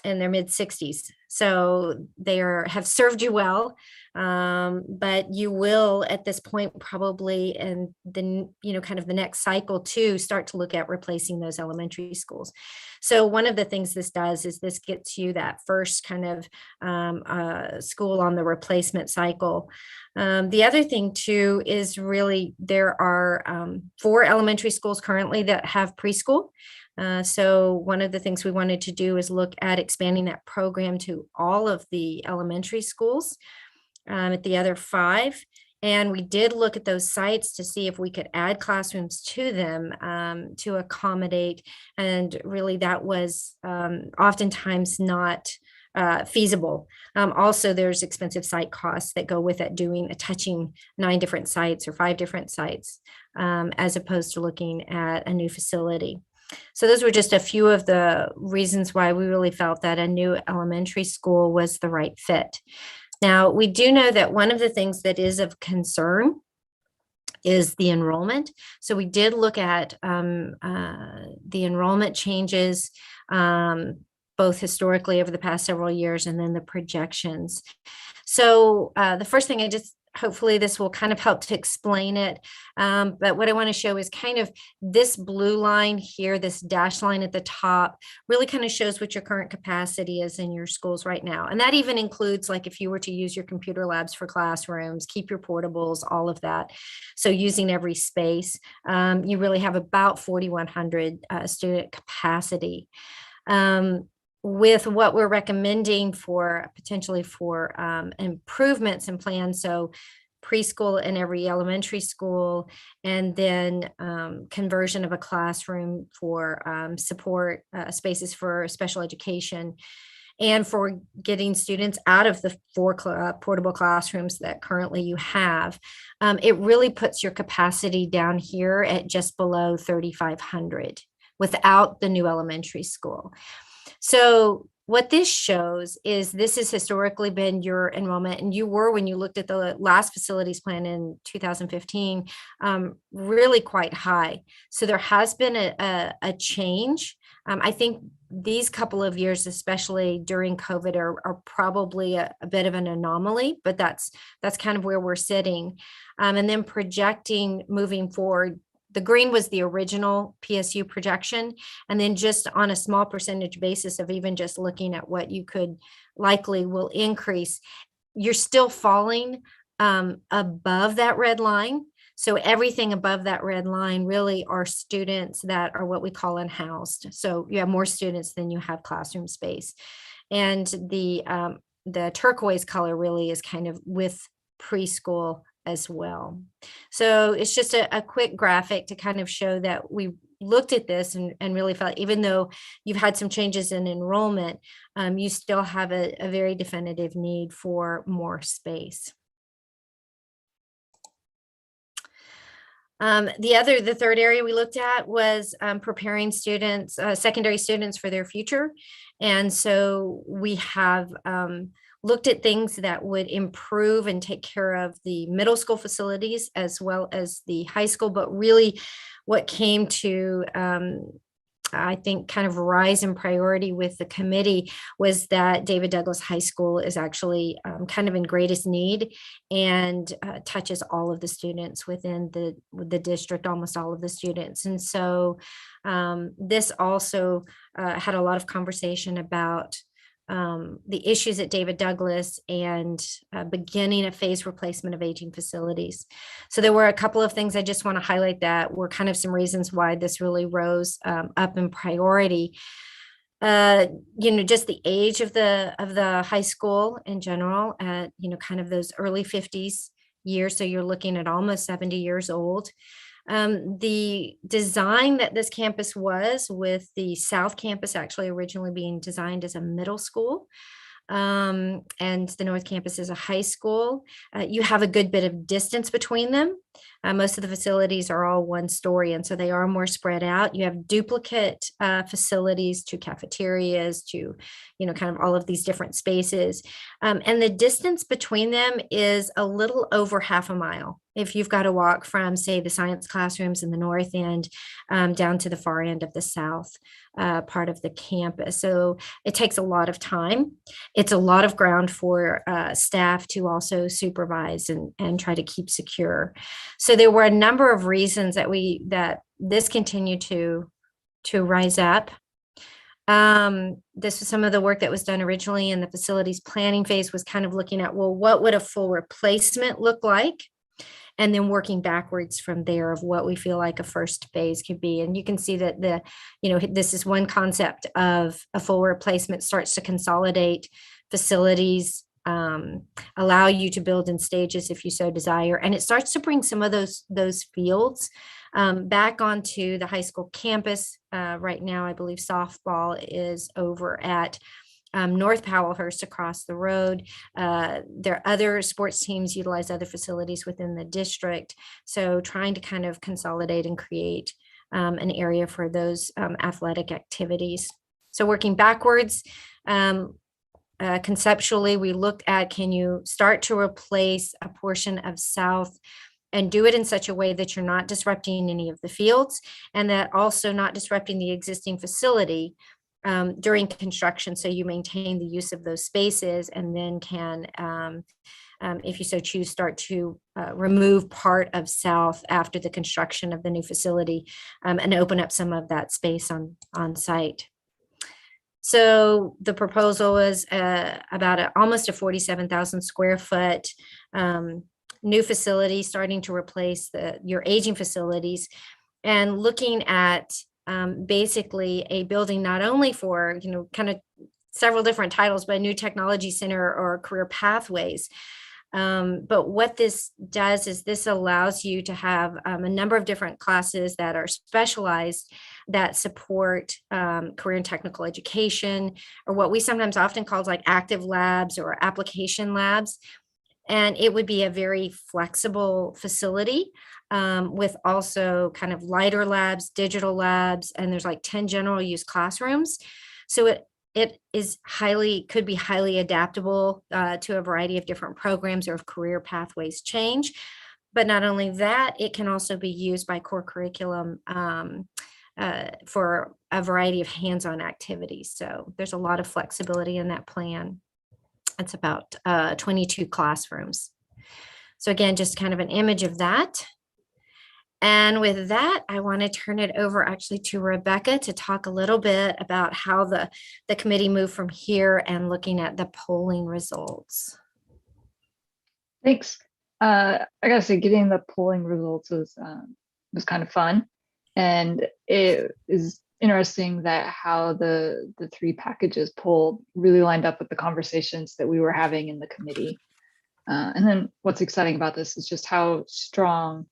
mid 60s. So they have served you well, but you will at this point probably, and then kind of the next cycle too, start to look at replacing those elementary schools. So one of the things this does is this gets you that first kind of school on the replacement cycle. The other thing too is really there are 4 elementary schools currently that have preschool. So one of the things we wanted to do is look at expanding that program to all of the elementary schools at the other 5. And we did look at those sites to see if we could add classrooms to them to accommodate. And really that was oftentimes not feasible. Also, there's expensive site costs that go with it, touching 9 different sites or 5 different sites, as opposed to looking at a new facility. So those were just a few of the reasons why we really felt that a new elementary school was the right fit. Now, we do know that one of the things that is of concern is the enrollment. So we did look at the enrollment changes, both historically over the past several years, and then the projections. So the first thing hopefully this will kind of help to explain it. But what I want to show is kind of this blue line here, this dashed line at the top, really kind of shows what your current capacity is in your schools right now. And that even includes like if you were to use your computer labs for classrooms, keep your portables, all of that. So using every space, you really have about 4,100 student capacity. With what we're recommending for potentially for improvements and plans. So preschool in every elementary school, and then conversion of a classroom for support spaces for special education, and for getting students out of the 4 portable classrooms that currently you have. It really puts your capacity down here at just below 3,500 without the new elementary school. So what this shows is this has historically been your enrollment, and you were, when you looked at the last facilities plan in 2015, really quite high. So there has been a change. I think these couple of years, especially during COVID, are probably a bit of an anomaly, but that's kind of where we're sitting. And then projecting moving forward, the green was the original PSU projection. And then just on a small percentage basis of even just looking at what you could likely will increase, you're still falling above that red line. So everything above that red line really are students that are what we call unhoused. So you have more students than you have classroom space. And the turquoise color really is kind of with preschool as well. So it's just a quick graphic to kind of show that we looked at this and really felt, even though you've had some changes in enrollment, you still have a very definitive need for more space. The third area we looked at was preparing students, secondary students, for their future. And so we have looked at things that would improve and take care of the middle school facilities as well as the high school, but really what came to I think kind of rise in priority with the committee was that David Douglas High School is actually kind of in greatest need and touches all of the students within the district, almost all of the students. And so this also had a lot of conversation about the issues at David Douglas and beginning a phased replacement of aging facilities. So there were a couple of things I just want to highlight that were kind of some reasons why this really rose up in priority. Just the age of the high school in general at, kind of those early 50s years. So you're looking at almost 70 years old. The design that this campus was, with the South Campus actually originally being designed as a middle school, and the North Campus is a high school. You have a good bit of distance between them. Most of the facilities are all one story, and so they are more spread out. You have duplicate facilities, to cafeterias, to, kind of all of these different spaces. And the distance between them is a little over half a mile. If you've got to walk from, say, the science classrooms in the north end down to the far end of the south part of the campus. So it takes a lot of time. It's a lot of ground for staff to also supervise and try to keep secure. So there were a number of reasons that this continued to rise up. This was some of the work that was done originally in the facilities planning phase, was kind of looking at, well, what would a full replacement look like? And then working backwards from there of what we feel like a first phase could be. And you can see that this is one concept of a full replacement starts to consolidate facilities, allow you to build in stages if you so desire. And it starts to bring some of those fields back onto the high school campus. Right now, I believe softball is over at North Powellhurst across the road. There are other sports teams utilize other facilities within the district. So trying to kind of consolidate and create an area for those athletic activities. So working backwards, conceptually, we looked at, can you start to replace a portion of South and do it in such a way that you're not disrupting any of the fields, and that also not disrupting the existing facility during construction, so you maintain the use of those spaces, and then can, if you so choose, start to remove part of South after the construction of the new facility and open up some of that space on site. So the proposal was about almost a 47,000 square foot new facility, starting to replace your aging facilities, and looking at basically a building not only for, kind of several different titles, but a new technology center or career pathways. But what this does is this allows you to have a number of different classes that are specialized, that support career and technical education, or what we sometimes often call like active labs or application labs. And it would be a very flexible facility with also kind of lighter labs, digital labs, and there's like 10 general use classrooms. So it could be highly adaptable to a variety of different programs or if career pathways change. But not only that, it can also be used by core curriculum for a variety of hands-on activities. So there's a lot of flexibility in that plan. It's about 22 classrooms. So again, just kind of an image of that. And with that, I want to turn it over actually to Rebecca to talk a little bit about how the committee moved from here and looking at the polling results. Thanks. I gotta say, getting the polling results was kind of fun, and it is interesting that how the three packages polled really lined up with the conversations that we were having in the committee. And then what's exciting about this is just how strong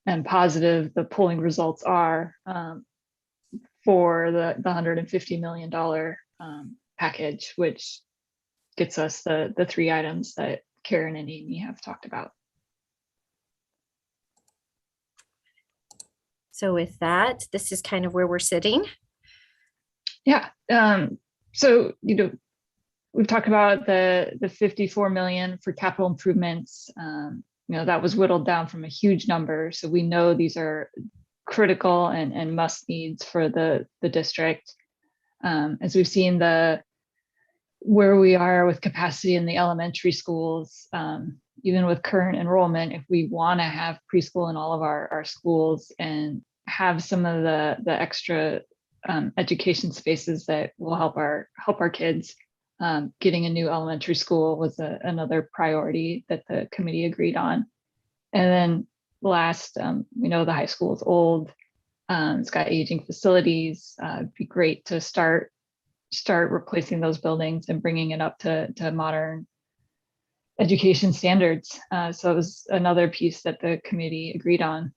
and positive the polling results are for the $150 million package, which gets us the three items that Karen and Amy have talked about. So with that, this is kind of where we're sitting. Yeah. So, we've talked about the 54 million for capital improvements. That was whittled down from a huge number. So we know these are critical and must needs for the district. As we've seen where we are with capacity in the elementary schools, even with current enrollment, if we want to have preschool in all of our schools and have some of the extra education spaces that will help our kids, getting a new elementary school was another priority that the committee agreed on. And then last, we know the high school is old. It's got aging facilities. It'd be great to start replacing those buildings and bringing it up to modern education standards. So it was another piece that the committee agreed on.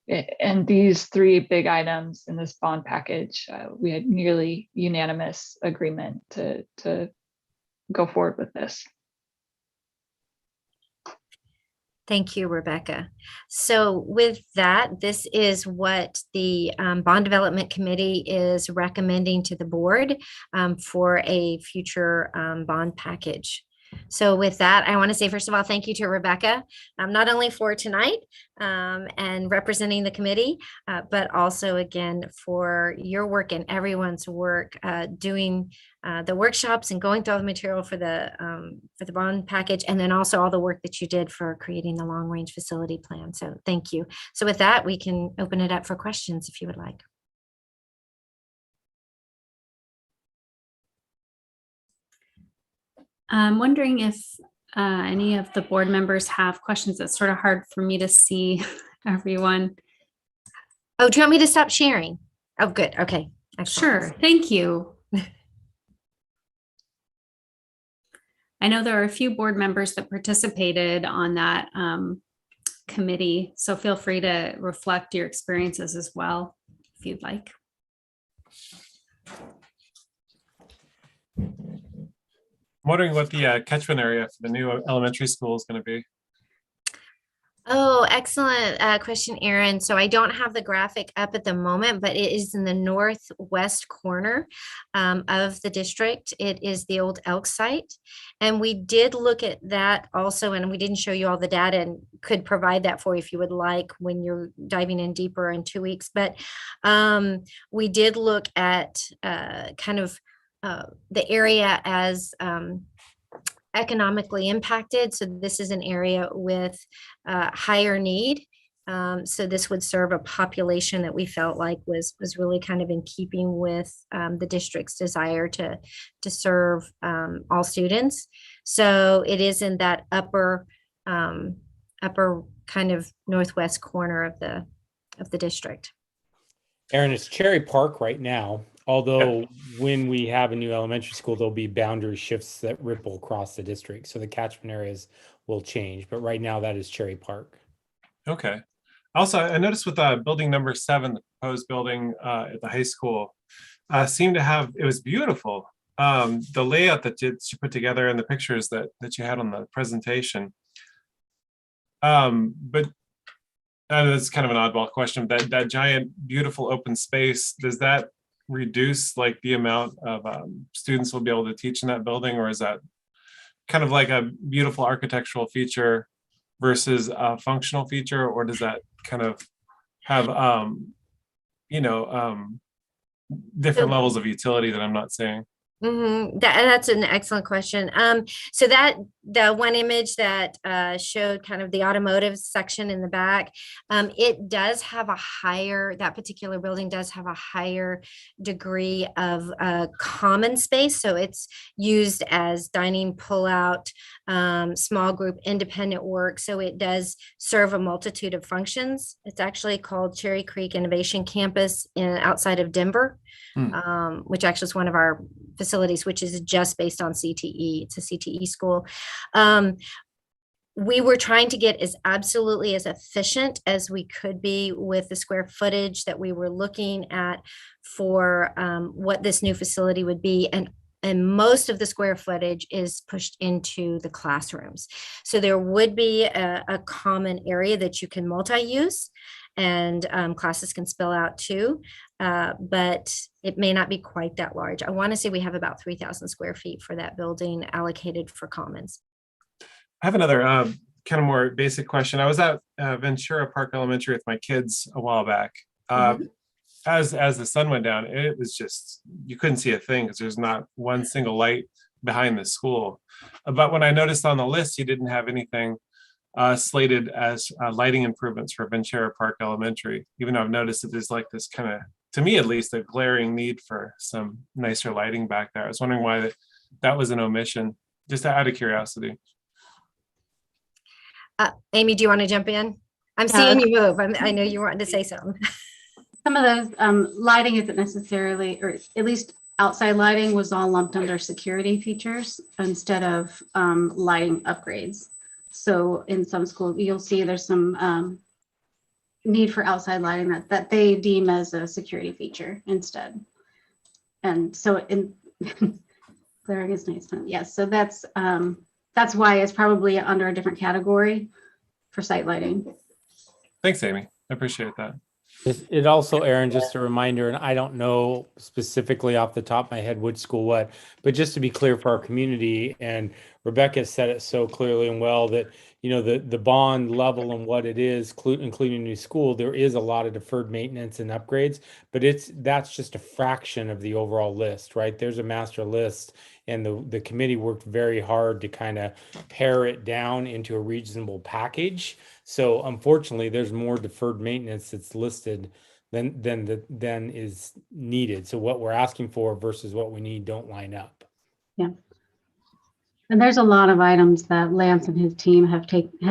And these three big items in this bond package, we had nearly unanimous agreement to go forward with this. Thank you, Rebecca. So with that, this is what the Bond Development Committee is recommending to the board for a future bond package. So with that, I want to say, first of all, thank you to Rebecca, not only for tonight and representing the committee, but also again for your work and everyone's work doing the workshops and going through all the material for the bond package, and then also all the work that you did for creating the long range facility plan. So thank you. So with that, we can open it up for questions if you would like. I'm wondering if any of the board members have questions. It's sort of hard for me to see everyone. Oh, do you want me to stop sharing? Oh, good. Okay. Excellent. Sure. Thank you. I know there are a few board members that participated on that committee, so feel free to reflect your experiences as well, if you'd like. I'm wondering what the catchment area for the new elementary school is going to be. Oh, excellent question, Erin. So I don't have the graphic up at the moment, but it is in the northwest corner of the district. It is the old Elk site. And we did look at that also, and we didn't show you all the data and could provide that for you if you would like when you're diving in deeper in 2 weeks. But we did look at kind of the area as economically impacted. So this is an area with higher need. So this would serve a population that we felt like was really kind of in keeping with the district's desire to serve all students. So it is in that upper kind of northwest corner of the district. Erin, it's Cherry Park right now. Although when we have a new elementary school, there'll be boundary shifts that ripple across the district. So the catchment areas will change. But right now that is Cherry Park. Okay. Also, I noticed with building number 7, the proposed building at the high school, seemed to have, it was beautiful. The layout that you put together and the pictures that you had on the presentation. But that's kind of an oddball question. That giant, beautiful open space, does that reduce like the amount of students will be able to teach in that building, or is that kind of like a beautiful architectural feature versus a functional feature, or does that kind of have different levels of utility that I'm not seeing? That's an excellent question. So that the one image that showed kind of the automotive section in the back, it does have that particular building does have a higher degree of common space. So it's used as dining, pull-out, small group, independent work. So it does serve a multitude of functions. It's actually called Cherry Creek Innovation Campus outside of Denver. Which actually is one of our facilities, which is just based on CTE. It's a CTE school. We were trying to get as absolutely as efficient as we could be with the square footage that we were looking at for what this new facility would be. And most of the square footage is pushed into the classrooms. So there would be a common area that you can multi-use. and classes can spill out too. But it may not be quite that large. I want to say we have about 3,000 square feet for that building allocated for commons. I have another kind of more basic question. I was at Ventura Park Elementary with my kids a while back. As the sun went down, it was just, you couldn't see a thing because there's not one single light behind the school. But when I noticed on the list, you didn't have anything slated as lighting improvements for Ventura Park Elementary, even though I've noticed that there's like this kind of, to me at least, a glaring need for some nicer lighting back there. I was wondering why that was an omission, just out of curiosity. Amy, do you want to jump in? I'm seeing you move. I know you wanted to say something. Some of those lighting isn't necessarily, or at least outside lighting was all lumped under security features instead of lighting upgrades. So in some schools, you'll see there's some need for outside lighting that they deem as a security feature instead. And so in glaring is nice. Yes, so that's why it's probably under a different category for site lighting. Thanks, Amy. I appreciate that. It also, Aaron, just a reminder, and I don't know specifically off the top of my head which school what, but just to be clear for our community, and Rebecca said it so clearly and well that, you know, the bond level and what it is, including a new school, there is a lot of deferred maintenance and upgrades, but that's just a fraction of the overall list, right? There's a master list, and the committee worked very hard to kind of pare it down into a reasonable package. So unfortunately, there's more deferred maintenance that's listed than is needed. So what we're asking for versus what we need don't line up. Yeah. And there's a lot of items that Lance and his team have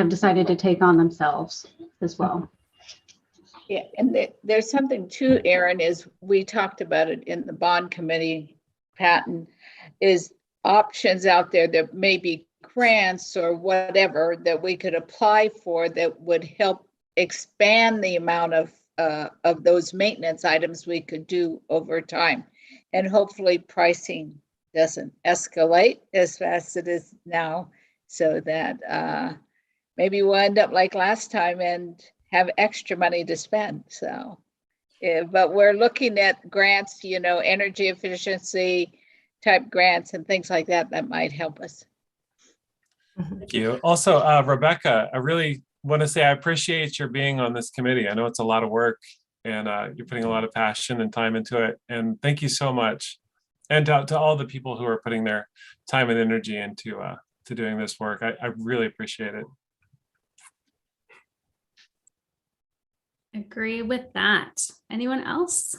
decided to take on themselves as well. Yeah, and there's something too, Aaron, is we talked about it in the bond committee, Patton, is options out there that may be grants or whatever that we could apply for that would help expand the amount of those maintenance items we could do over time. And hopefully pricing doesn't escalate as fast as it is now, so that maybe we'll end up like last time and have extra money to spend. So, but we're looking at grants, you know, energy efficiency type grants and things like that that might help us. Thank you. Also, Rebecca, I really want to say I appreciate your being on this committee. I know it's a lot of work, and you're putting a lot of passion and time into it. And thank you so much. And to all the people who are putting their time and energy into to doing this work. I really appreciate it. Agree with that. Anyone else?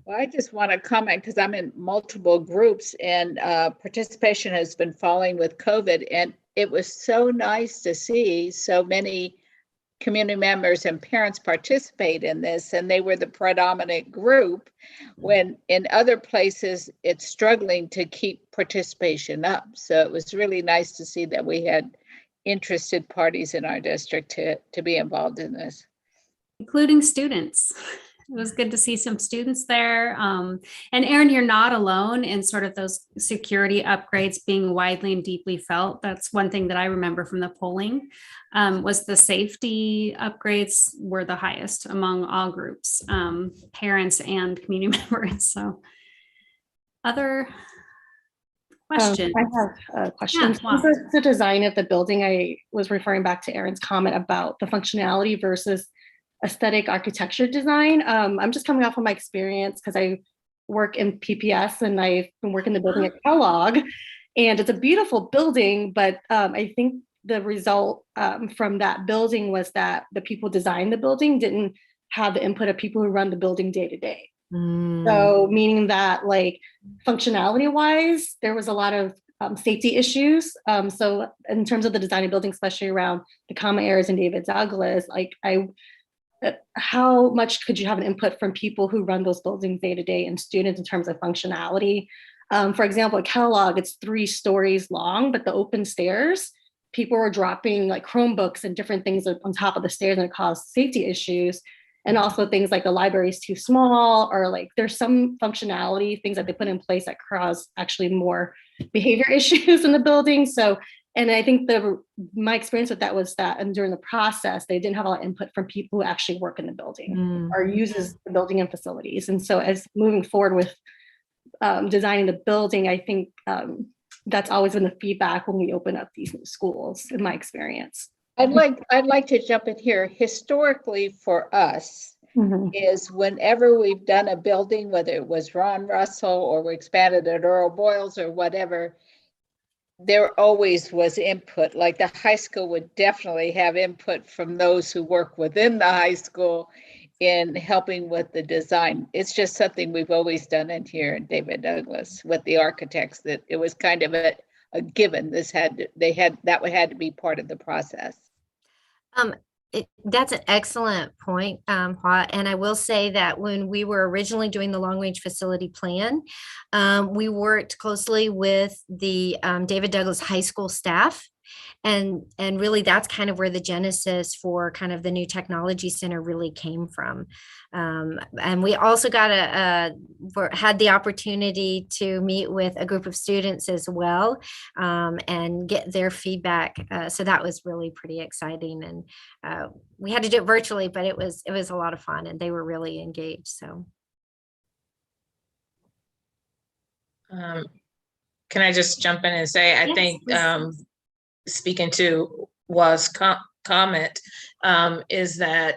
Well, I just want to comment because I'm in multiple groups, and participation has been falling with COVID. And it was so nice to see so many community members and parents participate in this, and they were the predominant group, when in other places it's struggling to keep participation up. So it was really nice to see that we had interested parties in our district to be involved in this. Including students. It was good to see some students there. And Aaron, you're not alone in sort of those security upgrades being widely and deeply felt. That's one thing that I remember from the polling, was the safety upgrades were the highest among all groups, parents and community members. So other questions? I have a question. Yeah, wow. For the design of the building, I was referring back to Aaron's comment about the functionality versus aesthetic architecture design. I'm just coming off of my experience because I work in PPS and I've been working the building at Kellogg, and it's a beautiful building, but I think the result from that building was that the people designing the building didn't have the input of people who run the building day to day. So meaning that, like, functionality wise, there was a lot of safety issues. So in terms of the design of building, especially around the common areas in David Douglas, like how much could you have an input from people who run those buildings day to day and students in terms of functionality? For example, at Kellogg, it's 3 stories long, but the open stairs, people were dropping like Chromebooks and different things on top of the stairs, and it caused safety issues. And also things like the library is too small, or like there's some functionality, things that they put in place that cause actually more behavior issues in the building. So And I think my experience with that was that, and during the process, they didn't have a lot of input from people who actually work in the building or uses the building and facilities. And so as moving forward with designing the building, I think that's always been the feedback when we open up these new schools, in my experience. I'd like to jump in here. Historically for us, is whenever we've done a building, whether it was Ron Russell or we expanded at Earl Boyles or whatever, there always was input. Like the high school would definitely have input from those who work within the high school in helping with the design. It's just something we've always done in here in David Douglas with the architects, that it was kind of a given. That had to be part of the process. That's an excellent point, Hua. And I will say that when we were originally doing the long range facility plan, we worked closely with the David Douglas High School staff. And really, that's kind of where the genesis for kind of the new technology center really came from. And we also had the opportunity to meet with a group of students as well, and get their feedback. So that was really pretty exciting. And we had to do it virtually, but it was a lot of fun, and they were really engaged. So. Can I just jump in and say, I think, speaking to Wa's comment, is that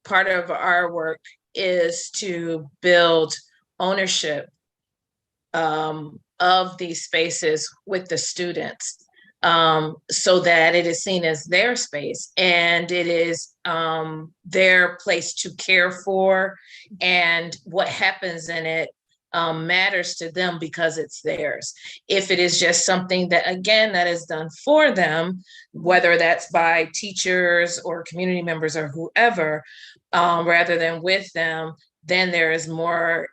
part of our work is to build ownership of these spaces with the students, so that it is seen as their space and it is their place to care for, and what happens in it matters to them because it's theirs. If it is just something that, again, that is done for them, whether that's by teachers or community members or whoever, rather than with them, then there is more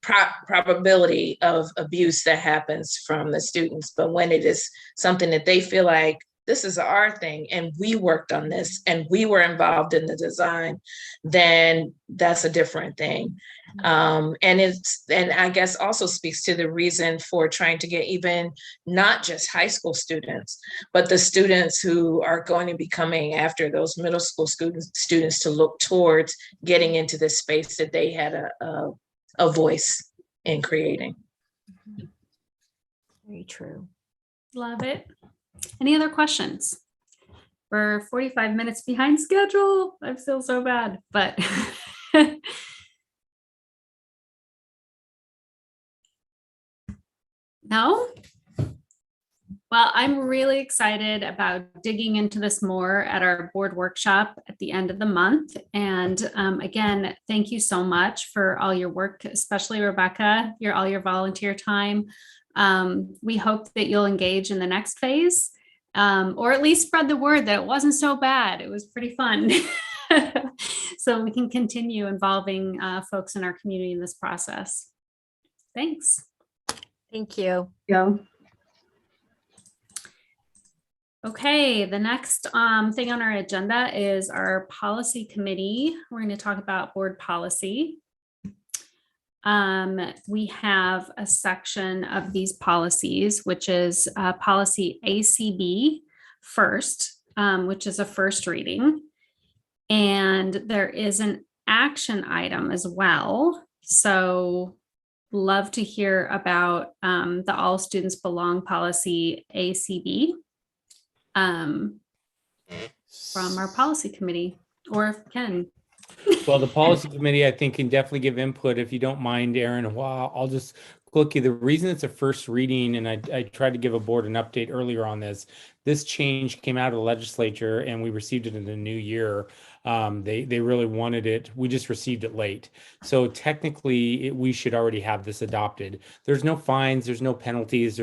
probability of abuse that happens from the students. But when it is something that they feel like, this is our thing and we worked on this and we were involved in the design, then that's a different thing. And I guess also speaks to the reason for trying to get even not just high school students, but the students who are going to be coming after those middle school students to look towards getting into this space that they had a voice in creating. Very true. Love it. Any other questions? We're 45 minutes behind schedule. I feel so bad, but no? Well, I'm really excited about digging into this more at our board workshop at the end of the month. And again, thank you so much for all your work, especially Rebecca, all your volunteer time. We hope that you'll engage in the next phase, or at least spread the word that it wasn't so bad. It was pretty fun. So we can continue involving folks in our community in this process. Thanks. Thank you. Go. Okay, the next thing on our agenda is our policy committee. We're going to talk about board policy. We have a section of these policies, which is policy ACB first, which is a first reading. And there is an action item as well. So love to hear about the All Students Belong policy ACB from our policy committee, or Ken. Well, the policy committee, I think, can definitely give input. If you don't mind, Aaron, I'll just click you. The reason it's a first reading, and I tried to give a board an update earlier on this change came out of the legislature and we received it in the new year. They really wanted it. We just received it late. So technically we should already have this adopted. There's no fines, there's no penalties,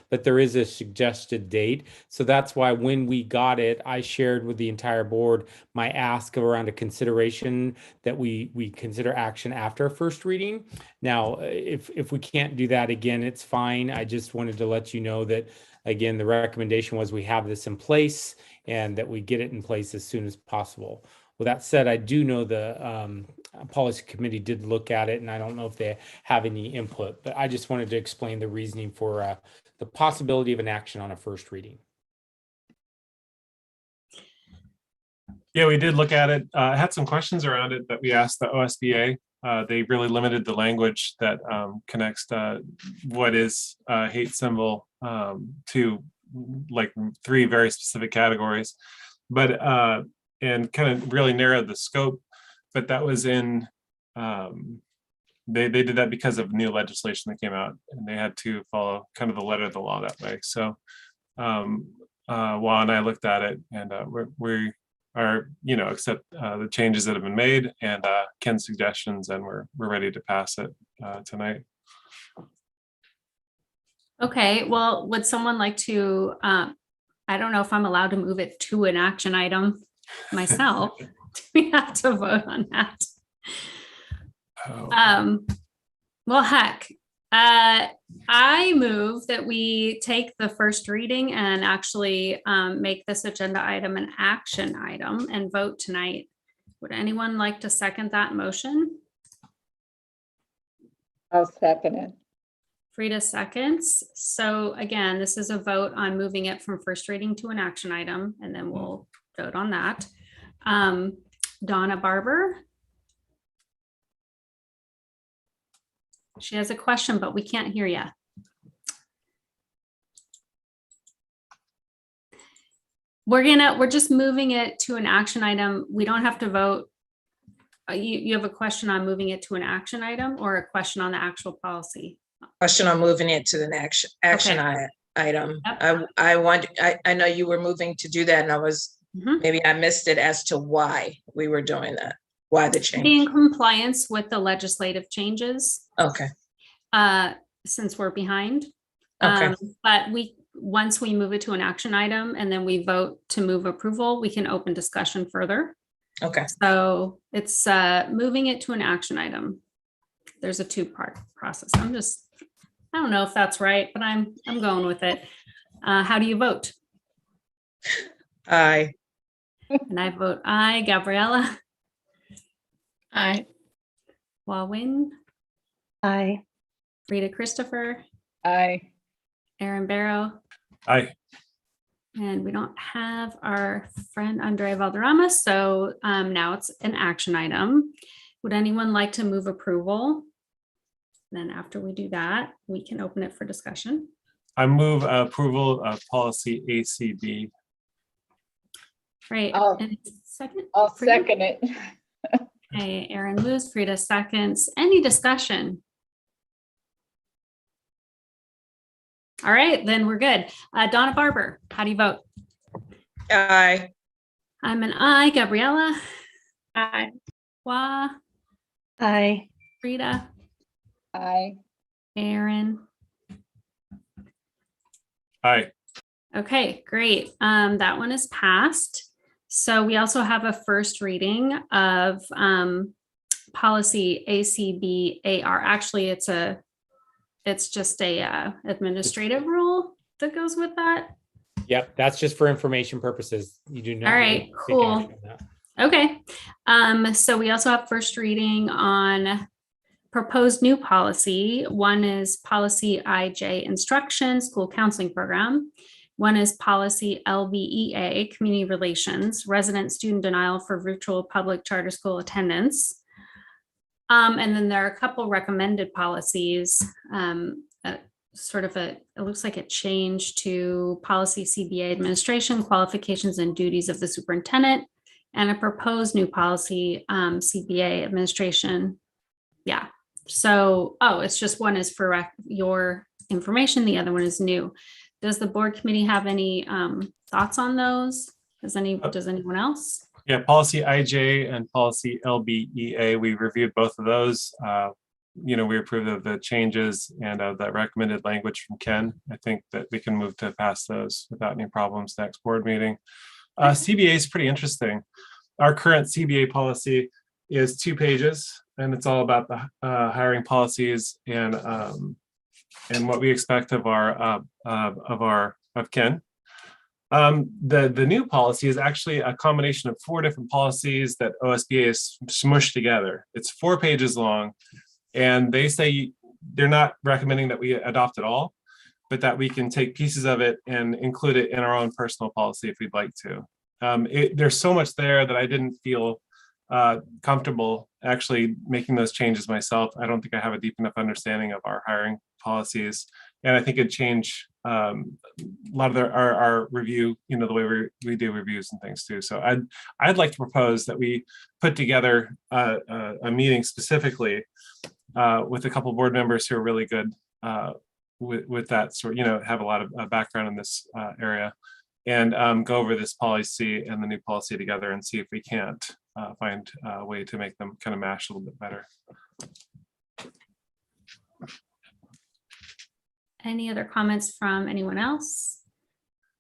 but there is a suggested date. So that's why when we got it, I shared with the entire board my ask around a consideration that we consider action after a first reading. Now, if we can't do that again, it's fine. I just wanted to let you know that, again, the recommendation was we have this in place and that we get it in place as soon as possible. With that said, I do know the policy committee did look at it, and I don't know if they have any input, but I just wanted to explain the reasoning for the possibility of an action on a first reading. Yeah, we did look at it. I had some questions around it that we asked the OSBA. They really limited the language that connects what is a hate symbol to like 3 very specific categories, but and kind of really narrowed the scope. But that was in they did that because of new legislation that came out, and they had to follow kind of the letter of the law that way. So Juan and I looked at it, and we are, accept the changes that have been made and Ken's suggestions, and we're ready to pass it tonight. Okay, well, would someone like to, I don't know if I'm allowed to move it to an action item myself. Do we have to vote on that? Well, heck, I move that we take the first reading and actually make this agenda item an action item and vote tonight. Would anyone like to second that motion? I'll second it. Frida seconds. So again, this is a vote on moving it from first reading to an action item, and then we'll vote on that. Donna Barber. She has a question, but we can't hear you. We're just moving it to an action item. We don't have to vote. You have a question on moving it to an action item, or a question on the actual policy? Question on moving it to an action Okay. item. Yep. I know you were moving to do that, and I was, maybe I missed it as to why we were doing that. Why the change? Be in compliance with the legislative changes. Okay. Since we're behind. Okay. But once we move it to an action item and then we vote to move approval, we can open discussion further. Okay. So it's moving it to an action item. There's a 2-part process. I don't know if that's right, but I'm going with it. How do you vote? Aye. And I vote aye. Gabriella? Aye. Wawin? Aye. Rita Christopher? Aye. Aaron Barrow? Aye. And we don't have our friend Andrea Valderrama, so now it's an action item. Would anyone like to move approval? Then after we do that, we can open it for discussion. I move approval of policy ACB. Right. I'll Second? second it. Okay, Aaron moves, Frida seconds. Any discussion? All right, then we're good. Donna Barber, how do you vote? Aye. I'm an aye. Gabriella? Aye. Wah? Aye. Frida? Aye. Aaron? Aye. Okay, great. That one is passed. So we also have a first reading of policy ACB-AR. Actually, it's just a administrative rule that goes with that. Yep, that's just for information purposes. You do not. All right, need to take cool. action on that. Okay. So we also have first reading on proposed new policy. One is policy IJ instruction, school counseling program. One is policy LBEA, community relations, resident student denial for virtual public charter school attendance. And then there are a couple recommended policies, it looks like a change to policy CBA administration, qualifications and duties of the superintendent, and a proposed new policy CBA administration. Yeah. So, it's just one is for your information. The other one is new. Does the board committee have any thoughts on those? Does anyone else? Yeah, policy IJ and policy LBEA, we reviewed both of those. We approved of the changes and of that recommended language from Ken. I think that we can move to pass those without any problems next board meeting. CBA is pretty interesting. Our current CBA policy is 2 pages, and it's all about the hiring policies and what we expect of Ken. The new policy is actually a combination of 4 different policies that OSBA has smushed together. It's 4 pages long, and they say they're not recommending that we adopt it all, but that we can take pieces of it and include it in our own personal policy if we'd like to. There's so much there that I didn't feel comfortable actually making those changes myself. I don't think I have a deep enough understanding of our hiring policies, and I think it'd change a lot of our review, the way we do reviews and things too. So I'd like to propose that we put together a meeting specifically with a couple board members who are really good with that sort, have a lot of background in this area, and go over this policy and the new policy together and see if we can't find a way to make them kind of mash a little bit better. Any other comments from anyone else?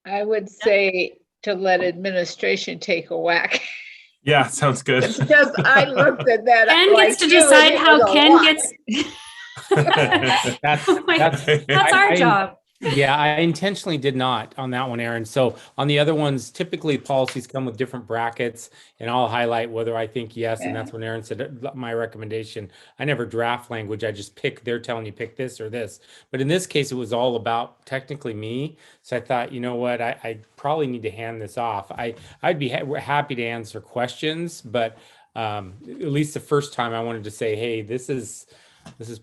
I would say to let administration take a whack. Yeah, sounds good. Because I looked at that. Ken like gets to you, and decide it how was a Ken lot. gets. That's our job. Yeah, I intentionally did not on that one, Aaron. So on the other ones, typically policies come with different brackets, and I'll highlight whether I think yes, and that's when Aaron said my recommendation. I never draft language. I just pick, they're telling you pick this or this. But in this case, it was all about technically me. So I thought, you know what, I probably need to hand this off. I'd be happy to answer questions, but at least the first time I wanted to say, hey, this is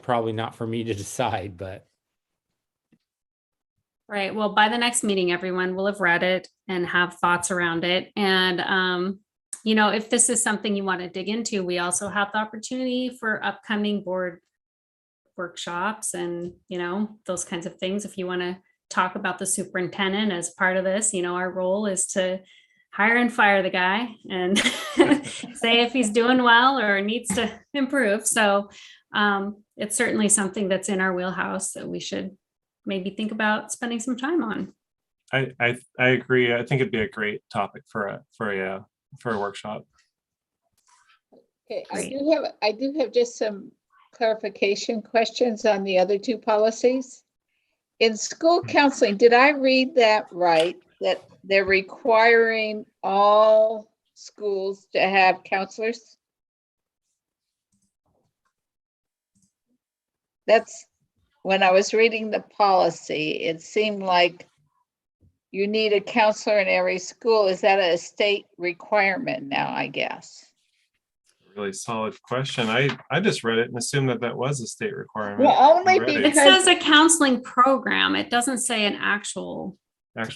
probably not for me to decide, but. Right. Well, by the next meeting, everyone will have read it and have thoughts around it. And, if this is something you want to dig into, we also have the opportunity for upcoming board workshops and, those kinds of things. If you want to talk about the superintendent as part of this, our role is to hire and fire the guy and say if he's doing well or needs to improve. So it's certainly something that's in our wheelhouse that we should maybe think about spending some time on. I agree. I think it'd be a great topic for a workshop. Okay, I do have just some clarification questions on the other 2 policies. In school counseling, did I read that right? That they're requiring all schools to have counselors? That's when I was reading the policy, it seemed like you need a counselor in every school. Is that a state requirement now, I guess? Really solid question. I just read it and assumed that was a state requirement. Well, only because it says a counseling program. It doesn't say an actual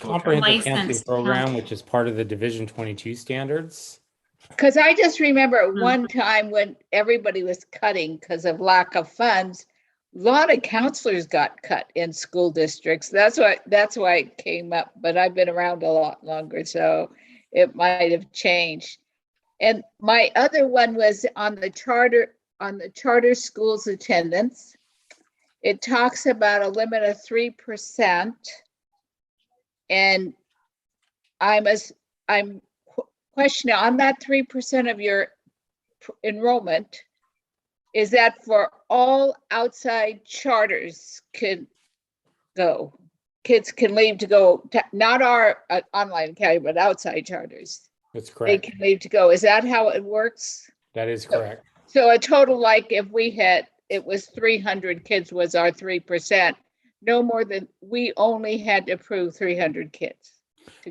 comprehensive counseling program, which is part of the Division 22 standards. Because I just remember one time when everybody was cutting because of lack of funds, a lot of counselors got cut in school districts. That's why it came up, but I've been around a lot longer, so it might have changed. And my other one was on the charter schools attendance. It talks about a limit of 3%. And I'm questioning on that 3% of your enrollment. Is that for all outside charters can go? Kids can leave to go, not our online academy, but outside charters. That's correct. They can leave to go. Is that how it works? That is correct. So a total, like if it was 300 kids was our 3%, no more than, we only had to approve 300 kids.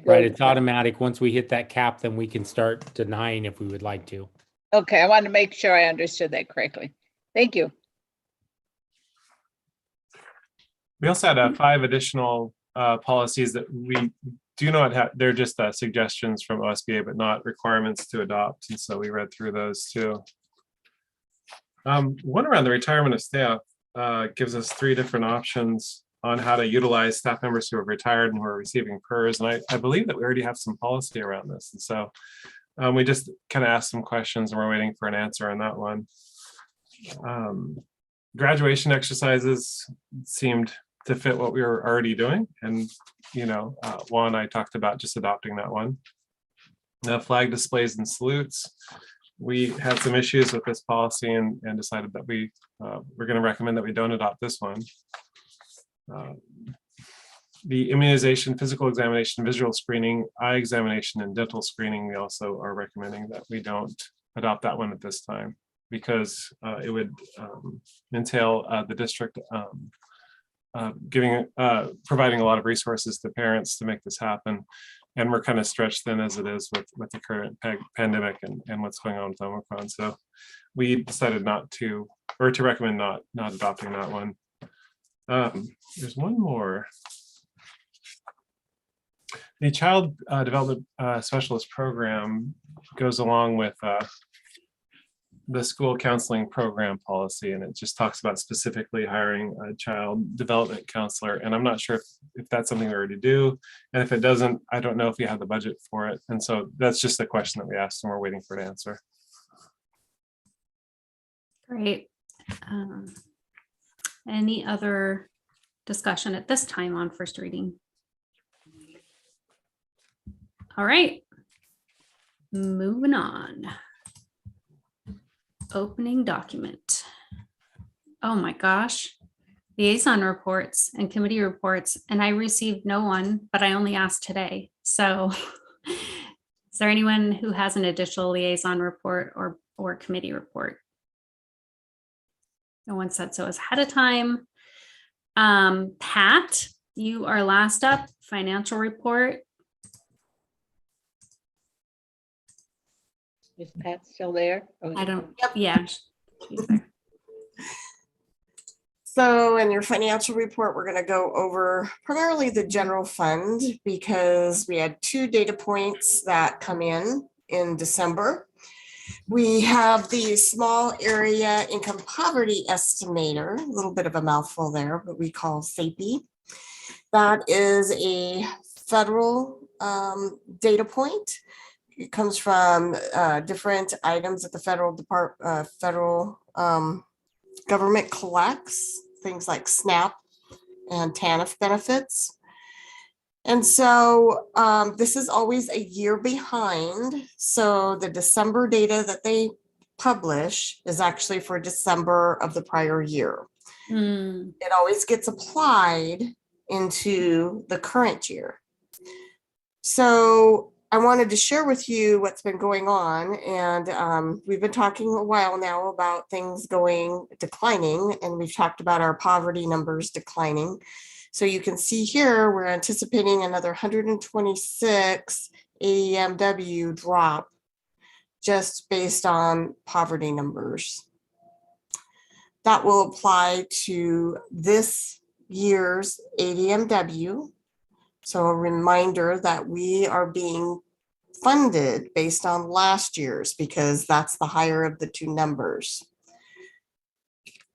Right, it's automatic. Once we hit that cap, then we can start denying if we would like to. Okay, I wanted to make sure I understood that correctly. Thank you. We also had 5 additional policies that we do not have. They're just suggestions from OSBA, but not requirements to adopt. And so we read through those too. One around the retirement of staff gives us 3 different options on how to utilize staff members who have retired and who are receiving PERS. And I believe that we already have some policy around this. And so we just kind of asked some questions and we're waiting for an answer on that one. Graduation exercises seemed to fit what we were already doing. And, Juan, I talked about just adopting that one. Flag displays and salutes. We had some issues with this policy and decided that we're going to recommend that we don't adopt this one. the immunization, physical examination, visual screening, eye examination, and dental screening, we also are recommending that we don't adopt that one at this time, because it would entail the district providing a lot of resources to parents to make this happen. And we're kind of stretched thin as it is with the current pandemic and what's going on with Omicron. So we decided not to, or to recommend not adopting that one. There's one more. The Child Development Specialist Program goes along with the school counseling program policy, and it just talks about specifically hiring a child development counselor. And I'm not sure if that's something we already do. And if it doesn't, I don't know if you have the budget for it. And so that's just the question that we asked and we're waiting for an answer. Great. Any other discussion at this time on first reading? All right, moving on. Opening document. Oh my gosh. Liaison reports and committee reports, and I received no one, but I only asked today. So is there anyone who has an additional liaison report or committee report? No one said so ahead of time. Pat, you are last up. Financial report. Is Pat still there? Oh, I don't, yeah. She's there. So in your financial report, we're going to go over primarily the general fund because we had 2 data points that come in December. We have the small area income poverty estimator, a little bit of a mouthful there, but we call SAPI. That is a federal data point. It comes from different items that the federal government collects, things like SNAP and TANF benefits. And so this is always a year behind. So the December data that they publish is actually for December of the prior year. It always gets applied into the current year. So I wanted to share with you what's been going on, and we've been talking a while now about things declining, and we've talked about our poverty numbers declining. So you can see here, we're anticipating another 126 AEMW drop just based on poverty numbers. That will apply to this year's ADMW. So a reminder that we are being funded based on last year's because that's the higher of the 2 numbers.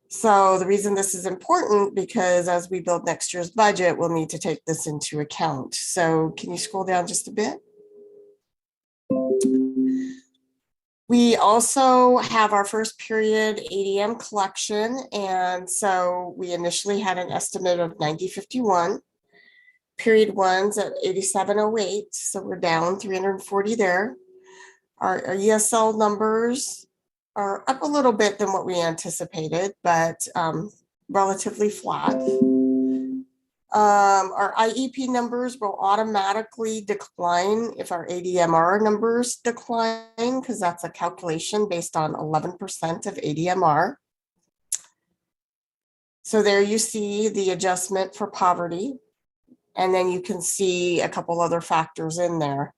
So the reason this is important because as we build next year's budget, we'll need to take this into account. So can you scroll down just a bit? We also have our first period ADM collection. And so we initially had an estimate of 9051. Period 1's at 8708, so we're down 340 there. Our ESL numbers are up a little bit than what we anticipated, but relatively flat. Our IEP numbers will automatically decline if our ADMR numbers decline, because that's a calculation based on 11% of ADMR. So there you see the adjustment for poverty. And then you can see a couple other factors in there.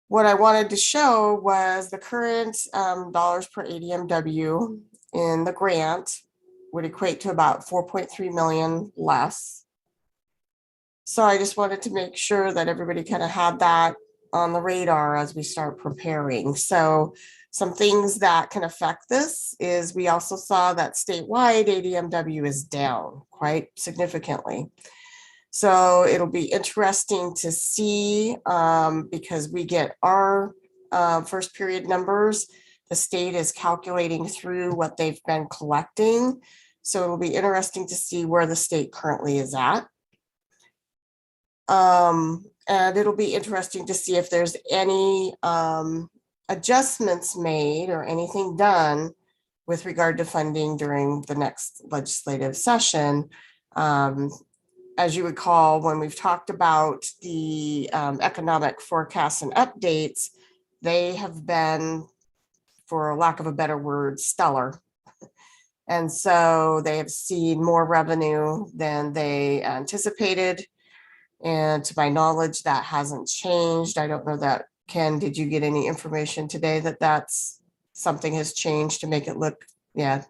What I wanted to show was the current dollars per ADMW in the grant would equate to about 4.3 million less. So I just wanted to make sure that everybody kind of had that on the radar as we start preparing. So some things that can affect this is we also saw that statewide ADMW is down quite significantly. So it'll be interesting to see because we get our first period numbers. The state is calculating through what they've been collecting. So it'll be interesting to see where the state currently is at. And it'll be interesting to see if there's any adjustments made or anything done with regard to funding during the next legislative session. as you recall, when we've talked about the economic forecasts and updates, they have been, for lack of a better word, stellar. And so they have seen more revenue than they anticipated. And to my knowledge, that hasn't changed. I don't know that, Ken, did you get any information today that that's something has changed to make it look, yeah.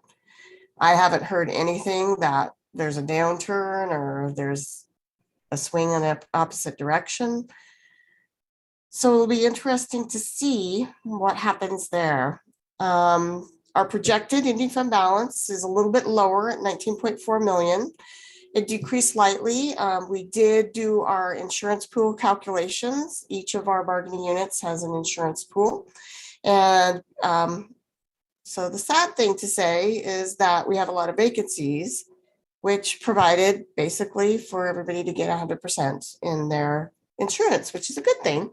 I haven't heard anything that there's a downturn or there's a swing in the opposite direction. So it'll be interesting to see what happens there. Our projected ending fund balance is a little bit lower at 19.4 million. It decreased slightly. We did do our insurance pool calculations. Each of our bargaining units has an insurance pool. And so the sad thing to say is that we have a lot of vacancies, which provided basically for everybody to get 100% in their insurance, which is a good thing.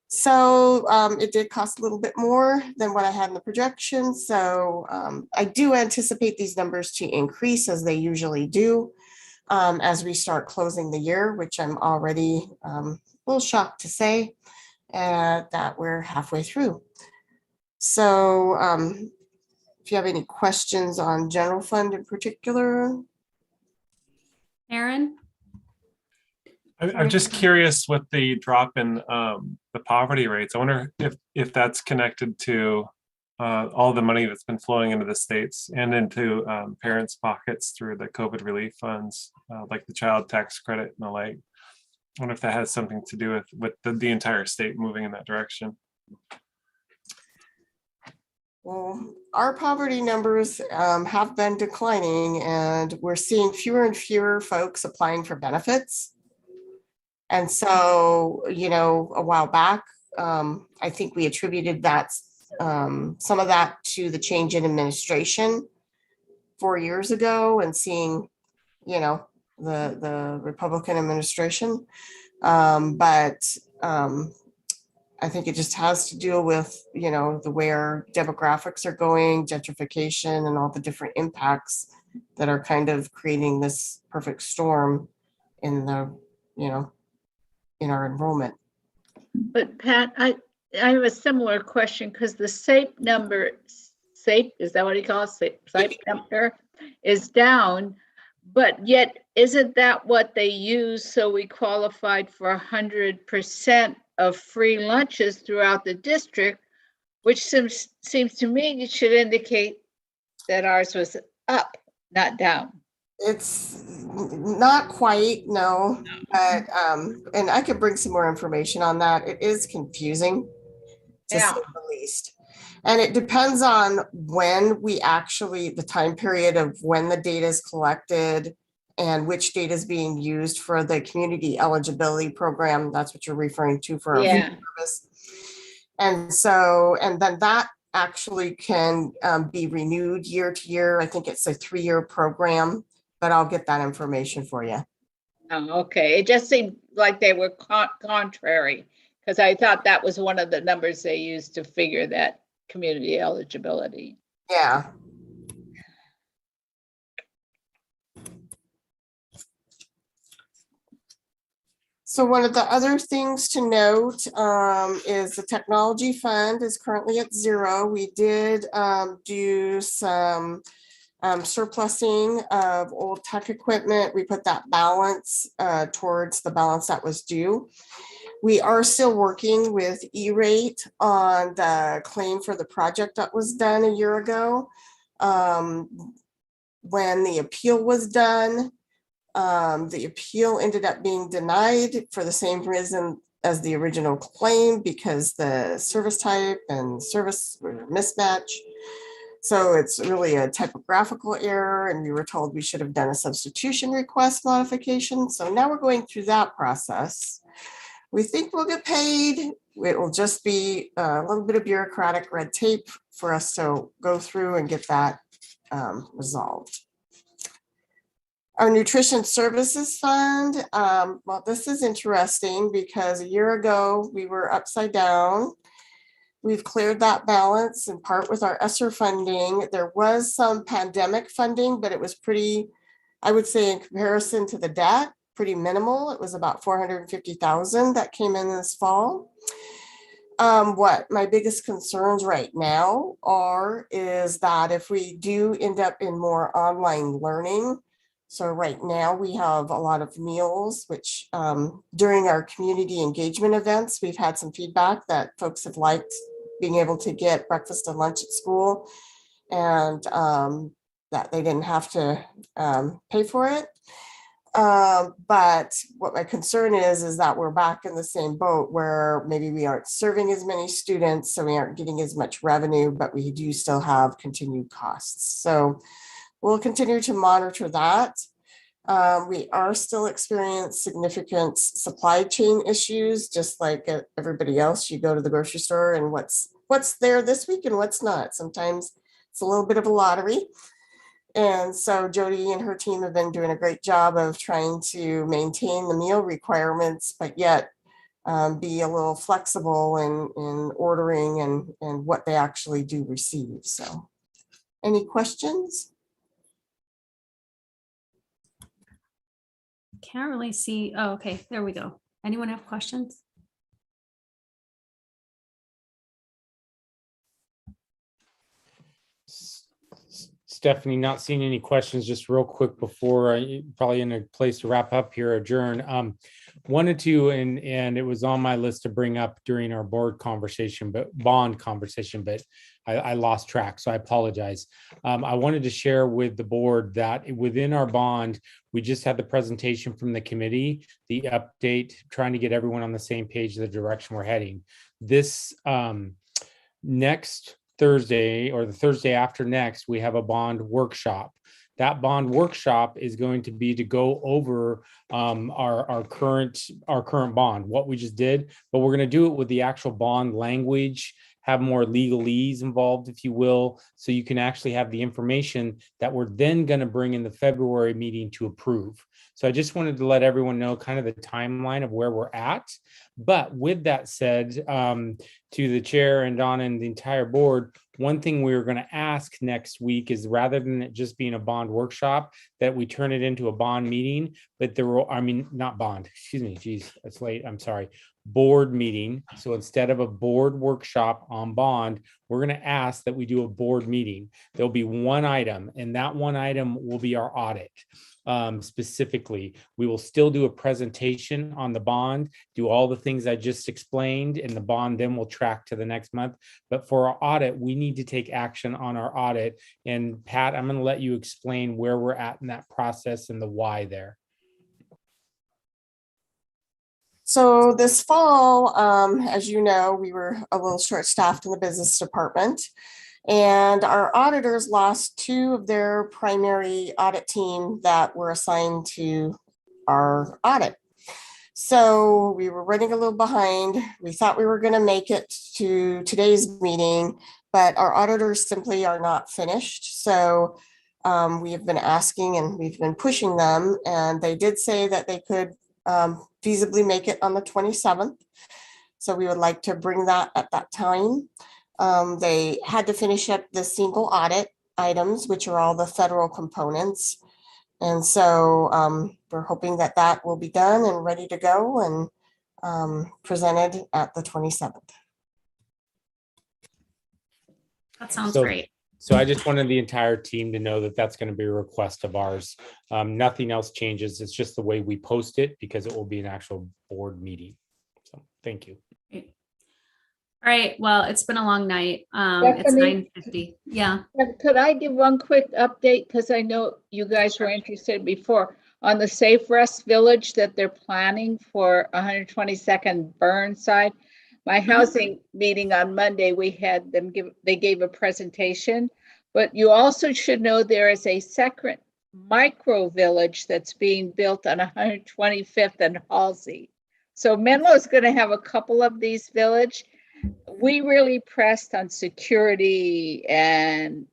So it did cost a little bit more than what I had in the projection. So I do anticipate these numbers to increase as they usually do as we start closing the year, which I'm already a little shocked to say that we're halfway through. So if you have any questions on general fund in particular. Aaron? I'm just curious with the drop in the poverty rates. I wonder if that's connected to all the money that's been flowing into the states and into parents' pockets through the COVID relief funds, like the child tax credit and the like. I wonder if that has something to do with the entire state moving in that direction. Well, our poverty numbers have been declining, and we're seeing fewer and fewer folks applying for benefits. And so, you know, a while back, I think we attributed that some of that to the change in administration 4 years ago and seeing, you know, the Republican administration. But I think it just has to deal with, you know, the where demographics are going, gentrification, and all the different impacts that are kind of creating this perfect storm in the, you know, in our enrollment. But Pat, I have a similar question because the SAPE number, SAPE, is that what he calls it? SAPE number is down, but yet isn't that what they use so we qualified for 100% of free lunches throughout the district, which seems to me it should indicate that ours was up, not down. It's not quite, no, but and I could bring some more information on that. It is confusing, to say the least. And it depends on when we actually, the time period of when the data is collected and which data is being used for the community eligibility program. That's what you're referring to for our food service. And so, and then that actually can be renewed year to year. I think it's a 3-year program, but I'll get that information for you. Oh, okay. It just seemed like they were contrary because I thought that was one of the numbers they used to figure that community eligibility. Yeah. So one of the other things to note is the technology fund is currently at 0. We did do some surplusing of old tech equipment. We put that balance towards the balance that was due. We are still working with E-rate on the claim for the project that was done a year ago. When the appeal was done, the appeal ended up being denied for the same reason as the original claim because the service type and service were mismatched. So it's really a typographical error, and we were told we should have done a substitution request modification. So now we're going through that process. We think we'll get paid. It will just be a little bit of bureaucratic red tape for us to go through and get that resolved. Our nutrition services fund, well, this is interesting because a year ago we were upside down. We've cleared that balance in part with our ESSER funding. There was some pandemic funding, but it was pretty I would say in comparison to the debt, pretty minimal. It was about 450,000 that came in this fall. What my biggest concerns right now is that if we do end up in more online learning, so right now we have a lot of meals, which during our community engagement events, we've had some feedback that folks have liked being able to get breakfast and lunch at school, and that they didn't have to pay for it. But what my concern is that we're back in the same boat where maybe we aren't serving as many students, so we aren't getting as much revenue, but we do still have continued costs. So we'll continue to monitor that. We are still experiencing significant supply chain issues, just like everybody else. You go to the grocery store and what's there this week and what's not. Sometimes it's a little bit of a lottery. And so Jody and her team have been doing a great job of trying to maintain the meal requirements, but yet be a little flexible in ordering and what they actually do receive. So any questions? Can't really see. Oh, okay, there we go. Anyone have questions? Stephanie, not seeing any questions, just real quick before probably in a place to wrap up here, adjourn. Wanted to, and it was on my list to bring up during our board conversation, but bond conversation, but I lost track, so I apologize. I wanted to share with the board that within our bond, we just had the presentation from the committee, the update, trying to get everyone on the same page of the direction we're heading. This next Thursday, or the Thursday after next, we have a bond workshop. That bond workshop is going to be to go over our current bond, what we just did, but we're going to do it with the actual bond language, have more legalese involved, if you will, so you can actually have the information that we're then going to bring in the February meeting to approve. So I just wanted to let everyone know kind of the timeline of where we're at. But with that said, to the chair and Donna and the entire board, one thing we were going to ask next week is, rather than it just being a bond workshop, that we turn it into a bond meeting. But there will, not bond, excuse me, geez, it's late, I'm sorry, board meeting. So instead of a board workshop on bond, we're going to ask that we do a board meeting. There'll be one item, and that one item will be our audit. Specifically, we will still do a presentation on the bond, do all the things I just explained, and the bond then will track to the next month. But for our audit, we need to take action on our audit. And Pat, I'm going to let you explain where we're at in that process and the why there. So this fall, as you know, we were a little short-staffed in the business department, and our auditors lost two of their primary audit team that were assigned to our audit. So we were running a little behind. We thought we were going to make it to today's meeting, but our auditors simply are not finished. So we have been asking and we've been pushing them, and they did say that they could feasibly make it on the 27th. So we would like to bring that at that time. They had to finish up the single audit items, which are all the federal components. And so we're hoping that that will be done and ready to go and presented at the 27th. That sounds great. So I just wanted the entire team to know that that's going to be a request of ours. Nothing else changes. It's just the way we post it, because it will be an actual board meeting. So thank you. Great. All right. Well, it's been a long night. It's 9:50. Yeah. Could I give one quick update? Because I know you guys were interested before on the Safe Rest Village that they're planning for 122nd Burnside. My housing meeting on Monday, we had them they gave a presentation, but you also should know there is a second micro village that's being built on 125th and Halsey. So Menlo is going to have a couple of these villages. We really pressed on security and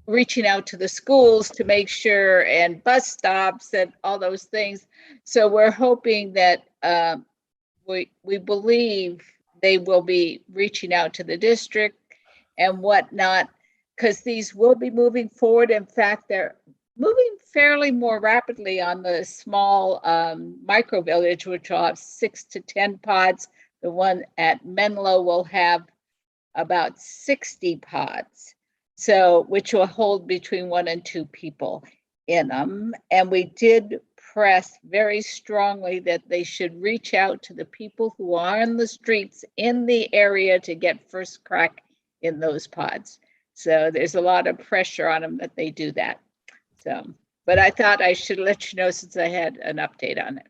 reaching out to the schools to make sure, and bus stops and all those things. So we're hoping that we believe they will be reaching out to the district and whatnot, because these will be moving forward. In fact, moving fairly more rapidly on the small micro village, which will have 6 to 10 pods. The one at Menlo will have about 60 pods, so which will hold between 1 and 2 people in them. And we did press very strongly that they should reach out to the people who are on the streets in the area to get first crack in those pods. So there's a lot of pressure on them that they do that. So, but I thought I should let you know since I had an update on it.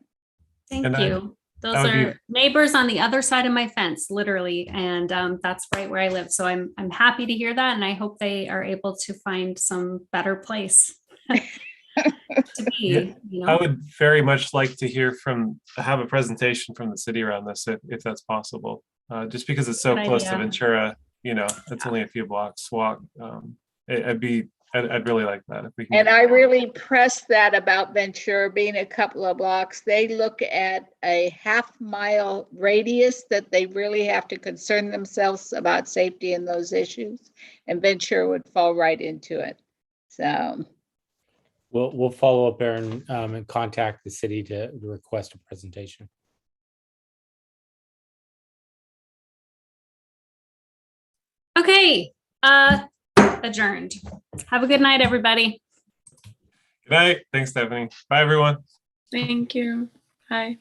Thank you. Those are neighbors on the other side of my fence, literally, and that's right where I live. So I'm happy to hear that, and I hope they are able to find some better place to be. Yeah, you know? I would very much like to have a presentation from the city around this, if that's possible. Just because it's so Good close to idea. Ventura, it's only a few blocks walk. I'd really like that if we can. And I really press that about Ventura being a couple of blocks. They look at a half-mile radius that they really have to concern themselves about safety and those issues, and Ventura would fall right into it. So We'll follow up, Aaron, and contact the city to request a presentation. Okay, adjourned. Have a good night, everybody. Good night. Thanks, Stephanie. Bye, everyone. Thank you. Bye.